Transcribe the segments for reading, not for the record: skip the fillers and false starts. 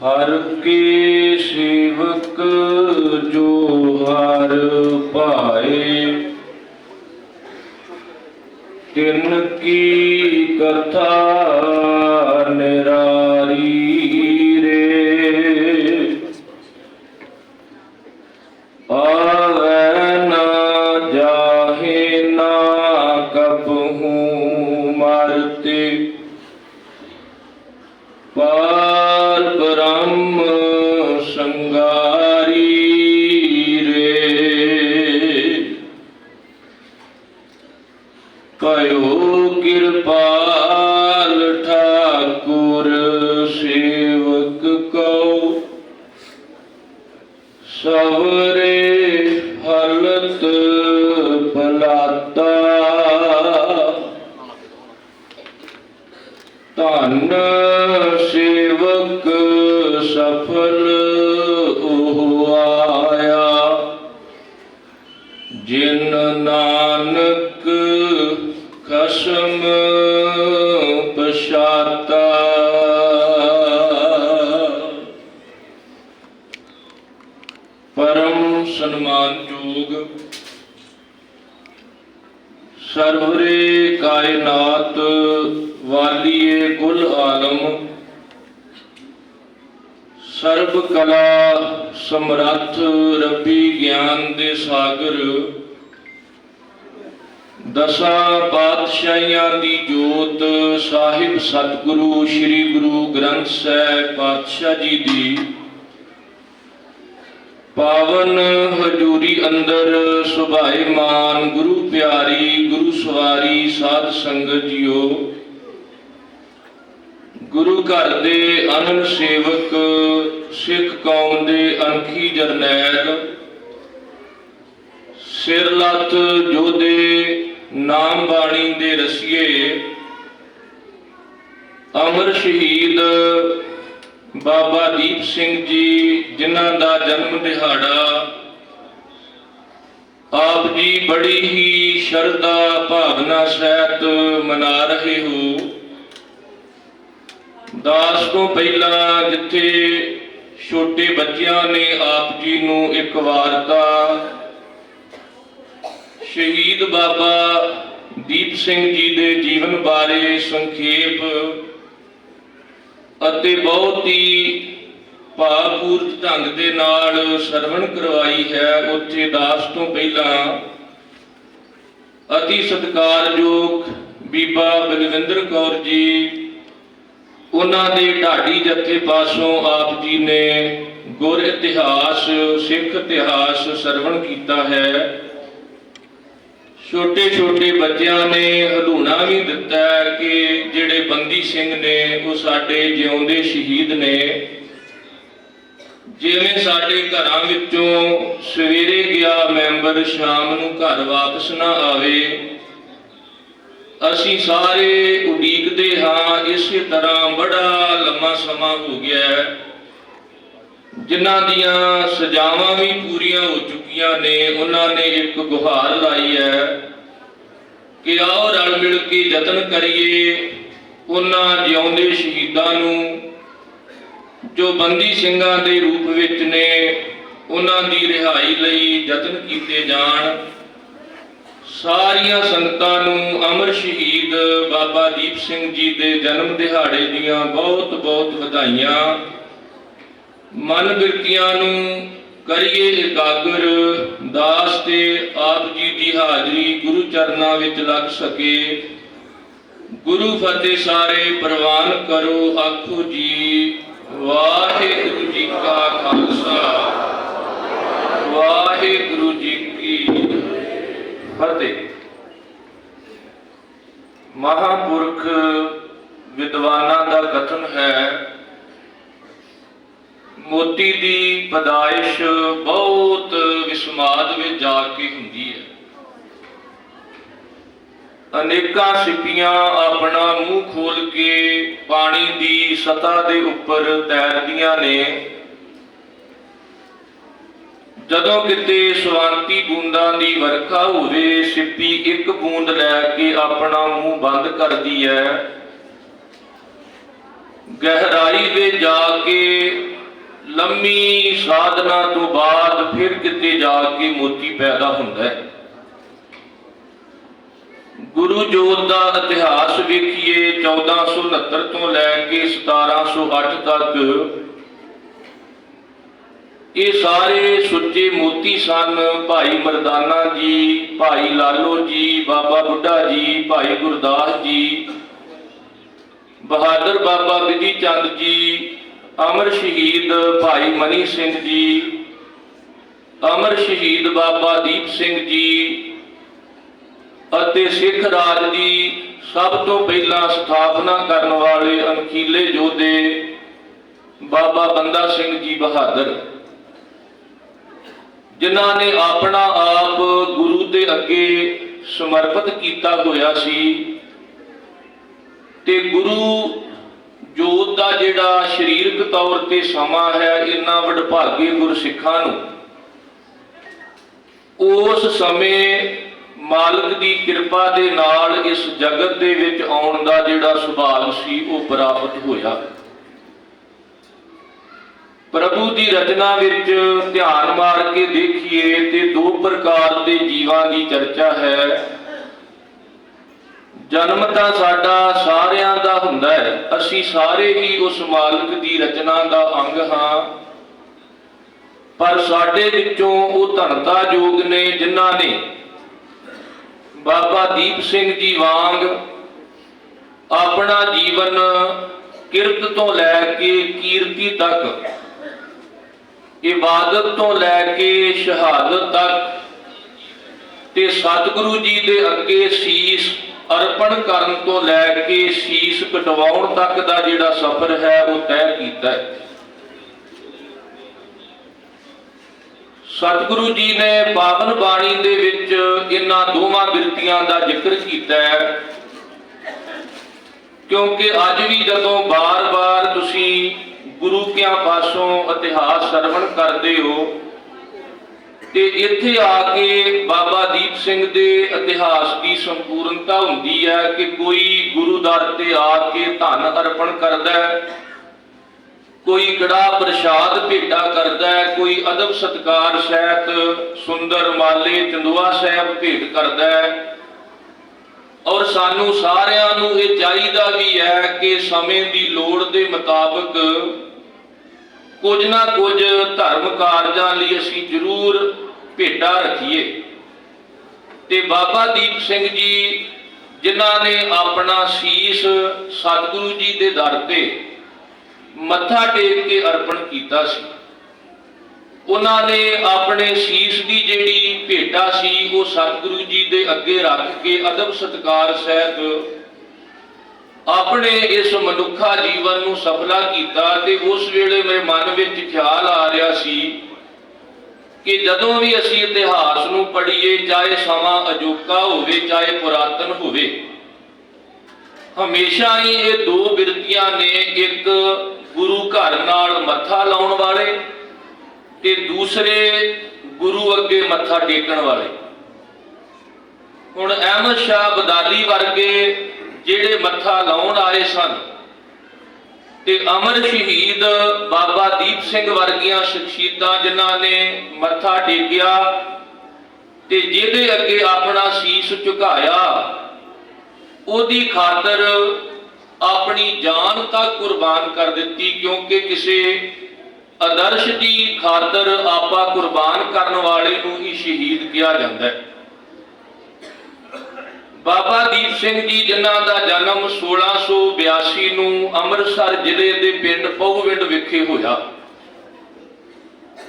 हर के सेवक जो हर पाए, तिनकी कथा निरारी रे। आवे ना जाहे ना कबहू मरते, पार ब्रह्म संगारी रे। कयो कृपाल ठाकुर सेवक को, सवरे हलत भलाता। धन सेवक सफल ओह आया, जिन नानक खसम पछाता। परम सन्मानयोग सर्वरे कायनात वालिए कुल आलम, सर्व कला समर्थ रबी ज्ञान दे सागर, दसा पातशाहियां दी जोत साहिब सतगुरु श्री गुरु ग्रंथ साहिब पातशाह जी दी पावन हजूरी अंदर सुभाईमान गुरु प्यारी गुरु सवारी साध संगत जियो। गुरु घर दे अनन सेवक सिख कौम दे अनखी जरनैल, सिर लथ जोधे नाम बाणी दे रसीए, अमर शहीद बाबा दीप सिंह जी जिन्हां दा जन्म दिहाड़ा आप जी बड़ी ही श्रद्धा भावना सहित मना रहे हो। दास तो पहला जिथे छोटे बच्चियां ने आप जी नूं एक वारता शहीद बाबा दीप सिंह जी दे जीवन बारे संखेप ਅਤੇ बहुत ही भावपूर्त ढंग ਦੇ ਨਾਲ ਸਰਵਣ ਕਰਵਾਈ ਹੈ। ਉੱਥੇ ਦਾਸ ਤੋਂ ਪਹਿਲਾਂ ਅਤੀ ਸਤਿਕਾਰਯੋਗ ਬੀਬਾ ਬਲਵਿੰਦਰ ਕੌਰ ਜੀ, ਉਹਨਾਂ ਦੇ ਢਾਡੀ ਜਥੇ ਪਾਸੋਂ ਆਪ ਜੀ ਨੇ ਗੁਰ ਇਤਿਹਾਸ ਸਿੱਖ ਇਤਿਹਾਸ ਸਰਵਣ ਕੀਤਾ ਹੈ। छोटे छोटे बच्चों ने हलूना भी दिता है कि जिहड़े बंदी सिंह ने वो साडे जिउंदे शहीद ने। जिवें साडे घरां विचों सवेरे गया मैंबर शाम नूं घर वापस ना आवे, असीं सारे उडीकदे हां। इसे तरह बड़ा लम्मा समा हो गया है, जिन्हां दियां सजावां भी पूरियां हो चुकियां ने। उन्होंने एक गुहार लाई है कि आओ रल मिल के यतन करिए उन्हां जिउंदे शहीदां नूं जो बंदी सिंघां दे रूप विच ने, उन्हां दी रिहाई लई यतन कीते जाण। सारियां संगतां नूं अमर शहीद बाबा दीप सिंह जी दे जन्म दिहाड़े दीयां बहुत बहुत वधाइयां। मन बिरतियां नूं करिए एकागर, दास ते आप जी की हाजरी गुरु चरनां विच लग सके। गुरु फतेह सारे प्रवान करो, आखो जी वाहिगुरु जी का खालसा वाहिगुरु जी की फतेह। महापुरख विद्वानां दा कथन है, मोती दी पैदाइश बहुत विस्माद में जाके हुंदी है। अनेकां सिपियां अपना मुंह खोल के पानी दी सतह दे उपर तैरदियां ने। जदों किते सवांती बूंदां दी वरखा होवे, सिप्पी एक बूंद लैके अपना मुंह बंद करदी है। ਗਹਿਰਾਈ ਦੇ ਜਾ ਕੇ ਲੰਮੀ ਸਾਧਨਾ ਤੋਂ ਬਾਅਦ ਫਿਰ ਕਿਤੇ ਜਾ ਕੇ ਮੋਤੀ ਪੈਦਾ ਹੁੰਦਾ ਹੈ। ਗੁਰੂ ਜੋਤ ਦਾ ਇਤਿਹਾਸ ਵੇਖੀਏ 1469 ਤੋਂ ਲੈ ਕੇ 1708 ਤੱਕ ਇਹ ਸਾਰੇ ਸੁੱਚੇ ਮੋਤੀ ਸਨ। ਭਾਈ ਮਰਦਾਨਾ ਜੀ, ਭਾਈ ਲਾਲੋ ਜੀ, ਬਾਬਾ ਬੁੱਢਾ ਜੀ, ਭਾਈ ਗੁਰਦਾਸ ਜੀ, ਬਹਾਦਰ ਬਾਬਾ ਬਿਧੀ ਚੰਦ ਜੀ, ਅਮਰ ਸ਼ਹੀਦ ਭਾਈ ਮਨੀ ਸਿੰਘ ਜੀ, ਅਮਰ ਸ਼ਹੀਦ ਬਾਬਾ ਦੀਪ ਸਿੰਘ ਜੀ ਅਤੇ ਸਿੱਖ ਰਾਜ ਦੀ ਸਭ ਤੋਂ ਪਹਿਲਾਂ ਸਥਾਪਨਾ ਕਰਨ ਵਾਲੇ ਅਣਖੀਲੇ ਯੋਧੇ ਬਾਬਾ ਬੰਦਾ ਸਿੰਘ ਜੀ ਬਹਾਦਰ, ਜਿਨ੍ਹਾਂ ਨੇ ਆਪਣਾ ਆਪ ਗੁਰੂ ਦੇ ਅੱਗੇ ਸਮਰਪਿਤ ਕੀਤਾ ਹੋਇਆ ਸੀ। ਤੇ ਗੁਰੂ ਜੋਤ ਦਾ ਜਿਹੜਾ ਸਰੀਰਕ ਤੌਰ ਤੇ ਸਮਾਂ ਹੈ, ਇਹਨਾਂ ਵਡਭਾਗੇ ਗੁਰਸਿੱਖਾਂ ਨੂੰ ਉਸ ਸਮੇਂ ਮਾਲਕ ਦੀ ਕਿਰਪਾ ਦੇ ਨਾਲ ਇਸ ਜਗਤ ਦੇ ਵਿੱਚ ਆਉਣ ਦਾ ਜਿਹੜਾ ਸੁਭਾਗ ਸੀ ਉਹ ਪ੍ਰਾਪਤ ਹੋਇਆ। ਪ੍ਰਭੂ ਦੀ ਰਚਨਾ ਵਿੱਚ ਧਿਆਨ ਮਾਰ ਕੇ ਦੇਖੀਏ ਤੇ ਦੋ ਪ੍ਰਕਾਰ ਦੇ ਜੀਵਾਂ ਦੀ ਚਰਚਾ ਹੈ। ਜਨਮ ਤਾਂ ਸਾਡਾ ਸਾਰਿਆਂ ਦਾ ਹੁੰਦਾ ਹੈ, ਅਸੀਂ ਸਾਰੇ ਹੀ ਉਸ ਮਾਲਕ ਦੀ ਰਚਨਾ ਦਾ ਅੰਗ ਹਾਂ, ਪਰ ਸਾਡੇ ਵਿੱਚੋਂ ਉਹ ਧੰਨਤਾ ਯੋਗ ਨੇ ਜਿਨ੍ਹਾਂ ਨੇ ਬਾਬਾ ਦੀਪ ਸਿੰਘ ਜੀ ਵਾਂਗ ਆਪਣਾ ਜੀਵਨ ਕਿਰਤ ਤੋਂ ਲੈ ਕੇ ਕੀਰਤੀ ਤੱਕ, ਇਬਾਦਤ ਤੋਂ ਲੈ ਕੇ ਸ਼ਹਾਦਤ ਤੱਕ ਤੇ ਸਤਿਗੁਰੂ ਜੀ ਦੇ ਅੱਗੇ ਸੀਸ ਅਰਪਣ ਕਰਨ ਤੋਂ ਲੈ ਕੇ ਸੀਸ ਕਟਵਾਉਣ ਤੱਕ ਦਾ ਜਿਹੜਾ ਸਫ਼ਰ ਹੈ ਉਹ ਤੈਅ ਕੀਤਾ ਹੈ। ਸਤਿਗੁਰੂ ਜੀ ਨੇ ਪਾਵਨ ਬਾਣੀ ਦੇ ਵਿੱਚ ਇਹਨਾਂ ਦੋਵਾਂ ਬਿਰਤੀਆਂ ਦਾ ਜ਼ਿਕਰ ਕੀਤਾ ਹੈ, ਕਿਉਂਕਿ ਅੱਜ ਵੀ ਜਦੋਂ ਬਾਰ-ਬਾਰ ਤੁਸੀਂ ਗੁਰੂ ਕਿਆਂ ਪਾਸੋਂ ਇਤਿਹਾਸ ਸਰਵਣ ਕਰਦੇ ਹੋ ਤੇ ਇੱਥੇ ਆ ਕੇ ਬਾਬਾ ਦੀਪ ਸਿੰਘ ਦੇ ਇਤਿਹਾਸ ਦੀ ਸੰਪੂਰਨਤਾ ਹੁੰਦੀ ਹੈ ਕਿ ਕੋਈ ਗੁਰੂ ਦਰ ਤੇ ਆ ਕੇ ਧਨ ਅਰਪਣ ਕਰਦਾ ਹੈ, ਕੋਈ ਕੜਾ ਪ੍ਰਸ਼ਾਦ ਭੇਟਾ ਕਰਦਾ ਹੈ, ਕੋਈ ਅਦਬ ਸਤਕਾਰ ਸਹਿਤ ਸੁੰਦਰ ਮਾਲੇ ਚੰਦੂਆ ਸਾਹਿਬ ਭੇਟ ਕਰਦਾ ਹੈ। ਔਰ ਸਾਨੂੰ ਸਾਰਿਆਂ ਨੂੰ ਇਹ ਚਾਹੀਦਾ ਵੀ ਹੈ ਕਿ ਸਮੇਂ ਦੀ ਲੋੜ ਦੇ ਮੁਤਾਬਕ ਕੁਝ ਨਾ ਕੁਝ ਧਰਮ ਕਾਰਜਾਂ ਲਈ ਅਸੀਂ ਜ਼ਰੂਰ ਭੇਟਾ ਰੱਖੀਏ। ਤੇ ਬਾਬਾ ਦੀਪ ਸਿੰਘ ਜੀ ਜਿਨ੍ਹਾਂ ਨੇ ਆਪਣਾ ਸੀਸ ਸਤਿਗੁਰੂ ਜੀ ਦੇ ਦਰ ਤੇ ਮੱਥਾ ਟੇਕ ਕੇ ਅਰਪਣ ਕੀਤਾ ਸੀ, ਉਹਨਾਂ ਨੇ ਆਪਣੇ ਸੀਸ ਦੀ ਜਿਹੜੀ ਭੇਟਾ ਸੀ ਉਹ ਸਤਿਗੁਰੂ ਜੀ ਦੇ ਅੱਗੇ ਰੱਖ ਕੇ ਅਦਬ ਸਤਕਾਰ ਸਹਿਤ ਆਪਣੇ ਇਸ ਮਨੁੱਖਾ ਜੀਵਨ ਨੂੰ ਸਫਲਾ ਕੀਤਾ। ਤੇ ਉਸ ਵੇਲੇ ਮੇਰੇ ਮਨ ਵਿੱਚ ਖਿਆਲ ਆ ਰਿਹਾ ਸੀ ਕਿ ਜਦੋਂ ਵੀ ਅਸੀਂ ਇਤਿਹਾਸ ਨੂੰ ਪੜ੍ਹੀਏ, ਚਾਹੇ ਸਮਾਂ ਅਜੋਕਾ ਹੋਵੇ ਚਾਹੇ ਪੁਰਾਤਨ ਹੋਵੇ, ਹਮੇਸ਼ਾ ਹੀ ਇਹ ਦੋ ਬਿਰਤੀਆਂ ਨੇ, ਇੱਕ ਗੁਰੂ ਘਰ ਨਾਲ ਮੱਥਾ ਲਾਉਣ ਵਾਲੇ ਤੇ ਦੂਸਰੇ ਗੁਰੂ ਅੱਗੇ ਮੱਥਾ ਟੇਕਣ ਵਾਲੇ। ਹੁਣ ਅਹਿਮਦ ਸ਼ਾਹ ਅਬਦਾਲੀ ਵਰਗੇ ਜਿਹੜੇ ਮੱਥਾ ਲਾਉਣ ਆਏ ਸਨ ਤੇ ਅਮਰ ਸ਼ਹੀਦ ਬਾਬਾ ਦੀਪ ਸਿੰਘ ਵਰਗੀਆਂ ਸ਼ਖਸੀਅਤਾਂ ਜਿਨ੍ਹਾਂ ਨੇ ਮੱਥਾ ਟੇਕਿਆ ਤੇ ਜਿਹਦੇ ਅੱਗੇ ਆਪਣਾ ਸੀਸ ਝੁਕਾਇਆ, ਉਹਦੀ ਖਾਤਰ ਆਪਣੀ ਜਾਨ ਤੱਕ ਕੁਰਬਾਨ ਕਰ ਦਿੱਤੀ, ਕਿਉਂਕਿ ਕਿਸੇ ਆਦਰਸ਼ ਦੀ ਖਾਤਰ ਆਪਾ ਕੁਰਬਾਨ ਕਰਨ ਵਾਲੇ ਨੂੰ ਹੀ ਸ਼ਹੀਦ ਕਿਹਾ ਜਾਂਦਾ ਹੈ। ਬਾਬਾ ਦੀਪ ਸਿੰਘ ਜੀ ਜਿਨ੍ਹਾਂ ਦਾ ਜਨਮ 1682 ਨੂੰ ਅੰਮ੍ਰਿਤਸਰ ਜ਼ਿਲ੍ਹੇ ਦੇ ਪਿੰਡ ਪਹੁਵਿੰਡ ਵਿਖੇ ਹੋਇਆ।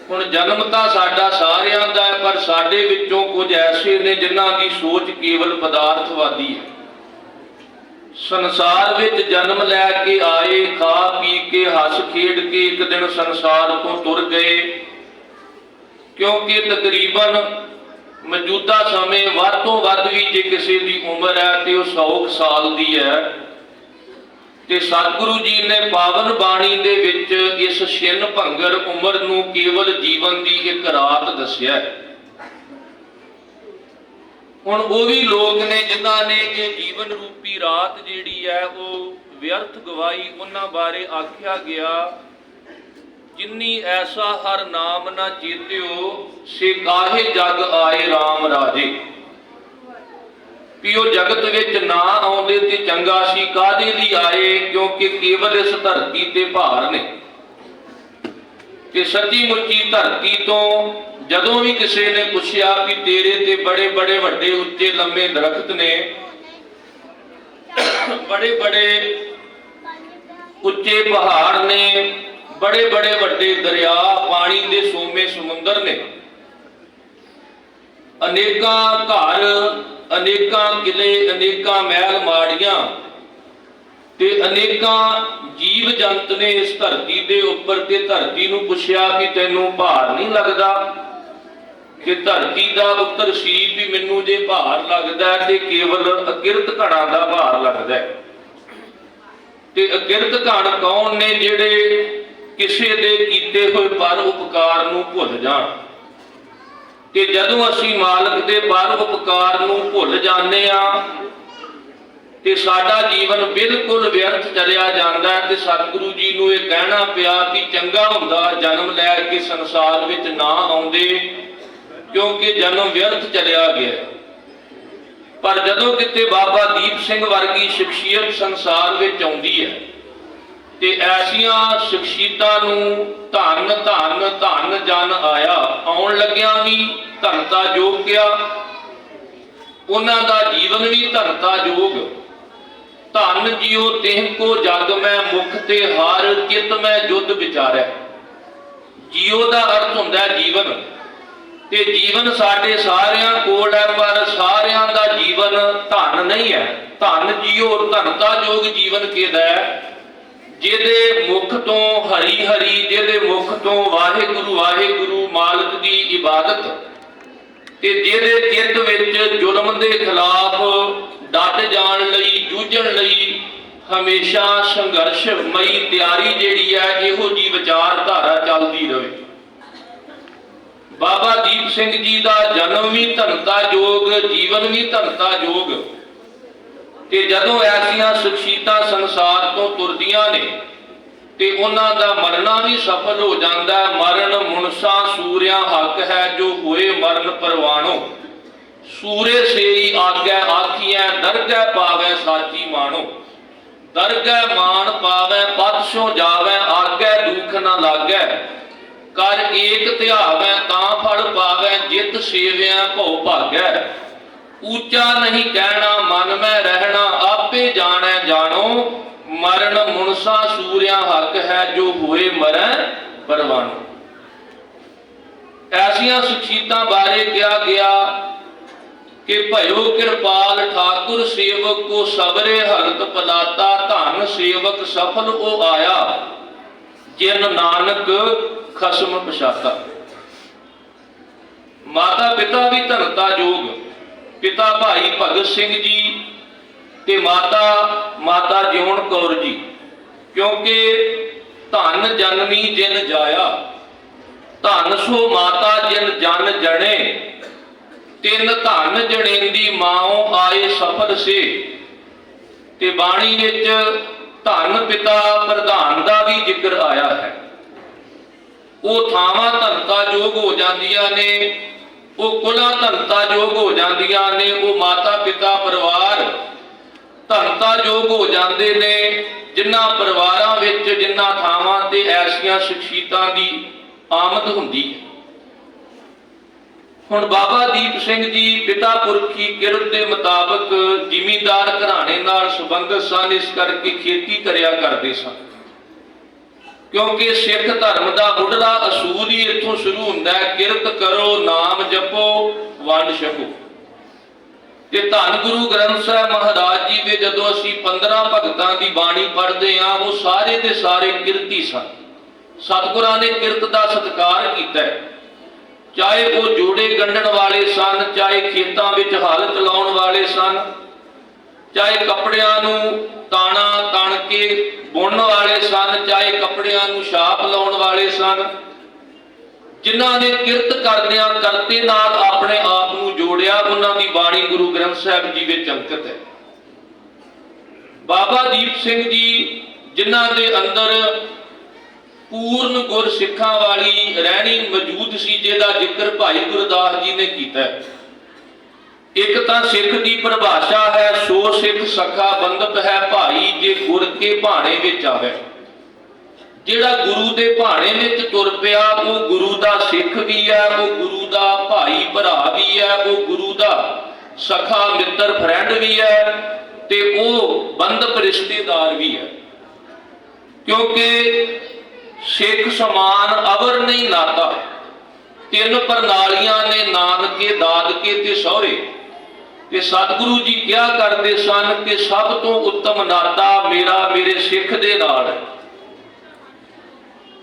ਹੁਣ ਜਨਮ ਤਾਂ ਸਾਡਾ ਸਾਰਿਆਂ ਦਾ ਹੈ, ਪਰ ਸਾਡੇ ਵਿੱਚੋਂ ਕੁਝ ਐਸੇ ਨੇ ਜਿਨ੍ਹਾਂ ਦੀ ਸੋਚ ਕੇਵਲ ਪਦਾਰਥਵਾਦੀ ਹੈ। ਸੰਸਾਰ ਵਿੱਚ ਜਨਮ ਲੈ ਕੇ ਆਏ, ਖਾ ਪੀ ਕੇ ਹੱਸ ਖੇਡ ਕੇ ਇੱਕ ਦਿਨ ਸੰਸਾਰ ਤੋਂ ਤੁਰ ਗਏ, ਕਿਉਂਕਿ ਤਕਰੀਬਨ ਮੌਜੂਦਾ ਸਮੇਂ ਵੱਧ ਤੋਂ ਵੱਧ ਵੀ ਜੇ ਕਿਸੇ ਦੀ ਉਮਰ ਹੈ ਤੇ ਉਹ 100 ਸਾਲ ਦੀ ਹੈ। ਤੇ ਸਤਿਗੁਰੂ ਜੀ ਨੇ ਪਾਵਨ ਬਾਣੀ ਦੇ ਵਿੱਚ ਇਸ ਛਿਨ ਭੰਗਰ ਉਮਰ ਨੂੰ ਕੇਵਲ ਜੀਵਨ ਦੀ ਇੱਕ ਰਾਤ ਦੱਸਿਆ ਹੈ। ਹੁਣ ਉਹ ਵੀ ਲੋਕ ਨੇ ਜਿਨ੍ਹਾਂ ਨੇ ਇਹ ਜੀਵਨ ਰੂਪੀ ਰਾਤ ਜਿਹੜੀ ਹੈ ਉਹ ਵਿਅਰਥ ਗਵਾਈ ਉਹਨਾਂ ਬਾਰੇ ਆਖਿਆ ਗਿਆ, ਜਿਨੀ ਐਸਾ ਹਰ ਨਾਮ ਨਾ ਚੇਤਿਓ, ਸੇ ਕਾਹੇ ਜਗ ਆਏ RAM ਰਾਜੇ। ਵੀ ਉਹ ਜਗਤ ਵਿੱਚ ਨਾ ਆਉਂਦੇ ਤੇ ਚੰਗਾ ਸੀ, ਕਾਹਦੇ ਲਈ ਆਏ? ਕਿਉਂਕਿ ਕੇਵਲ ਇਸ ਧਰਤੀ ਤੇ ਭਾਰ ਨੇ। ਤੇ ਸੱਚੀ ਮੁੱਚੀ ਧਰਤੀ ਤੋਂ ਜਦੋਂ ਵੀ ਕਿਸੇ ਨੇ ਪੁੱਛਿਆ ਵੀ ਤੇਰੇ ਤੇ ਬੜੇ ਬੜੇ ਵੱਡੇ ਉੱਚੇ ਲੰਮੇ ਦਰਖਤ ਨੇ, ਬੜੇ ਬੜੇ ਉੱਚੇ ਪਹਾੜ ਨੇ, ਬੜੇ ਬੜੇ ਵੱਡੇ ਦਰਿਆ, ਪਾਣੀ ਦੇ ਸੋਮੇ ਸਮੁੰਦਰ ਨੇ, ਅਨੇਕਾਂ ਘਰ, ਅਨੇਕਾਂ ਕਿਲੇ, ਅਨੇਕਾਂ ਮਹਿਲ ਮਾੜੀਆਂ ਤੇ ਅਨੇਕਾਂ ਜੀਵ ਜੰਤ ਨੇ ਇਸ ਧਰਤੀ ਦੇ ਉੱਪਰ। ਤੇ ਧਰਤੀ ਨੂੰ ਪੁੱਛਿਆ ਕਿ ਤੈਨੂੰ ਭਾਰ ਨਹੀਂ ਲੱਗਦਾ? ਕਿ ਧਰਤੀ ਦਾ ਉੱਤਰ ਸੀ ਵੀ ਮੈਨੂੰ ਜੇ ਭਾਰ ਲੱਗਦਾ ਤੇ ਕੇਵਲ ਅਕਿਰਤ ਘੜਾਂ ਦਾ ਭਾਰ ਲੱਗਦਾ। ਤੇ ਅਕਿਰਤ ਘੜ ਕੌਣ ਨੇ? ਜਿਹੜੇ ਕਿਸੇ ਦੇ ਕੀਤੇ ਹੋਏ ਪਰ ਉਪਕਾਰ ਨੂੰ ਭੁੱਲ ਜਾਣ। ਤੇ ਜਦੋਂ ਅਸੀਂ ਮਾਲਕ ਦੇ ਪਰ ਉਪਕਾਰ ਨੂੰ ਭੁੱਲ ਜਾਂਦੇ ਆ ਤੇ ਸਾਡਾ ਜੀਵਨ ਬਿਲਕੁਲ ਵਿਅਰਥ ਚਲਿਆ ਜਾਂਦਾ। ਤੇ ਸਤਿਗੁਰੂ ਜੀ ਨੂੰ ਇਹ ਕਹਿਣਾ ਪਿਆ ਕਿ ਚੰਗਾ ਹੁੰਦਾ ਜਨਮ ਲੈ ਕੇ ਸੰਸਾਰ ਵਿੱਚ ਨਾ ਆਉਂਦੇ, ਕਿਉਂਕਿ ਜਨਮ ਵਿਅਰਥ ਚਲਿਆ ਗਿਆ। ਪਰ ਜਦੋਂ ਕਿਤੇ ਬਾਬਾ ਦੀਪ ਸਿੰਘ ਵਰਗੀ ਸ਼ਖਸੀਅਤ ਸੰਸਾਰ ਵਿੱਚ ਆਉਂਦੀ ਹੈ ਤੇ ਐਸੀਆਂ ਸ਼ਖਸੀਅਤਾਂ ਨੂੰ ਧੰਨ ਧੰਨ ਧੰਨ ਜਨ ਆਇਆ, ਆਉਣ ਲੱਗਿਆਂ ਵੀ ਧੰਨਤਾ ਜੋਗ ਕਿਹਾ। ਉਹਨਾਂ ਦਾ ਜੀਵਨ ਵੀ ਧੰਨਤਾ ਜੋਗ। ਧੰਨ ਜਿਉ ਤਿਹ ਕੋ ਜਗ ਮੈਂ ਮੁਖ ਤੇ ਹਾਰ, ਕਿਤ ਮੈਂ ਜੁਧ ਵਿਚਾਰੈ। ਜੀਉ ਦਾ ਅਰਥ ਹੁੰਦਾ ਜੀਵਨ। ਤੇ ਜੀਵਨ ਸਾਡੇ ਸਾਰਿਆਂ ਕੋਲ ਹੈ, ਪਰ ਸਾਰਿਆਂ ਦਾ ਜੀਵਨ ਧਨ ਨਹੀਂ ਹੈ। ਧਨ ਜਿਉ ਧਨਤਾ ਜੋਗ ਜੀਵਨ ਕਿਹਦਾ ਹੈ? ਜਿਹਦੇ ਮੁਖ ਤੋਂ ਹਰੀ ਹਰੀ, ਜਿਹਦੇ ਮੁਖ ਤੋਂ ਵਾਹਿਗੁਰੂ ਵਾਹਿਗੁਰੂ ਮਾਲਕ ਦੀ ਇਬਾਦਤ, ਤੇ ਜਿਹਦੇ ਚਿੱਤ ਵਿੱਚ ਜ਼ੁਲਮ ਦੇ ਖਿਲਾਫ ਡਟ ਜਾਣ ਲਈ, ਜੂਝਣ ਲਈ ਹਮੇਸ਼ਾ ਸੰਘਰਸ਼ਮਈ ਤਿਆਰੀ ਜਿਹੜੀ ਹੈ, ਇਹੋ ਜੀ ਵਿਚਾਰਧਾਰਾ ਚੱਲਦੀ ਰਹੇ। ਬਾਬਾ ਦੀਪ ਸਿੰਘ ਜੀ ਦਾ ਜਨਮ ਵੀ ਧੰਨਤਾ ਜੋਗ, ਜੀਵਨ ਵੀ ਧੰਨਤਾ ਜੋਗ। ਤੇ ਜਦੋਂ ਐਸੀਆਂ ਸ਼ਖਸੀਅਤਾਂ ਸੰਸਾਰ ਤੋਂ ਤੁਰਦੀਆਂ ਨੇ ਤੇ ਉਹਨਾਂ ਦਾ ਮਰਨਾ ਵੀ ਸਫਲ ਹੋ ਜਾਂਦਾ। ਮਰਨ ਮੁਨਸਾ ਸੂਰਿਆਂ ਹੱਕ ਹੈ, ਜੋ ਹੋਏ ਮਰਨ ਪਰਵਾਣੋ। ਸੂਰੇ ਸੇਈ ਆਗੈ ਆਖੀਐ, ਦਰਗਹਿ ਪਾਵੈ ਸਾਚੀ ਮਾਣੋ। ਦਰਗਹਿ ਮਾਣ ਪਾਵੈ ਪਤਸੋਂ ਜਾਵੈ, ਆਗੈ ਦੁਖ ਨਾ ਲਾਗੈ। ਕਰ ਏਕ ਧਿਆਵੈ ਤਾਂ ਫਲ ਪਾਵੈ, ਜਿਤ ਸੇਵਿਆ ਭਉ ਭਾਗੈ। ਉੱਚਾ ਨਹੀਂ ਕਹਿਣਾ ਮਨ ਮੈਂ ਰਹਿਣਾ, ਆਪੇ ਜਾਣੈ ਜਾਣੋ। ਮਰਨ ਮੁਨਸਾ ਸੂਰਿਆਂ ਹੱਕ ਹੈ, ਜੋ ਹੋਏ ਮਰੈ ਪਰਵਾਣੋ। ਐਸੀਆਂ ਸ਼ਖਸੀਅਤਾਂ ਬਾਰੇ ਕਿਹਾ ਗਿਆ ਕਿ ਭਇਓ ਕਿਰਪਾਲ ਠਾਕੁਰ ਸੇਵਕ ਕੋ ਸਬਰੇ ਹਰਤ ਪਲਾਤਾ। ਧਨ ਸੇਵਕ ਸਫਲ ਉਹ ਆਇਆ, ਜਿਨ ਨਾਨਕ ਖਸਮ ਪਛਾਤਾ। ਮਾਤਾ ਪਿਤਾ ਵੀ ਧੰਨਤਾ ਜੋਗ। ਪਿਤਾ ਭਾਈ ਭਗਤ ਸਿੰਘ ਜੀ ਤੇ ਮਾਤਾ ਜਿਉਣ ਕੌਰ ਜੀ। ਕਿਉਂਕਿ ਧਨ ਜਨਨੀ ਜਿਨ ਜਾਇਆ, ਧਨ ਸੋ ਮਾਤਾ ਜਿਨ ਜਨ ਜਣੇ। ਤਿੰਨ ਧਨ ਜਣੇਂਦੀ ਮਾਓ ਆਏ ਸਫਲ ਸੇ। ਤੇ ਬਾਣੀ ਵਿੱਚ ਧਨ ਪਿਤਾ ਪ੍ਰਧਾਨ ਦਾ ਵੀ ਜ਼ਿਕਰ ਆਇਆ ਹੈ। ਉਹ ਥਾਵਾਂ ਧੰਨਤਾ ਜੋਗ ਹੋ ਜਾਂਦੀਆਂ ਨੇ, ਉਹ ਕੁਲਾਂ ਧੰਨਤਾ ਜੋਗ ਹੋ ਜਾਂਦੀਆਂ ਨੇ, ਉਹ ਮਾਤਾ ਪਿਤਾ ਪਰਿਵਾਰ ਧੰਨਤਾ ਜੋਗ ਹੋ ਜਾਂਦੇ ਨੇ, ਜਿਨ੍ਹਾਂ ਪਰਿਵਾਰਾਂ ਵਿੱਚ ਜਿਨ੍ਹਾਂ ਥਾਵਾਂ ਤੇ ਐਸੀਆਂ ਸ਼ਖਸੀਅਤਾਂ ਦੀ ਆਮਦ ਹੁੰਦੀ ਹੈ। ਹੁਣ ਬਾਬਾ ਦੀਪ ਸਿੰਘ ਜੀ ਪਿਤਾ ਪੁਰਖੀ ਕਿਰਤ ਦੇ ਮੁਤਾਬਕ ਜ਼ਿਮੀਂਦਾਰ ਘਰਾਣੇ ਨਾਲ ਸੰਬੰਧਿਤ ਸਨ, ਇਸ ਕਰਕੇ ਖੇਤੀ ਕਰਿਆ ਕਰਦੇ ਸਨ। ਕਿਉਂਕਿ ਸਿੱਖ ਧਰਮ ਦਾ ਮੁੱਢਲਾ ਅਸੂਲ ਹੀ ਇੱਥੋਂ ਸ਼ੁਰੂ ਹੁੰਦਾ ਹੈ, ਕਿਰਤ ਕਰੋ ਨਾਮ ਜਪੋ ਵੰਡ ਛਕੋ। ਤੇ ਧੰਨ ਗੁਰੂ ਗ੍ਰੰਥ ਸਾਹਿਬ ਮਹਾਰਾਜ ਜੀ ਦੇ ਜਦੋਂ ਅਸੀਂ 15 ਭਗਤਾਂ ਦੀ ਬਾਣੀ ਪੜ੍ਹਦੇ ਹਾਂ, ਉਹ ਸਾਰੇ ਦੇ ਸਾਰੇ ਕਿਰਤੀ ਸਨ। ਸਤਿਗੁਰਾਂ ਨੇ ਕਿਰਤ ਦਾ ਸਤਿਕਾਰ ਕੀਤਾ ਹੈ। ਚਾਹੇ ਉਹ ਜੋੜੇ ਗੰਢਣ ਵਾਲੇ ਸਨ, ਚਾਹੇ ਖੇਤਾਂ ਵਿੱਚ ਹਲ ਚਲਾਉਣ ਵਾਲੇ ਸਨ, ਚਾਹੇ ਕੱਪੜਿਆਂ ਨੂੰ ਤਾਣਾ ਤਣ ਕੇ ਬੁਣਨ ਵਾਲੇ ਸਨ, ਚਾਹੇ ਕੱਪੜਿਆਂ ਨੂੰ ਛਾਪ ਲਾਉਣ ਵਾਲੇ ਸਨ। ਜਿਨ੍ਹਾਂ ਨੇ ਕਿਰਤ ਕਰਦਿਆਂ ਕਰਤੇ ਨਾਲ ਆਪਣੇ ਆਪ ਨੂੰ ਜੋੜਿਆ, ਉਹਨਾਂ ਦੀ ਬਾਣੀ ਗੁਰੂ ਗ੍ਰੰਥ ਸਾਹਿਬ ਜੀ ਵਿੱਚ ਅੰਕਿਤ ਹੈ। ਬਾਬਾ ਦੀਪ ਸਿੰਘ ਜੀ ਜਿਨ੍ਹਾਂ ਦੇ ਅੰਦਰ ਪੂਰਨ ਗੁਰ ਸਿੱਖਾਂ ਵਾਲੀ ਰਹਿਣੀ ਮੌਜੂਦ ਸੀ, ਜਿਹਦਾ ਜ਼ਿਕਰ ਭਾਈ ਗੁਰਦਾਸ ਜੀ ਨੇ ਕੀਤਾ। ਇੱਕ ਤਾਂ ਸਿੱਖ ਦੀ ਪਰਿਭਾਸ਼ਾ ਹੈ, ਸੋ ਸਿੱਖ ਸਖਾ ਬੰਧਪ ਹੈ ਭਾਈ, ਜੇ ਗੁਰ ਕੇ ਭਾਣੇ ਵਿੱਚ ਆਵੇ। ਜਿਹੜਾ ਗੁਰੂ ਦੇ ਭਾਣੇ ਵਿੱਚ ਤੁਰ ਪਿਆ ਉਹ ਗੁਰੂ ਦਾ ਸਿੱਖ ਵੀ ਹੈ, ਉਹ ਗੁਰੂ ਦਾ ਭਾਈ ਭਰਾ ਵੀ ਹੈ, ਉਹ ਗੁਰੂ ਦਾ ਸਖਾ ਮਿੱਤਰ ਫਰੈਂਡ ਵੀ ਹੈ, ਤੇ ਉਹ ਬੰਧਪ ਰਿਸ਼ਤੇਦਾਰ ਵੀ ਹੈ। ਕਿਉਂਕਿ ਸਿੱਖ ਸਮਾਨ ਅਵਰ ਨਹੀਂ ਨਾਤਾ, ਤਿੰਨ ਪ੍ਰਣਾਲੀਆਂ ਨੇ ਨਾਨਕੇ ਦਾਦਕੇ ਤੇ ਸਹੁਰੇ। ਤੇ ਸਤਿਗੁਰੂ ਜੀ ਕਿਹਾ ਕਰਦੇ ਸਨ ਕਿ ਸਭ ਤੋਂ ਉੱਤਮ ਨਾਤਾ ਮੇਰਾ ਮੇਰੇ ਸਿੱਖ ਦੇ ਨਾਲ ਹੈ।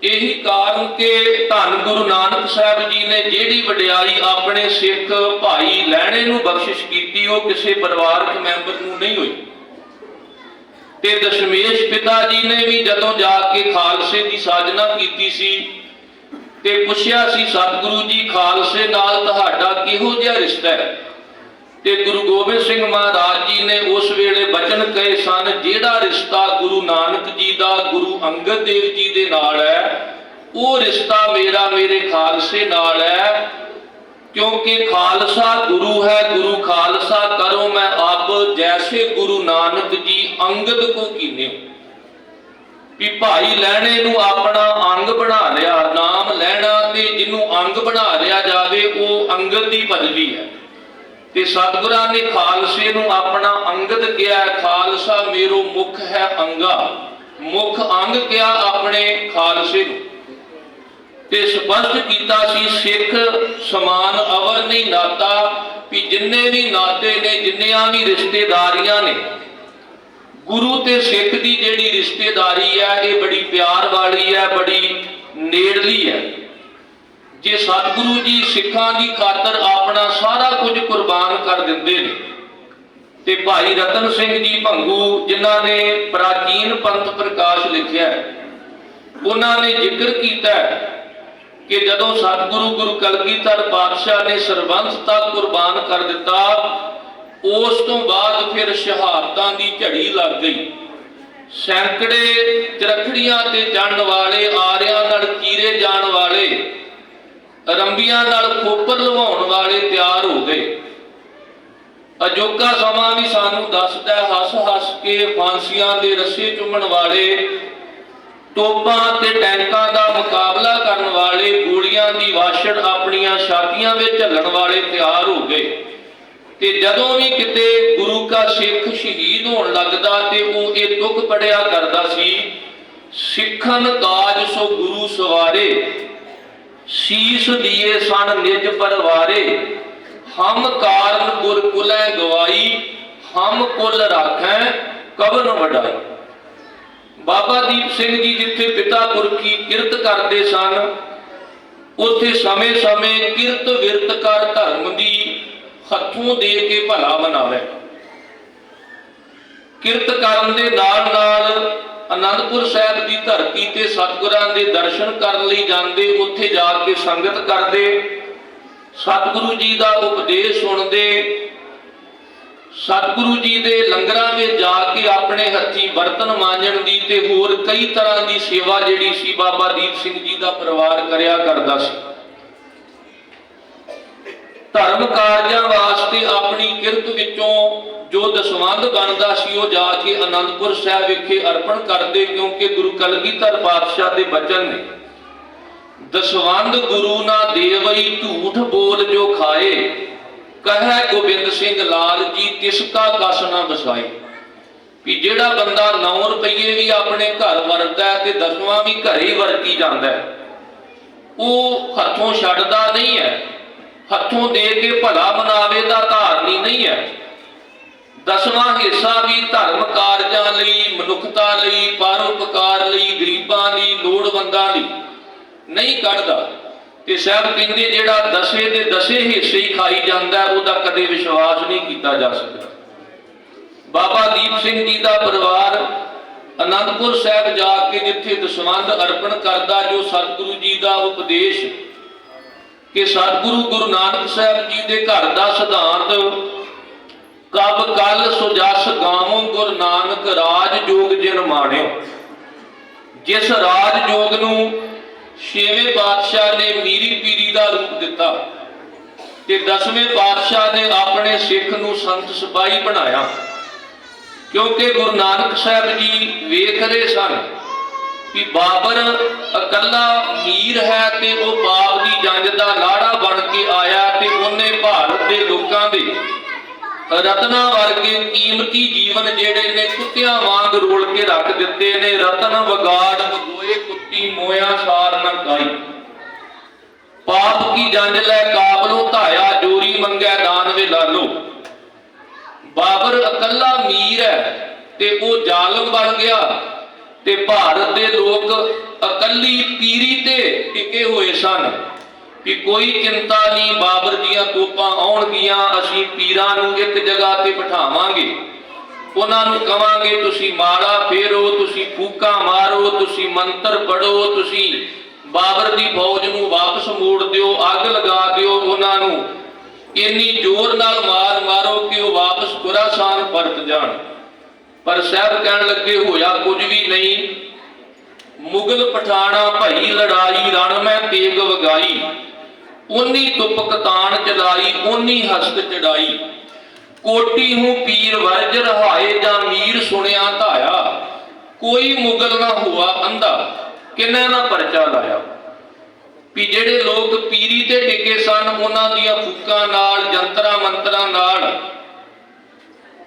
ਇਹੀ ਕਾਰਨ ਕਿ ਧੰਨ ਗੁਰੂ ਨਾਨਕ ਸਾਹਿਬ ਜੀ ਨੇ ਜਿਹੜੀ ਵਡਿਆਈ ਆਪਣੇ ਸਿੱਖ ਭਾਈ ਲਹਿਣੇ ਨੂੰ ਬਖਸ਼ਿਸ਼ ਕੀਤੀ, ਉਹ ਕਿਸੇ ਪਰਿਵਾਰਕ ਮੈਂਬਰ ਨੂੰ ਨਹੀਂ ਹੋਈ। ਤੇ ਦਸ਼ਮੇਸ਼ ਪਿਤਾ ਜੀ ਨੇ ਵੀ ਜਦੋਂ ਜਾ ਕੇ ਖਾਲਸੇ ਦੀ ਸਾਜਨਾ ਕੀਤੀ ਸੀ ਤੇ ਪੁੱਛਿਆ ਸੀ, ਸਤਿਗੁਰੂ ਜੀ ਖਾਲਸੇ ਨਾਲ ਤੁਹਾਡਾ ਕਿਹੋ ਜਿਹਾ ਰਿਸ਼ਤਾ ਹੈ? ਤੇ ਗੁਰੂ ਗੋਬਿੰਦ ਸਿੰਘ ਮਹਾਰਾਜ ਜੀ ਨੇ ਉਸ ਵੇਲੇ ਬਚਨ ਕਹੇ ਸਨ, ਜਿਹੜਾ ਰਿਸ਼ਤਾ ਗੁਰੂ ਨਾਨਕ ਜੀ ਦਾ ਗੁਰੂ ਅੰਗਦ ਦੇਵ ਜੀ ਦੇ ਨਾਲ ਹੈ, ਉਹ ਰਿਸ਼ਤਾ ਮੇਰਾ ਮੇਰੇ ਖਾਲਸੇ ਨਾਲ ਹੈ। क्योंकि खालसा गुरु है, गुरु खालसा करो मैं अब, जैसे गुरु नानक जी अंगद को कीने। भी भाई लैणे नू अपना अंग बना लिया, नाम लैना ते जिन्नू अंग बना लिया जावे वो अंगद दी पदवी है। ते सतगुरां ने खालसे नू अपना अंगद किया, खालसा मेरो मुख है अंगा, मुख अंग किया अपने खालसे नू। ते स्पष्ट कीता सी सिख समान अवर नहीं नाता, भी जिन्ने भी नाते ने जिन्नियां भी रिश्तेदारियां ने, गुरु ते सिख दी जिहड़ी रिश्तेदारी है ये बड़ी प्यार वाली है, बड़ी नेड़ली है। जे सतगुरु जी सिखां दी खातर अपना सारा कुछ कुर्बान कर दिंदे ने। ते भाई रतन सिंह जी भंगू जिन्हां ने प्राचीन पंथ प्रकाश लिखिया, उन्होंने जिक्र किया कि जदों सतगुरु गुरु कलगीधर पातशाह ने सरबंस तक कुर्बान कर दिता, उस तो बाद फिर शहादतां दी झड़ी लग गई। सैकड़े चरखड़ियां ते जाण वाले, आरियां नाल चीरे जाण वाले, रंबियां नाल खोपर लवाउण वाले तैयार हो गए। अजोका समा भी सानू दसदा, हस हस के फांसियां दे रस्से चुमण वाले, तोपां ते टैंकां दा मुकाबला करन वाले, गोलियां दी वाछड़ अपनियां छातियां विच झल्लण वाले तैयार हो गए। ते जदों भी किते गुरु का सिख शहीद होण लगदा ते ओह इह दुख पड़िया करदा सी, सिखन काज सो गुरु सवारे, शीस दिए सन निज परवारे, हम कारण गुर कुलै गवाई, हम कुल राखैं कवन वडाई। बाबा दीप सिंह जी जिथे पिता पुरखी किरत करते सन, उत्थे समय समय किरत विरत कर धर्म दी हथों दे के भला बनावे। किरत करन दे नाल नाल आनंदपुर साहिब की धरती ते सतगुरां दे दर्शन करन लई जांदे, उत्थे जाके संगत करदे, सतगुरु जी का उपदेश सुनते, सतगुरु जी दे लंगरां में जाके अपने हथी बर्तन मांजण दी ते होर कई तरह की सेवा जिहड़ी सी बाबा दीप सिंह जी का परिवार करया करदा सी। धर्म कारजां वास्ते अपनी किरत विचों जो दसवंध बनदा सी वो जाके आनंदपुर साहिब विखे अर्पण करदे, क्योंकि गुरु कलगीधर पातशाह दे बचन ने, दसवंध गुरु ना देवई झूठ बोल जो खाए, कहे गोबिंद सिंह लाल जी तिसका कस ना बसाई। कि जिहड़ा बंदा 9 रुपये भी अपने घर वरतदा है ते 10वां भी घरे ही वरती जांदा है, वो हथों छड्डदा नहीं है, हथों दे के भला मनावे दा धारनी नहीं है। 10वां हिस्सा भी धर्म कारजां लई, मनुखता लई, परोपकार लई, गरीबां लई, लोड़वंदां लई नहीं कढदा। ते साहब कहंदे जिहड़ा दसे दे दसे हिस्से ही खाई जांदा है, उहदा कदे विश्वास नहीं कीता जा सकदा। बाबा दीप सिंह जी का परिवार आनंदपुर साहिब जाके जिथे दसवंध अर्पण करदा, जो सतगुरु जी का उपदेश कि सतगुरु गुरु नानक साहिब जी के घर का सिद्धांत ਕਬ ਕਲ ਸੋ ਜਸ ਗਾਵੋ ਗੁਰ ਨਾਨਕ ਰਾਜ ਜੋਗ ਜਿਨ ਮਾਣਿਓ। ਜਿਸ ਰਾਜ ਜੋਗ ਨੂੰ ਛੇਵੇਂ ਪਾਤਸ਼ਾਹ ਨੇ ਮੀਰੀ ਪੀਰੀ ਦਾ ਰੂਪ ਦਿੱਤਾ ਤੇ 10ਵੇਂ ਪਾਤਸ਼ਾਹ ਨੇ ਆਪਣੇ ਸਿੱਖ ਨੂੰ ਸੰਤ ਸਿਪਾਹੀ ਬਣਾਇਆ। ਕਿਉਂਕਿ ਗੁਰੂ ਨਾਨਕ ਸਾਹਿਬ ਜੀ ਵੇਖ ਰਹੇ ਸਨ ਕਿ ਬਾਬਰ ਇਕੱਲਾ ਮੀਰ ਹੈ ਤੇ ਉਹ ਪਾਪ ਦੀ ਜੰਜ ਦਾ ਲਾੜਾ ਬਣ ਕੇ ਆਇਆ ਤੇ ਉਹਨੇ ਭਾਰਤ ਦੇ ਲੋਕਾਂ ਦੇ ਰਤਨਾਂ ਵਰਗੇ ਕੀਮਤੀ ਜੀਵਨ ਜਿਹੜੇ ਨੇ ਕੁੱਤਿਆਂ ਵਾਂਗ ਰੋਲ ਕੇ ਰੱਖ ਦਿੱਤੇ ਨੇ। ਰਤਨ ਵਿਗਾੜ ਵਗੋਏ ਕੁੱਤੀ ਮੋਇਆ ਸਾਰ ਨਾ ਕਾਈ। ਪਾਪ ਕੀ ਜੰਜ ਲੈ ਕਾਬਲੋਂ ਧਾਇਆ ਜੋਰੀ ਮੰਗੈ ਦਾਨ ਵੇ ਲਾਲੋ। ਬਾਬਰ ਇਕੱਲਾ ਮੀਰ ਹੈ ਤੇ ਉਹ ਜ਼ਾਲਮ ਬਣ ਗਿਆ ਤੇ ਭਾਰਤ ਦੇ ਲੋਕ ਇਕੱਲੀ ਪੀਰੀ ਤੇ ਟਿਕੇ ਹੋਏ ਸਨ ਕਿ ਕੋਈ ਚਿੰਤਾ ਨਹੀਂ, ਬਾਬਰ ਦੀਆਂ ਤੋਪਾਂ ਆਉਣਗੀਆਂ, ਅਸੀਂ ਪੀਰਾਂ ਨੂੰ ਇੱਕ ਜਗ੍ਹਾ ਤੇ ਬਿਠਾਵਾਂਗੇ, ਉਹਨਾਂ ਨੂੰ ਕਵਾਂਗੇ ਤੁਸੀਂ ਮਾਲਾ ਫੇਰੋ, ਤੁਸੀਂ ਫੂਕਾਂ ਮਾਰੋ, ਤੁਸੀਂ ਮੰਤਰ ਪੜੋ, ਤੁਸੀਂ ਬਾਬਰ ਦੀ ਫੌਜ ਨੂੰ ਵਾਪਸ ਮੋੜ ਦਿਓ, ਅੱਗ ਲਗਾ ਦਿਓ, ਉਹਨਾਂ ਨੂੰ ਇੰਨੀ ਜ਼ੋਰ ਨਾਲ ਮਾਰ ਮਾਰੋ ਕਿ ਉਹ ਵਾਪਸ ਖੁਰਾਸਾਨ ਪਰਤ ਜਾਣ। ਪਰ ਸਾਹਿਬ ਕਹਿਣ ਲੱਗੇ ਹੋਇਆ ਕੁਝ ਵੀ ਨਹੀਂ। ਮੁਗਲ ਪਠਾਣਾ ਭਈ ਲੜਾਈ ਰਣ ਮੈਂ ਤੇਗ ਵਗਾਈ। ਉਨੀ ਤੁਪਕ ਤਾਣ ਚਲਾਈ ਉਨੀ ਹਸਤ ਚੜਾਈ। ਕੋਟੀ ਹੂੰ ਪੀਰ ਵਰਜ ਰਹਾਏ ਜਾਂ ਮੀਰ ਸੁਣਿਆ ਧਾਇਆ। ਕੋਈ ਮੁਗਲ ਨਾ ਹੁਆ ਅੰਧਾ ਕਿੰਨੇ ਨਾ ਪਰਚਾ ਲਾਇਆ। ਵੀ ਜਿਹੜੇ ਲੋਕ ਪੀਰੀ ਤੇ ਟਿਕੇ ਸਨ ਉਹਨਾਂ ਦੀਆਂ ਫੂਕਾਂ ਨਾਲ, ਜੰਤਰਾਂ ਮੰਤਰਾਂ ਨਾਲ,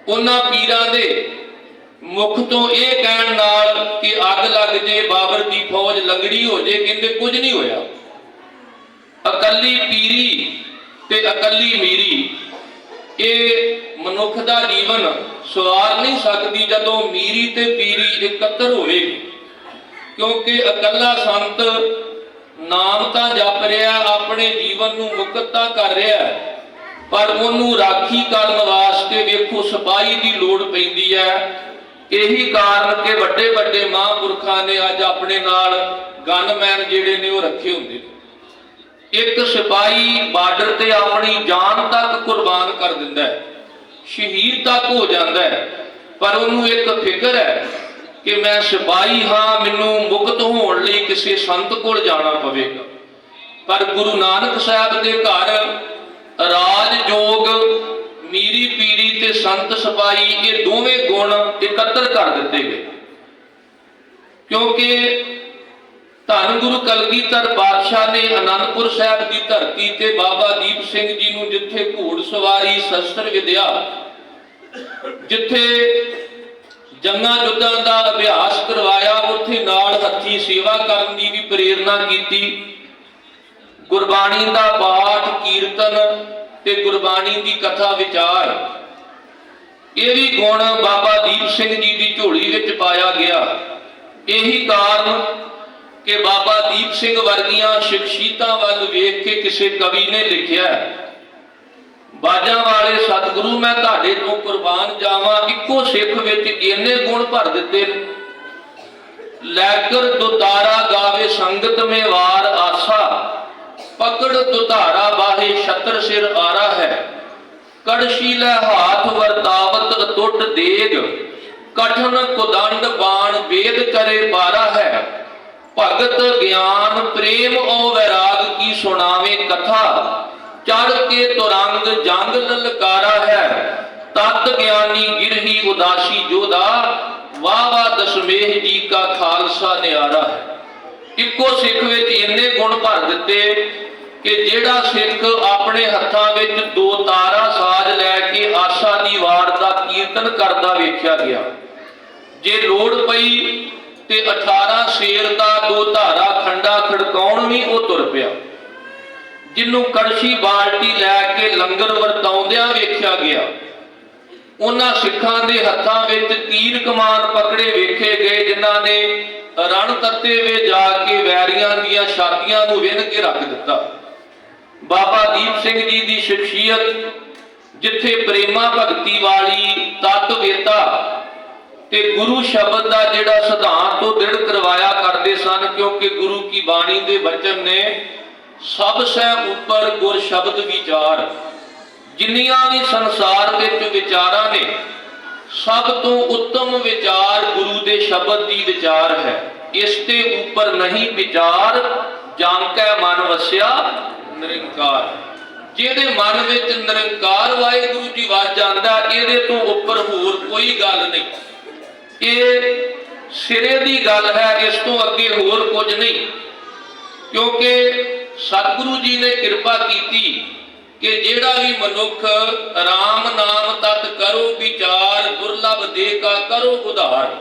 ਉਹਨਾਂ ਪੀਰਾਂ ਦੇ ਮੁਖ ਤੋਂ ਇਹ ਕਹਿਣ ਨਾਲ ਕਿ ਅੱਗ ਲੱਗ ਜੇ, ਬਾਬਰ ਦੀ ਫੌਜ ਲੰਗੜੀ ਹੋ ਜੇ, ਕਹਿੰਦੇ ਕੁਝ ਨਹੀਂ ਹੋਇਆ। ਇਕੱਲੀ ਪੀਰੀ ਤੇ ਇਕੱਲੀ ਮੀਰੀ ਇਹ ਮਨੁੱਖ ਦਾ ਜੀਵਨ ਸਵਾਰ ਨਹੀਂ ਸਕਦੀ ਜਦੋਂ ਮੀਰੀ ਤੇ ਪੀਰੀ ਇਕੱਤਰ ਹੋਵੇਗੀ। ਕਿਉਂਕਿ ਇਕੱਲਾ ਸੰਤ ਨਾਮ ਤਾਂ ਜਪ ਰਿਹਾ, ਆਪਣੇ ਜੀਵਨ ਨੂੰ ਮੁਕਤਾ ਕਰ ਰਿਹਾ, ਪਰ ਉਹਨੂੰ ਰਾਖੀ ਕਰਨ ਵਾਸਤੇ ਵੇਖੋ ਸਿਪਾਹੀ ਦੀ ਲੋੜ ਪੈਂਦੀ ਹੈ। ਇਹੀ ਕਾਰਨ ਕਿ ਵੱਡੇ ਵੱਡੇ ਮਹਾਂਪੁਰਖਾਂ ਨੇ ਅੱਜ ਆਪਣੇ ਨਾਲ ਗਨਮੈਨ ਜਿਹੜੇ ਨੇ ਉਹ ਰੱਖੇ ਹੁੰਦੇ ਨੇ। ਇੱਕ ਸਿਪਾਹੀ ਬਾਰਡਰ ਤੇ ਆਪਣੀ ਜਾਨ ਤੱਕ ਕੁਰਬਾਨ ਕਰ ਦਿੰਦਾ ਹੈ, ਸ਼ਹੀਦ ਤੱਕ ਹੋ ਜਾਂਦਾ ਹੈ, ਪਰ ਉਹਨੂੰ ਇੱਕ ਫਿਕਰ ਹੈ ਕਿ ਮੈਂ ਸਿਪਾਹੀ ਹਾਂ, ਮੈਨੂੰ ਮੁਕਤ ਹੋਣ ਲਈ ਕਿਸੇ ਸੰਤ ਕੋਲ ਜਾਣਾ ਪਵੇਗਾ। ਪਰ ਗੁਰੂ ਨਾਨਕ ਸਾਹਿਬ ਦੇ ਘਰ ਰਾਜ ਜੋਗ, ਮੀਰੀ ਪੀਰੀ ਤੇ ਸੰਤ ਸਿਪਾਹੀ ਇਹ ਦੋਵੇਂ ਗੁਣ ਇਕੱਤਰ ਕਰ ਦਿੱਤੇ ਗਏ। ਕਿਉਂਕਿ ਧੰਨ ਗੁਰੂ ਕਲਗੀਧਰ ਪਾਤਸ਼ਾਹ ਨੇ ਅਨੰਦਪੁਰ ਸਾਹਿਬ ਦੀ ਧਰਤੀ ਤੇ ਬਾਬਾ ਦੀਪ ਸਿੰਘ ਜੀ ਨੂੰ ਜਿੱਥੇ ਘੋੜ ਸਵਾਰੀ, ਸ਼ਸਤਰ ਵਿਦਿਆ, ਜਿੱਥੇ ਜੰਗਾਂ ਯੁੱਧਾਂ ਦਾ ਅਭਿਆਸ ਕਰਵਾਇਆ, ਉੱਥੇ ਨਾਲ ਹੱਥੀਂ ਸੇਵਾ ਕਰਨ ਦੀ ਵੀ ਪ੍ਰੇਰਣਾ ਕੀਤੀ। ਗੁਰਬਾਣੀ ਦਾ ਪਾਠ, ਕੀਰਤਨ ਤੇ ਗੁਰਬਾਣੀ ਦੀ ਕਥਾ ਵਿਚਾਰ, ਇਹ ਵੀ ਗੁਣ ਬਾਬਾ ਦੀਪ ਸਿੰਘ ਜੀ ਦੀ ਝੋਲੀ ਵਿੱਚ ਪਾਇਆ ਗਿਆ। ਇਹੀ ਕਾਰਨ ਕਿ ਬਾਬਾ ਦੀਪ ਸਿੰਘ ਵਰਗੀਆਂ ਸ਼ਖਸੀਅਤਾਂ ਵੱਲ ਵੇਖ ਕੇ ਕਿਸੇ ਕਵੀ ਨੇ ਲਿਖਿਆ, ਬਾਜਾਂ ਵਾਲੇ ਸਤਿਗੁਰੂ ਮੈਂ ਤੁਹਾਡੇ ਤੋਂ ਕੁਰਬਾਨ ਜਾਵਾਂ, ਇੱਕੋ ਸਿੱਖ ਵਿੱਚ ਇੰਨੇ ਗੁਣ ਭਰ ਦਿੱਤੇ ਨੇ। ਲੈਕਰ ਦੁਤਾਰਾ ਗਾਵੇ ਸੰਗਤ ਮੇ ਵਾਰ ਆਸਾ, ਪਕੜ ਦੁਤਾਰਾ ਬਾਹੇ ਛਤਰ ਸਿਰ ਆਰਾ ਹੈ। ਕੜਸ਼ੀ ਲੈ ਹਾਥ ਵਰਤਾਵਤ ਅਟੁੱਟ ਦੇਗ, ਕਠਨ ਕੁਦੰਡ ਬਾਣ ਵੇਦ ਕਰੇ ਬਾਰਾ ਹੈ। ਭਗਤ ਗਿਆਨ ਪ੍ਰੇਮ ਓ ਵੈਰਾਗ ਕੀ ਸੁਣਾਵੇ ਕਥਾ, ਚੜ ਕੇ ਤੁਰੰਗ ਜੰਗ ਲਲਕਾਰਾ ਹੈ। ਤਤ ਗਿਆਨੀ ਗਿਰਹੀ ਉਦਾਸੀ ਜੋਦਾ, ਵਾਹ ਵਾਹ ਦਸ਼ਮੇਹ ਜੀ ਕਾ ਖਾਲਸਾ ਨਿਆਰਾ ਹੈ। ਇੱਕੋ ਸਿੱਖ ਵਿੱਚ ਇੰਨੇ ਗੁਣ ਭਰ ਦਿੱਤੇ ਕਿ ਜਿਹੜਾ ਸਿੱਖ ਆਪਣੇ ਹੱਥਾਂ ਵਿੱਚ ਦੋ ਤਾਰਾ ਸਾਜ ਲੈ ਕੇ ਆਸਾ ਦੀ ਵਾਰ ਦਾ ਕੀਰਤਨ ਕਰਦਾ ਵੇਖਿਆ ਗਿਆ। ਜੇ ਲੋੜ ਪਈ ਤੇ 18 ਸ਼ੇਰ ਦਾ ਦੋ ਧਾਰਾ ਖੰਡਾ ਖੜਕਾਉਣ ਵੀ ਉਹ ਤੁਰ ਪਿਆ। ਜਿਹਨੂੰ ਕੜਛੀ ਬਾਲਟੀ ਲੈ ਕੇ ਲੰਗਰ ਵਰਤਾਉਂਦਿਆਂ ਵੇਖਿਆ ਗਿਆ। ਉਹਨਾਂ ਸਿੱਖਾਂ ਦੇ ਹੱਥਾਂ ਵਿੱਚ ਤੀਰ ਕਮਾਨ ਪਕੜੇ ਵੇਖੇ ਗਏ ਜਿਨ੍ਹਾਂ ਨੇ ਰਣ ਤੱਤੇ ਵੇ ਜਾ ਕੇ ਵੈਰੀਆਂ ਦੀਆਂ ਛਾਤੀਆਂ ਨੂੰ ਵਿੰਨ ਕੇ ਰੱਖ ਦਿੱਤਾ। ਬਾਬਾ ਦੀਪ ਸਿੰਘ ਜੀ ਦੀ ਸ਼ਖਸੀਅਤ ਜਿੱਥੇ ਪ੍ਰੇਮਾ ਭਗਤੀ ਵਾਲੀ ਤਤਵੇਤਾ ਤੇ ਗੁਰੂ ਸ਼ਬਦ ਦਾ ਜਿਹੜਾ ਸਿਧਾਂਤ ਉਹ ਦ੍ਰਿੜ ਕਰਵਾਇਆ ਕਰਦੇ ਸਨ, ਕਿਉਂਕਿ ਗੁਰੂ ਕੀ ਬਾਣੀ ਦੇ ਬਚਨ ਨੇ ਸਭ ਸੈ ਉੱਪਰ ਗੁਰ ਸ਼ਬਦ ਵਿਚਾਰ। ਜਿੰਨੀਆਂ ਵੀ ਸੰਸਾਰ ਵਿੱਚ ਵਿਚਾਰਾਂ ਨੇ, ਸਭ ਤੋਂ ਉੱਤਮ ਵਿਚਾਰ ਗੁਰੂ ਦੇ ਸ਼ਬਦ ਦੀ ਵਿਚਾਰ ਹੈ। ਇਸ ਤੇ ਉੱਪਰ ਨਹੀਂ ਵਿਚਾਰ, ਜਾਂ ਕੈ ਮਨ ਵਸਿਆ ਨਿਰੰਕਾਰ। ਜਿਹਦੇ ਮਨ ਵਿੱਚ ਨਿਰੰਕਾਰ ਵਾਹਿਗੁਰੂ ਜੀ ਵਸ ਜਾਂਦਾ, ਇਹਦੇ ਤੋਂ ਉੱਪਰ ਹੋਰ ਕੋਈ ਗੱਲ ਨਹੀਂ। ਇਹ ਸਿਰੇ ਦੀ ਗੱਲ ਹੈ, ਇਸ ਤੋਂ ਅੱਗੇ ਹੋਰ ਕੁਝ ਨਹੀਂ। ਕਿਉਂਕਿ ਸਤਿਗੁਰੂ ਜੀ ਨੇ ਕਿਰਪਾ ਕੀਤੀ ਕਿ ਜਿਹੜਾ ਵੀ ਮਨੁੱਖ ਰਾਮ ਨਾਮ ਤਤ ਕਰੋ ਵਿਚਾਰ, ਦੁਰਲਭ ਦੇ ਕਾ ਕਰੋ ਉਧਾਰ।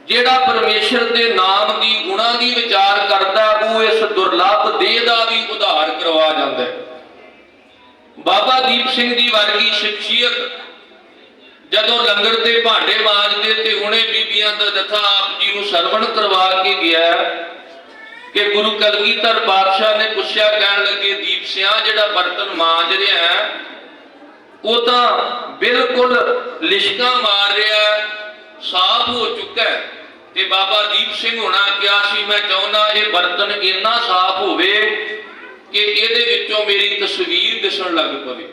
ਜਿਹੜਾ ਪਰਮੇਸ਼ਰ ਦੇ ਨਾਮ ਦੀ ਗੁਣਾਂ ਦੀ ਵਿਚਾਰ ਕਰਦਾ, ਉਹ ਇਸ ਦੁਰਲਭ ਦੇਹ ਦਾ ਵੀ ਉਧਾਰ ਕਰਵਾ ਜਾਂਦਾ ਹੈ। ਬਾਬਾ ਦੀਪ ਸਿੰਘ ਜੀ ਵਰਗੀ ਸ਼ਖਸੀਅਤ ਜਦੋਂ ਲੰਗਰ ਦੇ ਭਾਂਡੇ ਮਾਂਜਦੇ ਤੇ ਹੁਣੇ ਬੀਬੀਆਂ ਦਾ ਜਥਾ ਆਪ ਜੀ ਨੂੰ ਸਰਵਣ ਕਰਵਾ ਕੇ ਗਿਆ ਕਿ ਗੁਰੂ ਕਲਗੀਧਰ ਪਾਤਸ਼ਾਹ ਨੇ ਪੁੱਛਿਆ, ਕਹਿਣ ਲੱਗੇ, ਦੀਪ ਸਿਆਂ ਜਿਹੜਾ ਬਰਤਨ ਮਾਂਜ ਰਿਹਾ ਹੈ ਉਹ ਤਾਂ ਬਿਲਕੁਲ ਲਿਸ਼ਕਾਂ ਮਾਰ ਰਿਹਾ, ਸਾਫ਼ ਹੋ ਚੁੱਕਾ ਹੈ। ਤੇ ਬਾਬਾ ਦੀਪ ਸਿੰਘ ਹੋਣਾ ਕਿਹਾ ਸੀ, ਮੈਂ ਚਾਹੁੰਦਾ ਇਹ ਬਰਤਨ ਇੰਨਾ ਸਾਫ਼ ਹੋਵੇ ਕਿ ਇਹਦੇ ਵਿੱਚੋਂ ਮੇਰੀ ਤਸਵੀਰ ਦਿਸਣ ਲੱਗ ਪਵੇ।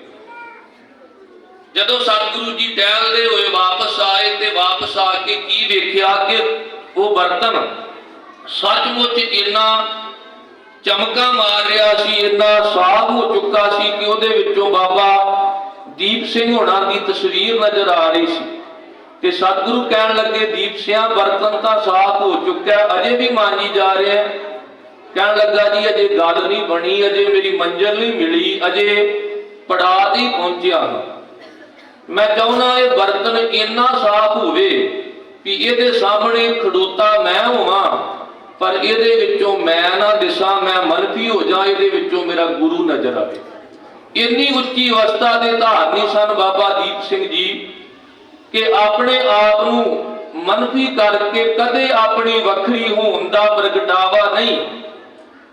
ਜਦੋਂ ਸਤਿਗੁਰੂ ਜੀ ਟਹਿਲਦੇ ਹੋਏ ਵਾਪਸ ਆਏ ਤੇ ਵਾਪਸ ਆ ਕੇ ਕੀ ਵੇਖਿਆ ਕਿ ਉਹ ਬਰਤਨ ਸੱਚਮੁੱਚ ਇੰਨਾ ਚਮਕਾ ਮਾਰ ਰਿਹਾ ਸੀ, ਇੰਨਾ ਸਾਫ਼ ਹੋ ਚੁੱਕਾ ਸੀ ਕਿ ਉਹਦੇ ਵਿੱਚੋਂ ਬਾਬਾ ਦੀਪ ਸਿੰਘ ਹੋਣਾ ਦੀ ਤਸਵੀਰ ਨਜ਼ਰ ਆ ਰਹੀ ਸੀ। ਤੇ ਸਤਿਗੁਰੂ ਕਹਿਣ ਲੱਗੇ, ਦੀਪ ਸਿਆਂ ਬਰਤਨ ਤਾਂ ਸਾਫ਼ ਹੋ ਚੁੱਕਾ, ਅਜੇ ਵੀ ਮਾਂਜੀ ਜਾ ਰਿਹਾ। ਕਹਿਣ ਲੱਗਾ, ਜੀ ਅਜੇ ਗੱਲ ਨਹੀਂ ਬਣੀ, ਅਜੇ ਮੇਰੀ ਮੰਜ਼ਿਲ ਨਹੀਂ ਮਿਲੀ, ਅਜੇ ਪੜਾਅ ਤੇ ਪਹੁੰਚਿਆ। ਮੈਂ ਚਾਹੁੰਦਾ ਇਹ ਬਰਤਨ ਇੰਨਾ ਸਾਫ਼ ਹੋਵੇ ਕਿ ਇਹਦੇ ਸਾਹਮਣੇ ਖੜੋਤਾ ਮੈਂ ਹੋਵਾਂ, ਪਰ ਇਹਦੇ ਵਿੱਚੋਂ ਮੈਂ ਨਾ ਦਿਸਾਂ, ਮੈਂ ਮਨਫੀ ਹੋ ਜਾ, ਇਹਦੇ ਵਿੱਚੋਂ ਮੇਰਾ ਗੁਰੂ ਨਜ਼ਰ ਆਵੇ। ਇੰਨੀ ਉੱਚੀ ਅਵਸਥਾ ਦੇ ਧਾਰਨੀ ਸਨ ਬਾਬਾ ਦੀਪ ਸਿੰਘ ਜੀ ਕਿ ਆਪਣੇ ਆਪ ਨੂੰ ਮਨਫੀ ਕਰਕੇ ਕਦੇ ਆਪਣੀ ਵੱਖਰੀ ਹੋਣ ਦਾ ਪ੍ਰਗਟਾਵਾ ਨਹੀਂ,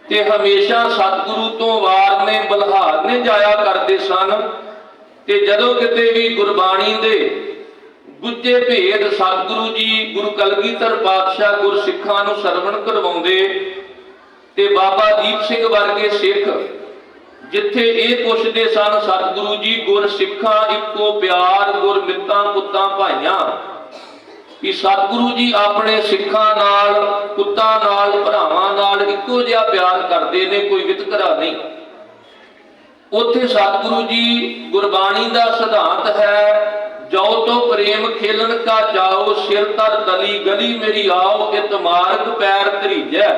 ਤੇ ਹਮੇਸ਼ਾ ਸਤਿਗੁਰੂ ਤੋਂ ਵਾਰਨੇ ਬਲਹਾਰਨੇ ਜਾਇਆ ਕਰਦੇ ਸਨ। ਤੇ ਜਦੋਂ ਕਿਤੇ ਵੀ ਗੁਰਬਾਣੀ ਦੇ ਗੁੱਝੇ ਭੇਦ ਸਤਿਗੁਰੂ ਜੀ ਗੁਰੂ ਕਲਗੀਧਰ ਪਾਤਸ਼ਾਹ ਗੁਰਸਿੱਖਾਂ ਨੂੰ ਸਰਵਣ ਕਰਵਾਉਂਦੇ, ਤੇ ਬਾਬਾ ਦੀਪ ਸਿੰਘ ਵਰਗੇ ਸਿੱਖ ਜਿੱਥੇ ਇਹ ਪੁੱਛਦੇ ਸਨ, ਸਤਿਗੁਰੂ ਜੀ ਗੁਰਸਿੱਖਾਂ ਇੱਕੋ ਪਿਆਰ, ਗੁਰਮਿੱਤਾਂ ਪੁੱਤਾਂ ਭਾਈਆਂ, ਕਿ ਸਤਿਗੁਰੂ ਜੀ ਆਪਣੇ ਸਿੱਖਾਂ ਨਾਲ, ਪੁੱਤਾਂ ਨਾਲ, ਭਰਾਵਾਂ ਨਾਲ ਇੱਕੋ ਜਿਹਾ ਪਿਆਰ ਕਰਦੇ ਨੇ, ਕੋਈ ਵਿਤਕਰਾ ਨਹੀਂ। ਉੱਥੇ ਸਤਿਗੁਰੂ ਜੀ ਗੁਰਬਾਣੀ ਦਾ ਸਿਧਾਂਤ ਹੈ, ਜੋ ਤੋ ਪ੍ਰੇਮ ਖੇਲਣ ਕਾ ਜਾਓ, ਸਿਰ ਤਰ ਤਲੀ ਗਲੀ ਮੇਰੀ ਆਓ, ਇਤ ਮਾਰਗ ਪੈਰ ਧਰੀਜੈ,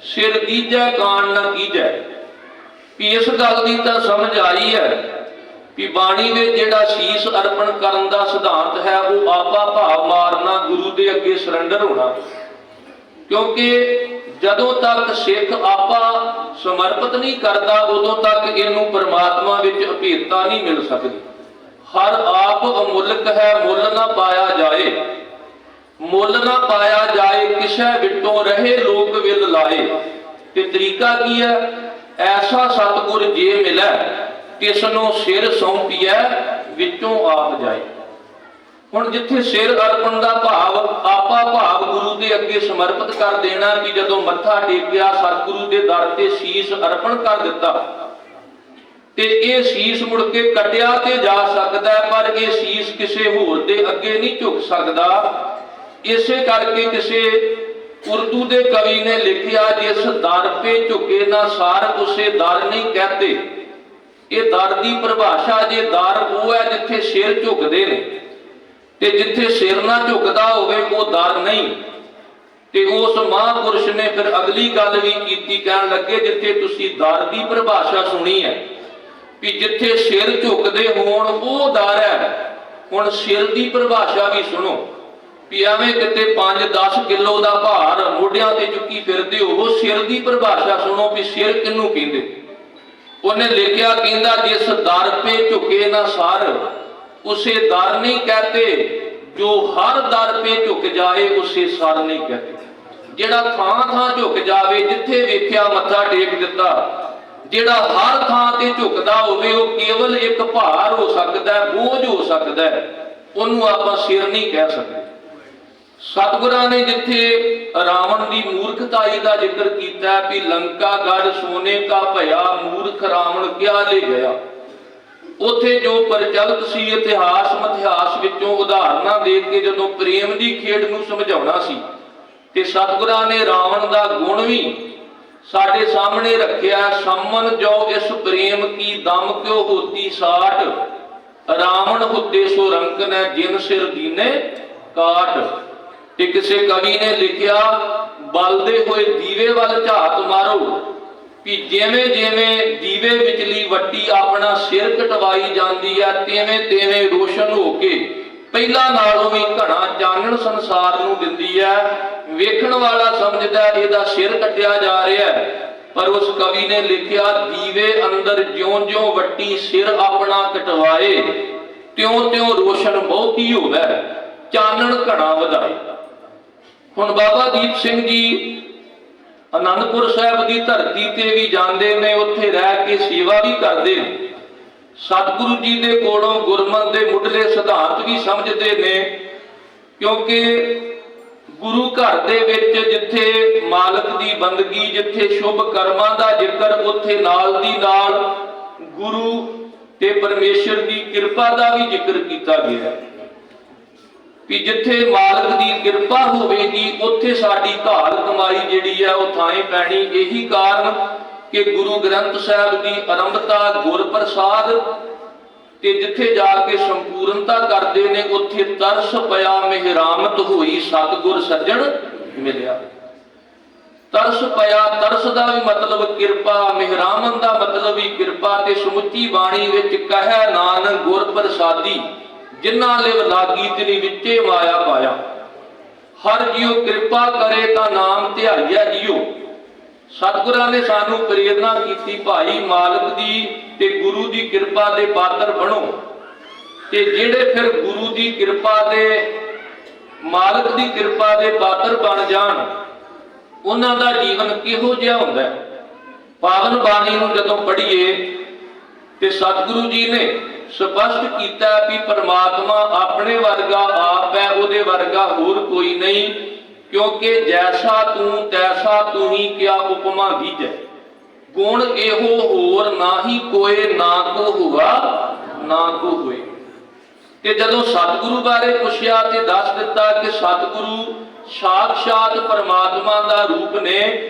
ਸਿਰ ਦੀਜੈ ਕਾਣ ਨਾ ਕੀਜੈ। ਵੀ ਇਸ ਗੱਲ ਦੀ ਤਾਂ ਸਮਝ ਆਈ ਹੈ ਕਿ ਬਾਣੀ ਵਿੱਚ ਜਿਹੜਾ ਸੀਸ ਅਰਪਣ ਕਰਨ ਦਾ ਸਿਧਾਂਤ ਹੈ, ਉਹ ਆਪਾ ਭਾਵ ਮਾਰਨਾ, ਗੁਰੂ ਦੇ ਅੱਗੇ ਸਰੈਂਡਰ ਹੋਣਾ। ਕਿਉਂਕਿ ਜਦੋਂ ਤੱਕ ਸਿੱਖ ਆਪਾ ਸਮਰਪਿਤ ਨਹੀਂ ਕਰਦਾ, ਉਦੋਂ ਤੱਕ ਇਹਨੂੰ ਪਰਮਾਤਮਾ ਵਿੱਚ ਅਭੇਦਤਾ ਨਹੀਂ ਮਿਲ ਸਕਦੀ। ਹਰ ਆਪ ਅਮੁੱਲਕ ਹੈ, ਮੁੱਲ ਨਾ ਪਾਇਆ ਜਾਏ, ਮੁੱਲ ਨਾ ਪਾਇਆ ਜਾਏ, ਕਿਸੈ ਵਿਟੋਂ ਰਹੇ ਲੋਕ ਵਿਲ ਲਾਏ। ਤੇ ਤਰੀਕਾ ਕੀ ਹੈ? ਐਸਾ ਸਤਿਗੁਰ ਜੇ ਮਿਲੈ, ਤਿਸ ਨੂੰ ਸਿਰ ਸੌਂਪੀਐ, ਵਿੱਚੋਂ ਆਪ ਜਾਏ। ਹੁਣ ਜਿੱਥੇ ਸਿਰ ਅਰਪਣ ਦਾ ਭਾਵ ਆਪਾ ਭਾਵ ਗੁਰੂ ਦੇ ਅੱਗੇ ਸਮਰਪਿਤ ਕਰ ਦੇਣਾ, ਕਿ ਜਦੋਂ ਮੱਥਾ ਟੇਕਿਆ ਸਤਿਗੁਰੂ ਦੇ ਦਰ ਤੇ ਸੀਸ ਅਰਪਣ ਕਰ ਦਿੱਤਾ, ਤੇ ਇਹ ਸੀਸ ਮੁੜ ਕੇ ਕੱਟਿਆ ਤੇ ਜਾ ਸਕਦਾ, ਪਰ ਇਹ ਸੀਸ ਕਿਸੇ ਹੋਰ ਦੇ ਅੱਗੇ ਨਹੀਂ ਝੁਕ ਸਕਦਾ। ਇਸੇ ਕਰਕੇ ਕਿਸੇ ਉਰਦੂ ਦੇ ਕਵੀ ਨੇ ਲਿਖਿਆ, ਜਿਸ ਦਰ ਪੇ ਝੁਕੇ ਨਾ ਸਾਰ, ਉਸੇ ਦਰ ਨਹੀਂ ਕਹਤੇ। ਇਹ ਦਰ ਦੀ ਪਰਿਭਾਸ਼ਾ, ਜੇ ਦਰ ਉਹ ਹੈ ਜਿੱਥੇ ਸਿਰ ਝੁਕਦੇ ਨੇ, ਤੇ ਜਿੱਥੇ ਸਿਰ ਨਾ ਝੁਕਦਾ ਹੋਵੇ ਉਹ ਦਰ ਨਹੀਂ। ਤੇ ਉਸ ਮਹਾਂਪੁਰਸ਼ ਨੇ ਫਿਰ ਅਗਲੀ ਗੱਲ ਵੀ ਕੀਤੀ, ਕਹਿਣ ਲੱਗੇ, ਜਿੱਥੇ ਤੁਸੀਂ ਦਰ ਦੀ ਪਰਿਭਾਸ਼ਾ ਸੁਣੀ ਹੈ ਕਿ ਜਿੱਥੇ ਸਿਰ ਝੁਕਦੇ ਹੋਣ ਉਹ ਦਰ ਹੈ, ਹੁਣ ਸਿਰ ਦੀ ਪਰਿਭਾਸ਼ਾ ਵੀ ਸੁਣੋ। ਵੀ ਐਵੇਂ ਕਿਤੇ 5-10 ਕਿਲੋ ਦਾ ਭਾਰ ਮੋਢਿਆਂ ਤੇ ਚੁੱਕੀ ਫਿਰਦੇ ਹੋ, ਸਿਰ ਦੀ ਪਰਿਭਾਸ਼ਾ ਸੁਣੋ ਵੀ ਸਿਰ ਕਿਹਨੂੰ ਕਹਿੰਦੇ। ਉਹਨੇ ਲਿਖਿਆ, ਕਹਿੰਦਾ, ਜਿਸ ਦਰ ਪੇ ਝੁਕੇ ਨਾ ਸਰ, ਉਸੇ ਦਰ ਨਹੀਂ ਕਹਤੇ, ਜੋ ਹਰ ਦਰ ਪੇ ਝੁਕ ਜਾਏ, ਉਸੇ ਸਰ ਨਹੀਂ ਕਹਤੇ। ਜਿਹੜਾ ਥਾਂ ਥਾਂ ਝੁਕ ਜਾਵੇ, ਜਿੱਥੇ ਵੇਖਿਆ ਮੱਥਾ ਟੇਕ ਦਿੱਤਾ, ਜਿਹੜਾ ਹਰ ਥਾਂ ਤੇ ਝੁਕਦਾ ਹੋਵੇ, ਉਹ ਕੇਵਲ ਇੱਕ ਭਾਰ ਹੋ ਸਕਦਾ, ਬੋਝ ਹੋ ਸਕਦਾ, ਉਹਨੂੰ ਆਪਾਂ ਸਿਰ ਨਹੀਂ ਕਹਿ ਸਕਦੇ। ਸਤਿਗੁਰਾਂ ਨੇ ਜਿੱਥੇ ਰਾਵਣ ਦੀ ਮੂਰਖਤਾਈ ਦਾ ਜ਼ਿਕਰ ਕੀਤਾ, ਵੀ ਲੰਕਾ ਗੜ ਸੋਨੇ ਕਾ ਭਇਆ, ਮੂਰਖ ਰਾਵਣ ਕਿਆ ਲੈ ਗਿਆ। ਉੱਥੇ ਜੋ ਪ੍ਰਚਲਿਤ ਸੀ ਇਤਿਹਾਸ ਮਿਥਿਹਾਸ ਵਿੱਚੋਂ ਉਦਾਹਰਨਾਂ ਦੇ ਕੇ ਜਦੋਂ ਪ੍ਰੇਮ ਦੀ ਖੇਡ ਨੂੰ ਸਮਝਾਉਣਾ ਸੀ ਤੇ ਸਤਿਗੁਰਾਂ ਨੇ ਰਾਵਣ ਦਾ ਗੁਣ ਵੀ ਸਾਡੇ ਸਾਹਮਣੇ ਰੱਖਿਆ। ਸੰਮਨ ਜੋ ਇਸ ਪ੍ਰੇਮ ਕੀ ਦਮ ਕਿਉ ਹੋਤੀ ਸਾਟ, ਰਾਵਣ ਹੁੱਤੇ ਸੋ ਰੰਕਨ ਹੈ ਜਿਨ ਸਿਰ ਦੀਨੇ ਕਾਟ। ਤੇ ਕਿਸੇ ਕਵੀ ਨੇ ਲਿਖਿਆ, ਬਲਦੇ ਹੋਏ ਦੀਵੇ ਵੱਲ ਝਾਤ ਮਾਰੋ, ਕਿ ਜਿਵੇਂ ਜਿਵੇਂ ਦੀਵੇ ਵਿਚਲੀ ਵੱਟੀ ਆਪਣਾ ਸਿਰ ਕਟਵਾਈ ਜਾਂਦੀ ਹੈ ਤਿਵੇਂ ਤਿਵੇਂ ਰੋਸ਼ਨ ਹੋ ਕੇ ਪਹਿਲਾਂ ਨਾਲੋਂ ਵੀ ਘਣਾ ਚਾਨਣ ਸੰਸਾਰ ਨੂੰ ਦਿੰਦੀ ਹੈ। ਵੇਖਣ ਵਾਲਾ ਸਮਝਦਾ ਇਹਦਾ ਸਿਰ ਕੱਟਿਆ ਜਾ ਰਿਹਾ ਹੈ, ਪਰ ਉਸ ਕਵੀ ਨੇ ਲਿਖਿਆ, ਦੀਵੇ ਅੰਦਰ ਜਿਉਂ-ਜਿਉਂ ਵੱਟੀ ਸਿਰ ਆਪਣਾ ਕਟਵਾਏ ਤਿਉਂ-ਤਿਉਂ ਰੋਸ਼ਨ ਬਹੁਤੀ ਹੋਵੇ, ਚਾਨਣ ਘਣਾ ਵਧਾਏ। ਹੁਣ ਬਾਬਾ ਦੀਪ ਸਿੰਘ ਜੀ ਆਨੰਦਪੁਰ ਸਾਹਿਬ ਦੀ ਧਰਤੀ ਤੇ ਵੀ ਜਾਂਦੇ ਨੇ, ਉੱਥੇ ਰਹਿ ਕੇ ਸੇਵਾ ਵੀ ਕਰਦੇ ਨੇ, ਸਤਿਗੁਰੂ ਜੀ ਦੇ ਕੋਲੋਂ ਗੁਰਮਤਿ ਦੇ ਮੁੱਢਲੇ ਸਿਧਾਂਤ ਵੀ ਸਮਝਦੇ ਨੇ। ਕਿਉਂਕਿ ਗੁਰੂ ਘਰ ਦੇ ਵਿੱਚ ਜਿੱਥੇ ਮਾਲਕ ਦੀ ਬੰਦਗੀ, ਜਿੱਥੇ ਸ਼ੁਭ ਕਰਮਾਂ ਦਾ ਜ਼ਿਕਰ, ਉੱਥੇ ਨਾਲ ਦੀ ਨਾਲ ਗੁਰੂ ਤੇ ਪਰਮੇਸ਼ਰ ਦੀ ਕਿਰਪਾ ਦਾ ਵੀ ਜ਼ਿਕਰ ਕੀਤਾ ਗਿਆ ਕਿ ਜਿੱਥੇ ਮਾਲਕ ਦੀ ਕਿਰਪਾ ਹੋਵੇਗੀ ਉੱਥੇ ਸਾਡੀ ਘਾਲ ਕਮਾਈ ਜਿਹੜੀ ਹੈ ਉਹ ਥਾਂ ਪੈਣੀ। ਇਹੀ ਕਾਰਨ ਕਿ ਗੁਰੂ ਗ੍ਰੰਥ ਸਾਹਿਬ ਦੀ ਆਰੰਭਤਾ ਗੁਰ ਪ੍ਰਸਾਦ ਤੇ ਜਿੱਥੇ ਜਾ ਕੇ ਸੰਪੂਰਨਤਾ ਕਰਦੇ ਨੇ ਉੱਥੇ ਤਰਸ ਪਿਆ ਮਿਹਰਾਮਤ ਹੋਈ ਸਤਿਗੁਰ ਸੱਜਣ ਮਿਲਿਆ। ਤਰਸ ਪਿਆ, ਤਰਸ ਦਾ ਵੀ ਮਤਲਬ ਕਿਰਪਾ, ਮਿਹਰਾਮਤ ਦਾ ਮਤਲਬ ਵੀ ਕਿਰਪਾ। ਤੇ ਸਮੁੱਚੀ ਬਾਣੀ ਵਿੱਚ ਕਹਿ ਨਾਨਕ ਗੁਰ ਪ੍ਰਸਾਦੀ, ਜਿਨ੍ਹਾਂ ਲਿਵ ਲਾਗੀ ਤਿਨੀ ਵਿੱਚੇ ਮਾਇਆ ਪਾਇਆ। ਹਰ ਜੀਉ ਕਿਰਪਾ ਕਰੇ ਤਾਂ ਨਾਮ ਧਿਆਈਆ ਜੀਉ। ਸਤਿਗੁਰਾਂ ਨੇ ਸਾਨੂੰ ਪ੍ਰੇਰਨਾ ਕੀਤੀ, ਭਾਈ ਮਾਲਕ ਦੀ ਤੇ ਗੁਰੂ ਦੀ ਕਿਰਪਾ ਦੇ ਪਾਤਰ ਬਣੋ। ਤੇ ਜਿਹੜੇ ਫਿਰ ਗੁਰੂ ਦੀ ਕਿਰਪਾ ਦੇ, ਮਾਲਕ ਦੀ ਕਿਰਪਾ ਦੇ ਪਾਤਰ ਬਣ ਜਾਣ, ਉਹਨਾਂ ਦਾ ਜੀਵਨ ਕਿਹੋ ਜਿਹਾ ਹੁੰਦਾ ਹੈ। ਪਾਵਨ ਬਾਣੀ ਨੂੰ ਜਦੋਂ ਪੜ੍ਹੀਏ ਤੇ ਸਤਿਗੁਰੂ ਜੀ ਨੇ ਸਪਸ਼ਟ ਕੀਤਾ ਵੀ ਪਰਮਾਤਮਾ ਆਪਣੇ ਵਰਗਾ ਆਪ ਹੈ, ਉਹਦੇ ਵਰਗਾ ਹੋਰ ਕੋਈ ਨਹੀਂ। ਕਿਉਂਕਿ ਜੈਸਾ ਤੂੰ ਤੈਸਾ ਤੂੰ ਹੀ ਕਿਆ ਉਪਮਾ ਗੀਜੈ, ਗੁਣ ਇਹੋ ਹੋਰ ਨਾਹੀ ਕੋਏ, ਨਾ ਕੋ ਹੁਆ ਨਾ ਕੋ ਹੋਏ। ਤੇ ਜਦੋਂ ਸਤਿਗੁਰੂ ਬਾਰੇ ਪੁੱਛਿਆ ਤੇ ਦੱਸ ਦਿੱਤਾ ਕਿ ਸਤਿਗੁਰੂ ਸਾਖਸ਼ਾਤ ਪਰਮਾਤਮਾ ਦਾ ਰੂਪ ਨੇ।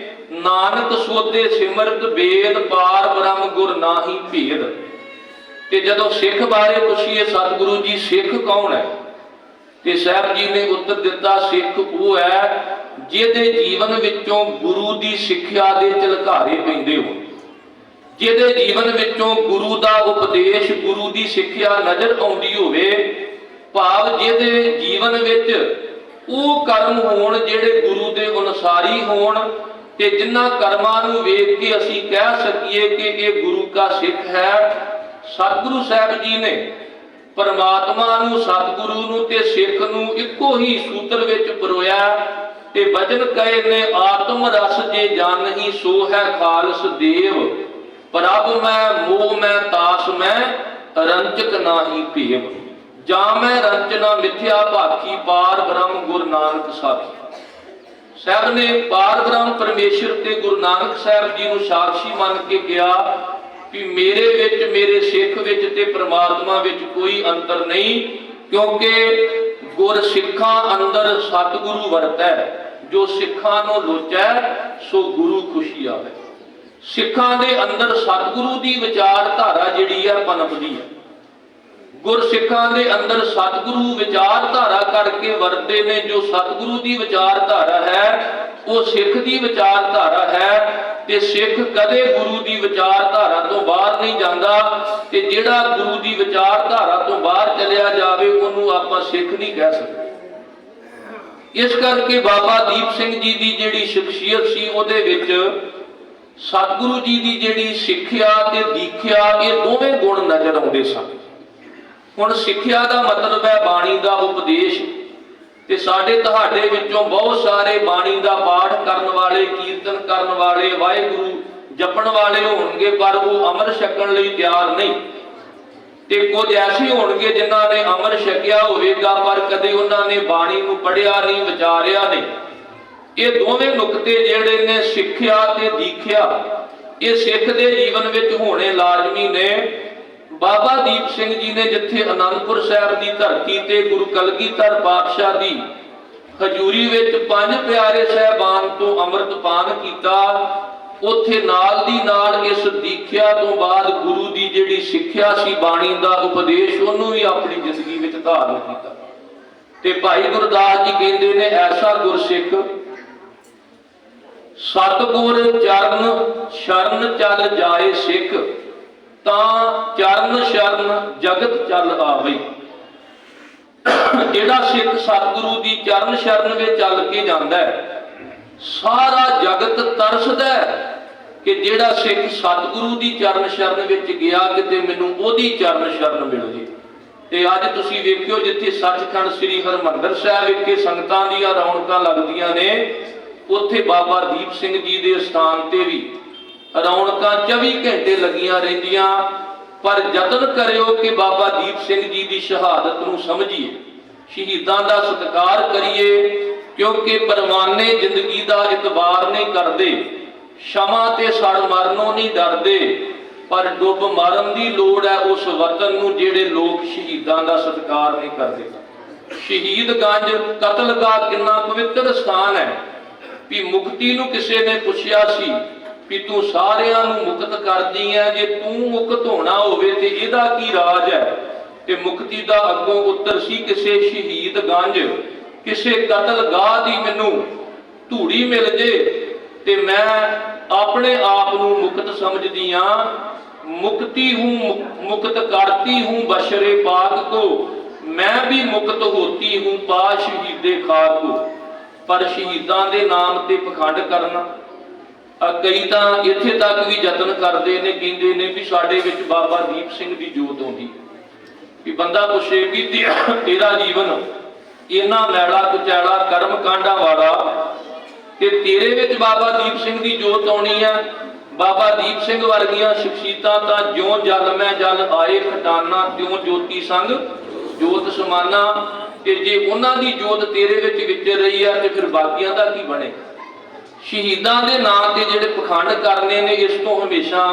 ਨਾਨਕ ਸੋਧੇ ਸਿਮਰਤ ਵੇਦ, ਪਾਰ ਬ੍ਰਹਮ ਗੁਰ ਨਾਹੀ ਭੇਦ। ਤੇ ਜਦੋਂ ਸਿੱਖ ਬਾਰੇ ਪੁੱਛੀਏ ਸਤਿਗੁਰੂ ਜੀ ਸਿੱਖ ਕੌਣ ਹੈ, ਤੇ ਸਾਹਿਬ ਜੀ ਨੇ ਉੱਤਰ ਦਿੱਤਾ, ਸਿੱਖ ਉਹ ਹੈ ਜਿਹਦੇ ਜੀਵਨ ਵਿੱਚੋਂ ਗੁਰੂ ਦੀ ਸਿੱਖਿਆ ਦੇ ਝਲਕਾਰੇ ਪੈਂਦੇ ਹੋਣ, ਜਿਹਦੇ ਜੀਵਨ ਵਿੱਚੋਂ ਗੁਰੂ ਦਾ ਉਪਦੇਸ਼, ਗੁਰੂ ਦੀ ਸਿੱਖਿਆ ਨਜ਼ਰ ਆਉਂਦੀ ਹੋਵੇ। ਭਾਵ ਜਿਹਦੇ ਜੀਵਨ ਵਿੱਚ ਉਹ ਕਰਮ ਹੋਣ ਜਿਹੜੇ ਗੁਰੂ ਦੇ ਅਨੁਸਾਰੀ ਹੋਣ, ਤੇ ਜਿਨ੍ਹਾਂ ਕਰਮਾਂ ਨੂੰ ਵੇਖ ਕੇ ਅਸੀਂ ਕਹਿ ਸਕੀਏ ਕਿ ਇਹ ਗੁਰੂ ਦਾ ਸਿੱਖ ਹੈ। ਸਤਿਗੁਰੂ ਸਾਹਿਬ ਜੀ ਨੇ ਪਰਮਾਤਮਾ ਨੂੰ, ਸਤਿਗੁਰੂ ਨੂੰ ਤੇ ਸਿੱਖ ਨੂੰ ਇੱਕੋ ਹੀ ਸੂਤਰ ਵਿੱਚ ਪਰੋਇਆ ਤੇ ਵਚਨ ਕਹੇ ਨੇ, ਆਤਮ ਰਸ ਜੇ ਜਾਣਹੀ ਸੋ ਹੈ ਖਾਲਸ ਦੇਵ, ਪ੍ਰਭ ਮੈਂ ਮੋਹ ਮੈਂ ਤਾਸ ਮੈਂ ਰੰਚਕ ਨਾਹੀ ਭੇਵ, ਜਾਂ ਮੈਂ ਰੰਚਨਾ ਮਿਥਿਆ ਭਾਖੀ, ਪਾਰ ਬ੍ਰਹਮ ਗੁਰੂ ਨਾਨਕ ਸਾਖੀ। ਸਾਹਿਬ ਨੇ ਪਾਰ ਬ੍ਰਹਮ ਪਰਮੇਸ਼ਰ ਤੇ ਗੁਰੂ ਨਾਨਕ ਸਾਹਿਬ ਜੀ ਨੂੰ ਸਾਖੀ ਮੰਨ ਕੇ ਕਿਹਾ ਕਿ ਮੇਰੇ ਵਿੱਚ, ਮੇਰੇ ਸਿੱਖ ਵਿੱਚ ਤੇ ਪ੍ਰਮਾਤਮਾ ਵਿੱਚ ਕੋਈ ਅੰਤਰ ਨਹੀਂ। ਕਿਉਂਕਿ ਗੁਰ ਸਿੱਖਾਂ ਅੰਦਰ ਸਤਿਗੁਰੂ ਵਰਤੈ, ਜੋ ਸਿੱਖਾਂ ਨੂੰ ਲੋਚੈ ਸੋ ਗੁਰੂ ਖੁਸ਼ੀ ਆਵੇ। ਸਿੱਖਾਂ ਦੇ ਅੰਦਰ ਸਤਿਗੁਰੂ ਦੀ ਵਿਚਾਰਧਾਰਾ ਜਿਹੜੀ ਹੈ ਪਨਪਦੀ ਹੈ। ਗੁਰਸਿੱਖਾਂ ਦੇ ਅੰਦਰ ਸਤਿਗੁਰੂ ਵਿਚਾਰਧਾਰਾ ਕਰਕੇ ਵਰਤਦੇ ਨੇ। ਜੋ ਸਤਿਗੁਰੂ ਦੀ ਵਿਚਾਰਧਾਰਾ ਹੈ ਉਹ ਸਿੱਖ ਦੀ ਵਿਚਾਰਧਾਰਾ ਹੈ, ਤੇ ਸਿੱਖ ਕਦੇ ਗੁਰੂ ਦੀ ਵਿਚਾਰਧਾਰਾ ਤੋਂ ਬਾਹਰ ਨਹੀਂ ਜਾਂਦਾ। ਤੇ ਜਿਹੜਾ ਗੁਰੂ ਦੀ ਵਿਚਾਰਧਾਰਾ ਤੋਂ ਬਾਹਰ ਚਲਿਆ ਜਾਵੇ ਉਹਨੂੰ ਆਪਾਂ ਸਿੱਖ ਨਹੀਂ ਕਹਿ ਸਕਦੇ। ਇਸ ਕਰਕੇ ਬਾਬਾ ਦੀਪ ਸਿੰਘ ਜੀ ਦੀ ਜਿਹੜੀ ਸ਼ਖਸੀਅਤ ਸੀ ਉਹਦੇ ਵਿੱਚ ਸਤਿਗੁਰੂ ਜੀ ਦੀ ਜਿਹੜੀ ਸਿੱਖਿਆ ਤੇ ਦੀਖਿਆ, ਇਹ ਦੋਵੇਂ ਗੁਣ ਨਜ਼ਰ ਆਉਂਦੇ ਸਨ। ਹੁਣ ਸਿੱਖਿਆ ਦਾ ਮਤਲਬ ਹੈ ਬਾਣੀ ਦਾ ਉਪਦੇਸ਼, ਤੇ ਸਾਡੇ ਤੁਹਾਡੇ ਵਿੱਚੋਂ ਬਹੁਤ ਸਾਰੇ ਬਾਣੀ ਦਾ ਪਾਠ ਕਰਨ ਵਾਲੇ, ਕੀਰਤਨ ਕਰਨ ਵਾਲੇ, ਵਾਹਿਗੁਰੂ ਜਪਣ ਵਾਲੇ ਹੋਣਗੇ, ਪਰ ਉਹ ਅੰਮ੍ਰਿਤ ਛਕਣ ਲਈ ਤਿਆਰ ਨਹੀਂ। ਤੇ ਕੁਝ ਐਸੇ ਹੋਣਗੇ ਜਿਨ੍ਹਾਂ ਨੇ ਅੰਮ੍ਰਿਤ ਛਕਿਆ ਹੋਵੇਗਾ ਪਰ ਕਦੇ ਉਹਨਾਂ ਨੇ ਬਾਣੀ ਨੂੰ ਪੜ੍ਹਿਆ ਨਹੀਂ, ਵਿਚਾਰਿਆ ਨਹੀਂ। ਇਹ ਦੋਵੇਂ ਨੁਕਤੇ ਜਿਹੜੇ ਨੇ ਸਿੱਖਿਆ ਤੇ ਦੀਖਿਆ, ਇਹ ਸਿੱਖ ਦੇ ਜੀਵਨ ਵਿੱਚ ਹੋਣੇ ਲਾਜ਼ਮੀ ਨੇ। ਬਾਬਾ ਦੀਪ ਸਿੰਘ ਜੀ ਨੇ ਜਿੱਥੇ ਅਨੰਦਪੁਰ ਸਾਹਿਬ ਦੀ ਧਰਤੀ ਤੇ ਗੁਰੂ ਕਲਗੀਧਰ ਪਾਤਸ਼ਾਹ ਦੀ ਹਜ਼ੂਰੀ ਵਿੱਚ ਪੰਜ ਪਿਆਰੇ ਸਾਹਿਬਾਨ ਤੋਂ ਅੰਮ੍ਰਿਤਪਾਨ ਕੀਤਾ, ਉੱਥੇ ਨਾਲ ਦੀ ਨਾਲ ਇਸ ਦੀਖਿਆ ਤੋਂ ਬਾਅਦ ਗੁਰੂ ਦੀ ਜਿਹੜੀ ਸਿੱਖਿਆ ਸੀ, ਬਾਣੀ ਦਾ ਉਪਦੇਸ਼, ਉਹਨੂੰ ਵੀ ਆਪਣੀ ਜ਼ਿੰਦਗੀ ਵਿੱਚ ਧਾਰਨ ਕੀਤਾ। ਤੇ ਭਾਈ ਗੁਰਦਾਸ ਜੀ ਕਹਿੰਦੇ ਨੇ, ਐਸਾ ਗੁਰਸਿੱਖ ਸਤਿਗੁਰ ਚਰਨ ਸ਼ਰਨ ਚੱਲ ਜਾਏ ਸਿੱਖ, ਤਾਂ ਚਰਨ ਸ਼ਰਨ ਜਗਤ ਚੱਲ ਆਵੇ। ਜਿਹੜਾ ਸਿੱਖ ਸਤਿਗੁਰੂ ਦੀ ਚਰਨ ਸ਼ਰਨ ਵਿੱਚ ਚੱਲ ਕੇ ਜਾਂਦਾ ਹੈ, ਸਾਰਾ ਜਗਤ ਤਰਸਦਾ ਹੈ ਕਿ ਜਿਹੜਾ ਸਿੱਖ ਸਤਿਗੁਰੂ ਦੀ ਚਰਨ ਸ਼ਰਨ ਵਿੱਚ ਗਿਆ, ਕਿਤੇ ਮੈਨੂੰ ਉਹਦੀ ਚਰਨ ਸ਼ਰਨ ਮਿਲ ਜੇ। ਤੇ ਅੱਜ ਤੁਸੀਂ ਵੇਖਿਓ, ਜਿੱਥੇ ਸੱਚਖੰਡ ਸ੍ਰੀ ਹਰਿਮੰਦਰ ਸਾਹਿਬ ਵਿਖੇ ਸੰਗਤਾਂ ਦੀਆਂ ਰੌਣਕਾਂ ਲੱਗਦੀਆਂ ਨੇ, ਉੱਥੇ ਬਾਬਾ ਦੀਪ ਸਿੰਘ ਜੀ ਦੇ ਸਥਾਨ ਤੇ ਵੀ ਰੌਣਕਾਂ 24 ਘੰਟੇ ਲੱਗੀਆਂ ਰਹਿੰਦੀਆਂ। ਪਰ ਯਤਨ ਕਰਿਓ ਕਿ ਬਾਬਾ ਦੀਪ ਸਿੰਘ ਜੀ ਦੀ ਸ਼ਹਾਦਤ ਨੂੰ ਸਮਝੀਏ, ਸ਼ਹੀਦਾਂ ਦਾ ਸਤਿਕਾਰ ਕਰੀਏ, ਕਿਉਂਕਿ ਪਰਵਾਨੇ ਜ਼ਿੰਦਗੀ ਦਾ ਇਤਬਾਰ ਨਹੀਂ ਕਰਦੇ, ਸ਼ਮਾ ਤੇ ਸੜ ਮਰਨੋਂ ਨਹੀਂ ਡਰਦੇ, ਪਰ ਡੁੱਬ ਮਰਨ ਦੀ ਲੋੜ ਹੈ ਉਸ ਵਤਨ ਨੂੰ ਜਿਹੜੇ ਲੋਕ ਸ਼ਹੀਦਾਂ ਦਾ ਸਤਿਕਾਰ ਨਹੀਂ ਕਰਦੇ। ਸ਼ਹੀਦਗੰਜ ਕਤਲਗਾਹ ਕਿੰਨਾ ਪਵਿੱਤਰ ਸਥਾਨ ਹੈ। ਵੀ ਮੁਕਤੀ ਨੂੰ ਕਿਸੇ ਨੇ ਪੁੱਛਿਆ ਸੀ ਵੀ ਤੂੰ ਸਾਰਿਆਂ ਨੂੰ ਮੁਕਤ ਕਰਦੀ ਹੈ, ਜੇ ਤੂੰ ਮੁਕਤ ਹੋਣਾ ਹੋਵੇ ਤੇ ਇਹਦਾ ਕੀ ਰਾਜ ਹੈ? ਤੇ ਮੁਕਤੀ ਦਾ ਅੱਗੋਂ ਉੱਤਰ ਸੀ, ਕਿਸੇ ਸ਼ਹੀਦਗੰਜ, ਕਿਸੇ ਕਤਲਗਾਹ ਦੀ ਮੈਨੂੰ ਧੂੜੀ ਮਿਲ ਜੇ ਤੇ ਮੈਂ ਆਪਣੇ ਆਪ ਨੂੰ ਮੁਕਤ ਸਮਝਦੀ ਹਾਂ। मुक्ति हूँ मुक्त करती हूँ बशरे पाक को, मैं भी मुक्त होती हूँ पा शहीदे खाक को। पर शहीदां दे नाम ते पखंड करना, कई तां इत्थे तक भी यतन करते ने, कहंदे ने भी साडे विच बाबा दीप सिंह दी जोत आउंदी। भी बंदा पुछे भी तेरा जीवन इन्ना मैला कुचैला कर्म कांडा वाला ते तेरे विच बाबा दीप सिंह दी जोत आउणी है। बाबा दीप सिंह वर्गियां शख्सियतां तां ज्यों जल मैं जल आए खटाना, त्यों ज्योति संग जोत समाना। ते जे उन्हां दी जोत तेरे विच विचर रही है ते फिर बाकियां दा की बने? शहीदां दे नां ते जिहड़े पखंड करने ने, इस तो हमेशा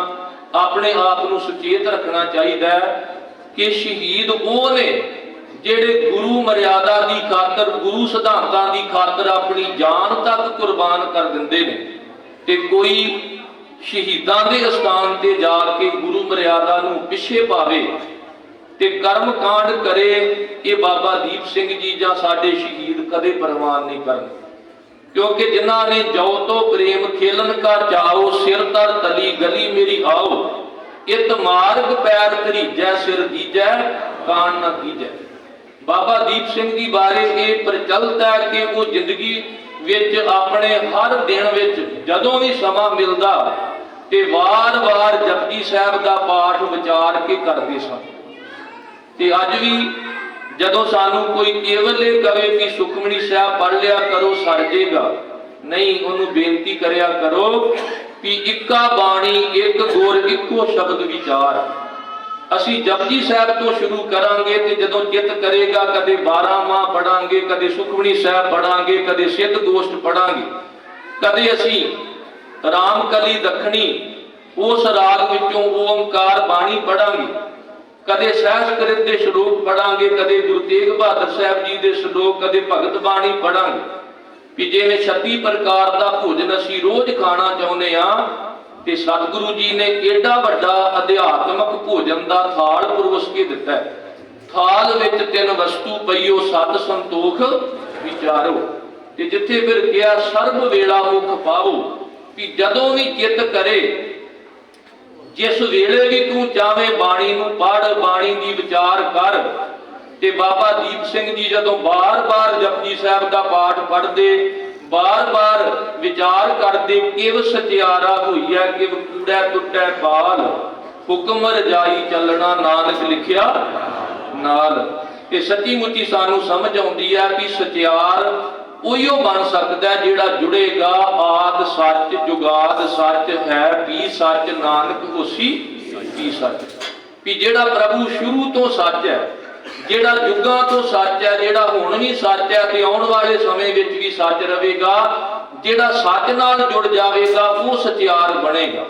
अपने आप नूं सुचेत रखना चाहिदा है कि शहीद वो ने जिहड़े गुरु मर्यादा दी खातर, गुरु सिद्धांतां दी खातर अपनी जान तक कुर्बान कर दिंदे ने। ते कोई शहीदां दे स्थान ते जाके गुरु मर्यादा नूं पिछे पावे ते कर्म कांड करे, ये बाबा दीप सिंह जी जां साडे शहीद कदे परवान नहीं करन। क्योंकि जिन्हां ने जौ तो प्रेम खेलन का चाओ, सिर तर तली गली मेरी आओ, इत मार्ग पैर धरीजै सिर दीजै कान न कीजै। बाबा दीप सिंह जी बारे ये प्रचलित है कि वो जिंदगी विच अपने हर दिन विच जदों भी समा मिलदा ते वार वार जपजी साहब का पाठ विचार के करते सन। ते अज भी जदों सानू कोई केवल कहे कि सुखमनी साहब पढ़ लिया करो सर जेगा, नहीं, उन्होंने बेनती करया करो कि इक्का बाणी एक गुर इक्को शब्द विचार। असी जपजी साहब तो शुरू करांगे ते जदों चित करेगा कदे 12 माह पढ़ांगे, कदे सुखमनी साहब पढ़ांगे, कदे सिद्ध गोष्ठ पढ़ांगे, कदे असी रामकली दखनी उस राग विचों ओंकार बाणी पढ़ांगे, कदे सहस्कृत के श्लोक पढ़ांगे, कदे गुरु तेग बहादुर साहब जी के श्लोक, कदे भगत बाणी पढ़ांगे। कि जिवें 36 प्रकार का भोजन असी रोज खाना चाहुंदे हां, ते सतगुरु जी ने एडा वड्डा अध्यात्मक भोजन का थाल परोस के दिता है। थाल विच 3 वस्तु पईओ सत संतोख विचारो। ते जिथे फिर कहा सर्व वेला मुख पाओ, कि जदों भी चित करे, जिस वेले भी तू चाहे बाणी नूं पढ़, बाणी दी विचार कर। ते बाबा दीप सिंह जी जदों बार बार जपजी साहब का पाठ पढ़ते, बार बार विचार करते, किव सचियारा होई है किव कूड़ा टुटै बाल, हुक्म रजाई चलना नानक लिखिया नाल। ते सच्ची मुच्ची सानू समझ आउंदी है कि सचियार उहिओ बन सकता है जिहड़ा जुड़ेगा आद सच जुगाद सच है भी सच नानक होसी भी सच। भी जिहड़ा प्रभु शुरू तो सच है, जिहड़ा युगां तो सच है, जिहड़ा हुण भी सच है ते आउण वाले समय विच भी सच रहेगा, जिहड़ा सच नाल जुड़ जाएगा वो सचियार बनेगा।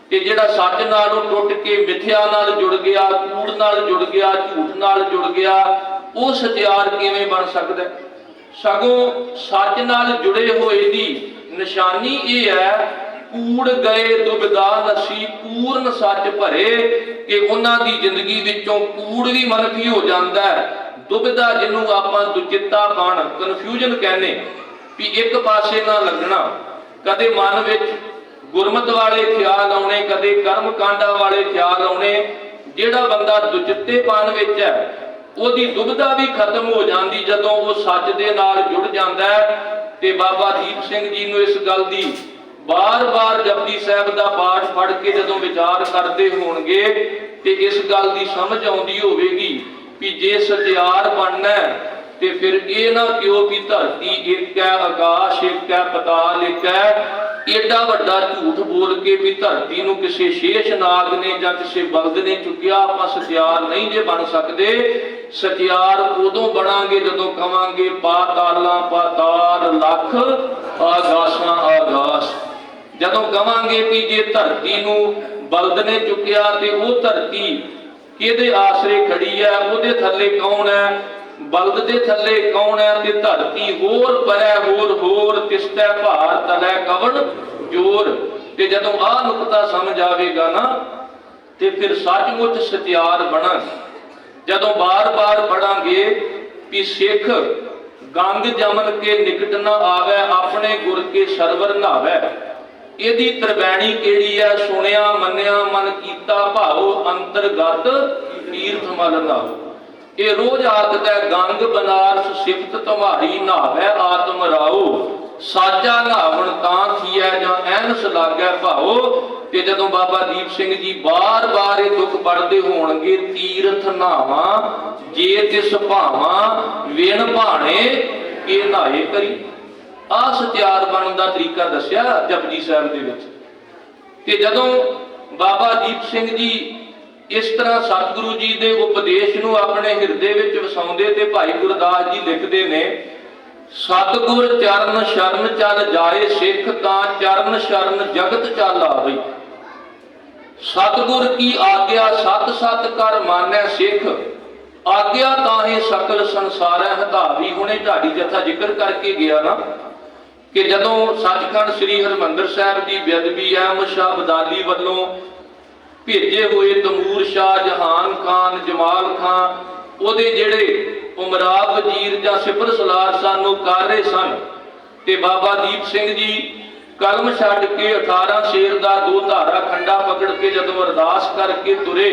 ਤੇ ਜਿਹੜਾ ਸੱਚ ਨਾਲੋਂ ਟੁੱਟ ਕੇ ਮਿਥਿਆ ਨਾਲ ਜੁੜ ਗਿਆ, ਕੂੜ ਨਾਲ ਜੁੜ ਗਿਆ, ਝੂਠ ਨਾਲ ਜੁੜ ਗਿਆ, ਉਹ ਸਤਿਆਰ ਕਿਵੇਂ ਬਣ ਸਕਦਾ? ਸਗੋਂ ਸੱਚ ਨਾਲ ਜੁੜੇ ਹੋਏ ਦੀ ਨਿਸ਼ਾਨੀ ਇਹ ਹੈ, ਕੂੜ ਗਏ ਦੁਬਿਧਾ ਨਸੀ ਪੂਰਨ ਸੱਚ ਭਰੇ, ਕਿ ਉਹਨਾਂ ਦੀ ਜ਼ਿੰਦਗੀ ਵਿੱਚੋਂ ਕੂੜ ਵੀ ਮਨਫੀ ਹੋ ਜਾਂਦਾ ਹੈ। ਦੁਬਿਧਾ ਜਿਹਨੂੰ ਆਪਾਂ ਦੁਚਿੱਤਾਪਣ, ਕਨਫਿਊਜ਼ਨ ਕਹਿੰਦੇ, ਵੀ ਇੱਕ ਪਾਸੇ ਨਾ ਲੱਗਣਾ, ਕਦੇ ਮਨ ਵਿੱਚ ਗੁਰਮਤ ਵਾਲੇ ਖਿਆਲ ਆਉਣੇ, ਕਦੇ ਕਰਮ ਕਾਂਡਾਂ ਵਾਲੇ ਖਿਆਲ ਆਉਣੇ। ਜਿਹੜਾ ਬੰਦਾ ਦੁਚਿੱਤੇਪਣ ਵਿੱਚ ਹੈ, ਉਹਦੀ ਦੁਬਿਧਾ ਵੀ ਖਤਮ ਹੋ ਜਾਂਦੀ ਜਦੋਂ ਉਹ ਸੱਚ ਦੇ ਨਾਲ ਜੁੜ ਜਾਂਦਾ ਹੈ। ਤੇ ਬਾਬਾ ਦੀਪ ਸਿੰਘ ਜੀ ਨੂੰ ਇਸ ਗੱਲ ਦੀ ਬਾਰ-ਬਾਰ ਜਪਜੀ ਸਾਹਿਬ ਦਾ ਪਾਠ ਪੜ੍ਹ ਕੇ ਜਦੋਂ ਵਿਚਾਰ ਕਰਦੇ ਹੋਣਗੇ ਤੇ ਇਸ ਗੱਲ ਦੀ ਸਮਝ ਆਉਂਦੀ ਹੋਵੇਗੀ ਵੀ ਜੇ ਸਤਿਆਰ ਬਣਨਾ ਤੇ ਫਿਰ ਇਹ ਨਾ ਕਿਉਂ ਵੀ ਧਰਤੀ ਇੱਕ ਹੈ, ਆਕਾਸ਼ ਇੱਕ ਹੈ, ਪਤਾਲ ਇੱਕ ਹੈ। ਏਡਾ ਵੱਡਾ ਝੂਠ ਬੋਲ ਕੇ ਵੀ ਧਰਤੀ ਨੂੰ ਕਿਸੇ ਸ਼ੇਸ਼ ਨਾਗ ਨੇ ਜਾਂ ਕਿਸੇ ਬਲਦ ਨੇ ਚੁੱਕਿਆ, ਆਪਾਂ ਸਤਿਆਰ ਨਹੀਂ ਜੇ ਬਣ ਸਕਦੇ। ਸਤਿਆਰ ਉਦੋਂ ਬਣਾਂਗੇ ਜਦੋਂ ਕਵਾਂਗੇ ਪਾਤਾਲਾਂ ਪਾਤਾਲ ਲੱਖ ਆਗਾਸਾਂ ਆਗਾਸ। ਜਦੋਂ ਕਵਾਂਗੇ ਕਿ ਜੇ ਧਰਤੀ ਨੂੰ ਬਲਦ ਨੇ ਚੁੱਕਿਆ ਤੇ ਉਹ ਧਰਤੀ ਕਿਹਦੇ ਆਸਰੇ ਖੜੀ ਹੈ, ਉਹਦੇ ਥੱਲੇ ਕੌਣ ਹੈ, ਬਲਦ ਦੇ ਥੱਲੇ ਕੌਣ ਹੈ, ਤੇ ਧਰਤੀ ਹੋਰ ਪਰੈ ਹੋਰ ਹੋਰ ਤਿਸਤੈ ਭਾਰ ਤਲੈ ਕਵਣ ਜੋਰ। ਤੇ ਜਦੋਂ ਆਹ ਨੁਕਤਾ ਸਮਝ ਆਵੇਗਾ ਨਾ ਤੇ ਫਿਰ ਸੱਚਮੁੱਚ ਸਤਿਆਰ ਬਣਾਂਗੇ। ਜਦੋਂ ਬਾਰ-ਬਾਰ ਪੜਾਂਗੇ ਕਿ ਸਿੱਖ ਗੰਗ ਜਮਨ ਕੇ ਨਿਕਟ ਨਾ ਆਵੇ, ਆਪਣੇ ਗੁਰ ਕੇ ਸਰਵਰ ਨਾਵੇ। ਇਹਦੀ ਤਰਵੈਣੀ ਕਿਹੜੀ ਹੈ? ਸੁਣਿਆ ਮੰਨਿਆ ਮਨ ਕੀਤਾ ਭਾਉ, ਅੰਤਰਗਤ ਤੀਰਥ ਮਲ ਨਾਉ। ਇਹ ਰੋਜ਼ ਆਖਦਾ ਗੰਗ ਬਨਾਰਸ ਸਿਫਤ ਤੁਮਾਰੀ ਨਾਵੇ ਆਤਮ ਰਾਉ, ਸਾਜਾ ਨਾਵਣ ਤਾਂ ਥੀਐ ਜਾਂ ਐਨਸ ਲਾਗੈ ਭਾਉ। ਤੇ ਜਦੋਂ ਬਾਬਾ ਦੀਪ ਸਿੰਘ ਜੀ ਬਾਰ-ਬਾਰ ਇਹ ਦੁੱਖ ਪੜ੍ਹਦੇ ਹੋਣਗੇ, ਤੀਰਥ ਨਾਵਾਂ ਜੇ ਤਿਸ ਭਾਵਾਂ ਵਿਣ ਭਾਣੇ ਇਹ ਨਾਏ ਕਰੀ। ਆਹ ਸਤਿਆਰ ਬਣਨ ਦਾ ਤਰੀਕਾ ਦੱਸਿਆ ਜਪਜੀ ਸਾਹਿਬ ਦੇ ਵਿੱਚ। ਤੇ ਜਦੋਂ ਬਾਬਾ ਦੀਪ ਸਿੰਘ ਜੀ ਇਸ ਤਰ੍ਹਾਂ ਸਤਿਗੁਰੂ ਜੀ ਦੇ ਉਪਦੇਸ਼ ਨੂੰ ਆਪਣੇ ਹਿਰਦੇ ਵਿੱਚ ਵਸਾਉਂਦੇ ਤੇ ਭਾਈ ਗੁਰਦਾਸ ਜੀ ਲਿਖਦੇ ਨੇ, ਸਤਿਗੁਰ ਚਰਨ ਸ਼ਰਨ ਚੱਲ ਜਾਏ ਸਿੱਖ, ਤਾਂ ਚਰਨ ਸ਼ਰਨ ਜਗਤ ਚੱਲ ਆਵੇ। ਸਤਿਗੁਰ ਕੀ ਆਗਿਆ ਸਤ ਸਤ ਕਰ ਮਾਨੈ ਸਿੱਖ, ਆਗਿਆ ਤਾਹੇ ਸਕਲ ਸੰਸਾਰੈ ਹਧਾਵੀ। ਹੁਣੇ ਢਾਡੀ ਜਥਾ ਜ਼ਿਕਰ ਕਰਕੇ ਗਿਆ ਨਾ ਕਿ ਜਦੋਂ ਸੱਚਖੰਡ ਸ੍ਰੀ ਹਰਿਮੰਦਰ ਸਾਹਿਬ ਦੀ ਬੇਅਦਬੀ ਅਹਿਮਦ ਸ਼ਾਹ ਅਬਦਾਲੀ ਵੱਲੋਂ ਭੇਜੇ ਹੋਏ ਤਮੂਰ ਸ਼ਾਹ, ਜਹਾਨ ਖਾਨ, ਜਮਾਲ ਖਾਨ, ਉਹਦੇ ਜਿਹੜੇ ਉਮਰਾਵ ਵਜ਼ੀਰ ਜਾਂ ਸਿਪਰ ਸਲਾਰ ਸਨ, ਉਹ ਕਰ ਰਹੇ ਸਨ। ਤੇ ਬਾਬਾ ਦੀਪ ਸਿੰਘ ਜੀ ਕਲਮ ਛੱਡ ਕੇ 18 ਸ਼ੇਰ ਦਾ 2 ਧਾਰਾ ਖੰਡਾ ਪਕੜ ਕੇ ਜਦੋਂ ਅਰਦਾਸ ਕਰਕੇ ਤੁਰੇ